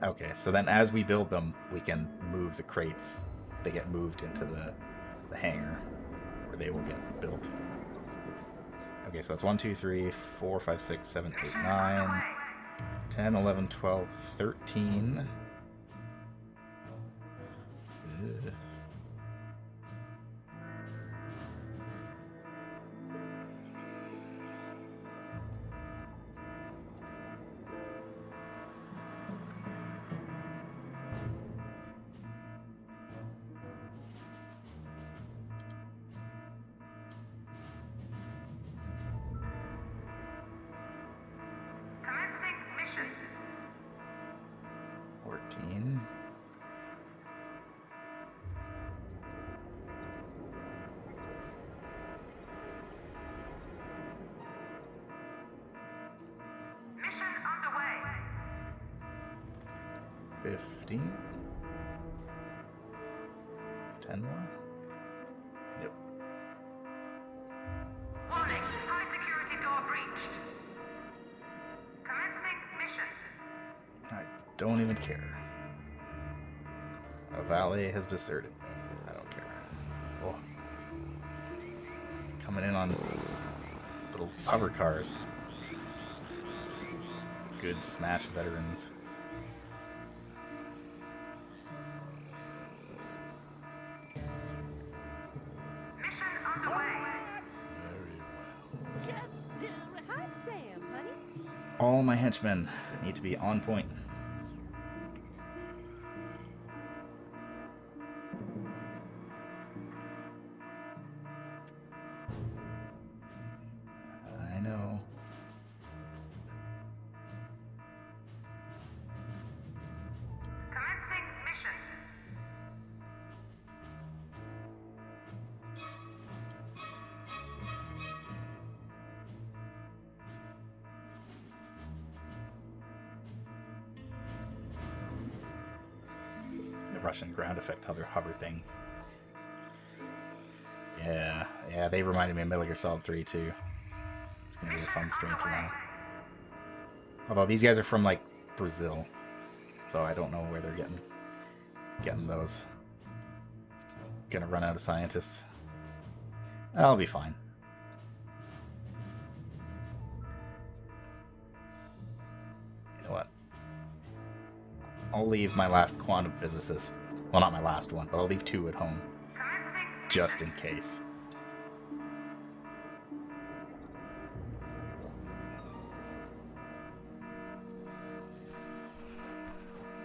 Okay, so then as we build them, we can move the crates. They get moved into the hangar, where they will get built. Okay, so that's 1, 2, 3, 4, 5, 6, 7, 8, 9, 10, 11, 12, 13. Ugh. 15? 10 more? Yep. Warning, high security door breached. Commencing mission. I don't even care. A valet has deserted me. I don't care. Oh. Coming in on little hover cars. Good Smash veterans. Mission underway. Just do it. Hot damn, honey. All my henchmen need to be on point. I know. Commencing mission. The Russian ground effect hover things. Yeah, they reminded me of Metal Gear Solid 3 too. It's gonna be a fun stream tomorrow. Although these guys are from like Brazil, so I don't know where they're getting those. Gonna run out of scientists. I'll be fine. You know what? I'll leave my last quantum physicist. Well, not my last one, but I'll leave 2 at home. Just in case.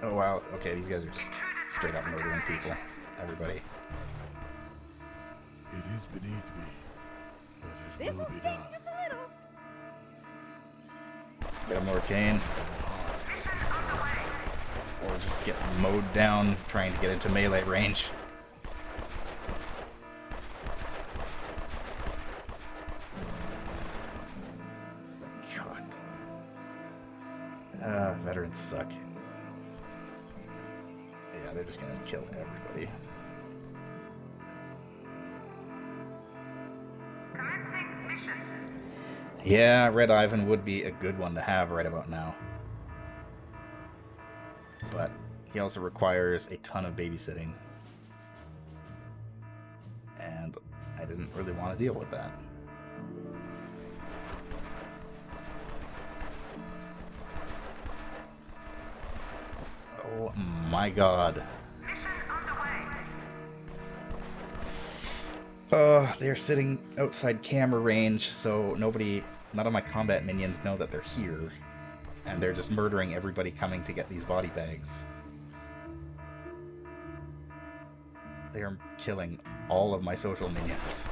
Oh wow, okay, these guys are just straight up murdering people. Everybody. It is beneath me, but it This will will be sting done. just a little. Get them Arcane. Or just get mowed down trying to get into melee range. God. Veterans suck. Yeah, they're just gonna kill everybody. Commencing mission. Yeah, Red Ivan would be a good one to have right about now. But he also requires a ton of babysitting. And I didn't really want to deal with that. Oh my god. Mission underway. They're sitting outside camera range, so none of my combat minions know that they're here. And they're just murdering everybody coming to get these body bags. They're killing all of my social minions.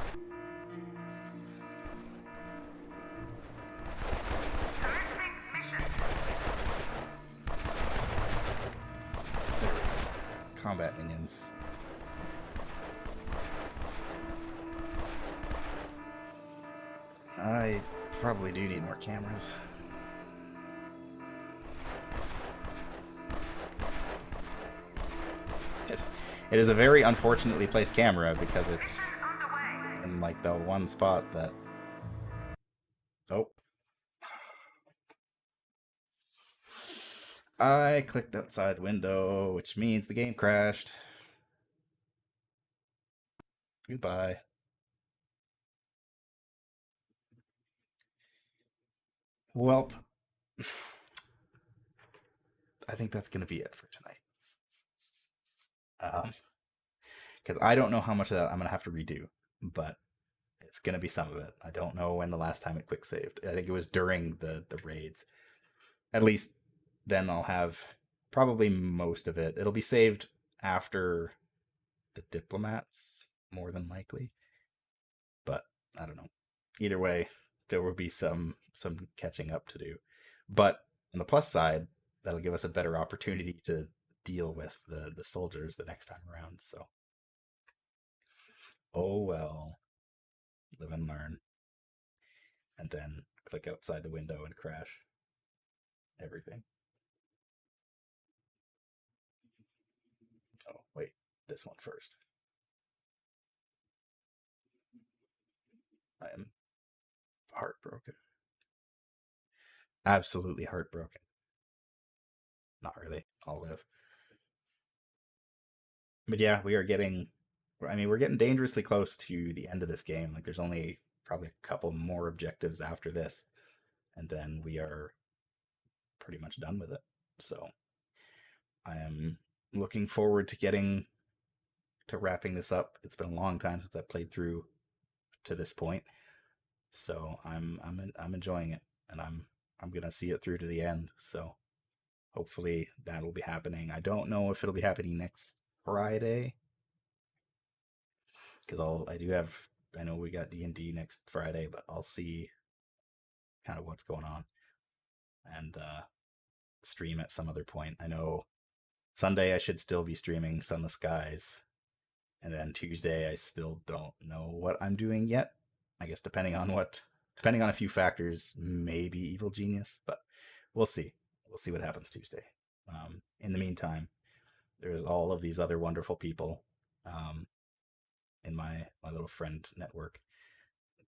Commencing mission. Combat minions. I probably do need more cameras. It is a very unfortunately placed camera because it's in like the one spot that... Oh. I clicked outside the window, which means the game crashed. Goodbye. Welp. I think that's going to be it for tonight. Because I don't know how much of that I'm going to have to redo, but it's going to be some of it. I don't know when the last time it quick saved. I think it was during the raids. At least then I'll have probably most of it. It'll be saved after the diplomats, more than likely. But I don't know. Either way, there will be some catching up to do. But on the plus side, that'll give us a better opportunity to deal with the soldiers the next time around. So, oh well, live and learn. And then click outside the window and crash everything. this one first. I am heartbroken. Absolutely heartbroken. Not really. I'll live. But yeah, we're getting dangerously close to the end of this game. Like, there's only probably a couple more objectives after this, and then we are pretty much done with it. So I am looking forward to wrapping this up. It's been a long time since I played through to this point, so I'm enjoying it, and I'm gonna see it through to the end. So hopefully that will be happening. I don't know if it'll be happening next Friday, because I know we got D&D next Friday, but I'll see kind of what's going on and stream at some other point. I know Sunday I should still be streaming Sunless Skies, and then Tuesday I still don't know what I'm doing yet. I guess depending on a few factors, maybe Evil Genius, but we'll see. We'll see what happens Tuesday. In the meantime, there's all of these other wonderful people in my little friend network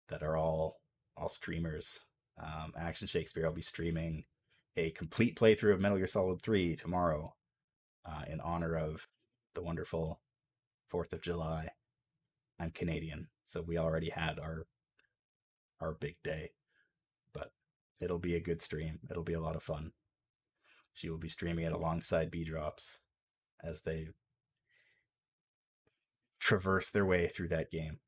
that are all streamers. Action Shakespeare, I'll be streaming a complete playthrough of Metal Gear Solid 3 tomorrow in honor of the wonderful 4th of July. I'm Canadian, so we already had our big day, but it'll be a good stream. It'll be a lot of fun. She will be streaming it alongside B-Drops as they traverse their way through that game.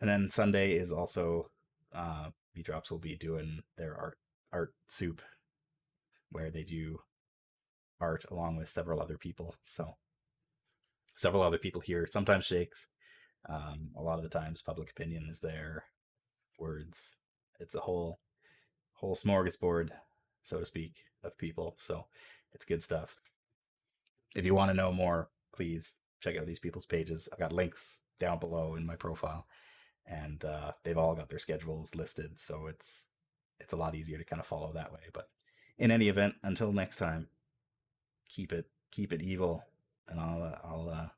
And then Sunday is also B-Drops will be doing their art soup, where they do art along with several other people. So several other people here, sometimes Shakes. A lot of the times Public Opinion is there. Words. It's a whole smorgasbord, so to speak, of people. So it's good stuff. If you want to know more, please check out these people's pages. I've got links down below in my profile, and they've all got their schedules listed, so it's a lot easier to kind of follow that way. But in any event, until next time, keep it evil, and I'll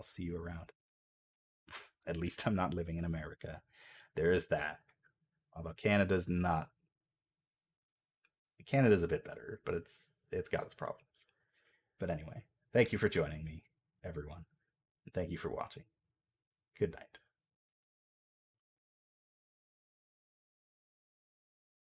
see you around. At least I'm not living in America. There is that. Although Canada's a bit better, but it's got its problems. But anyway, thank you for joining me, everyone. And thank you for watching. Good night.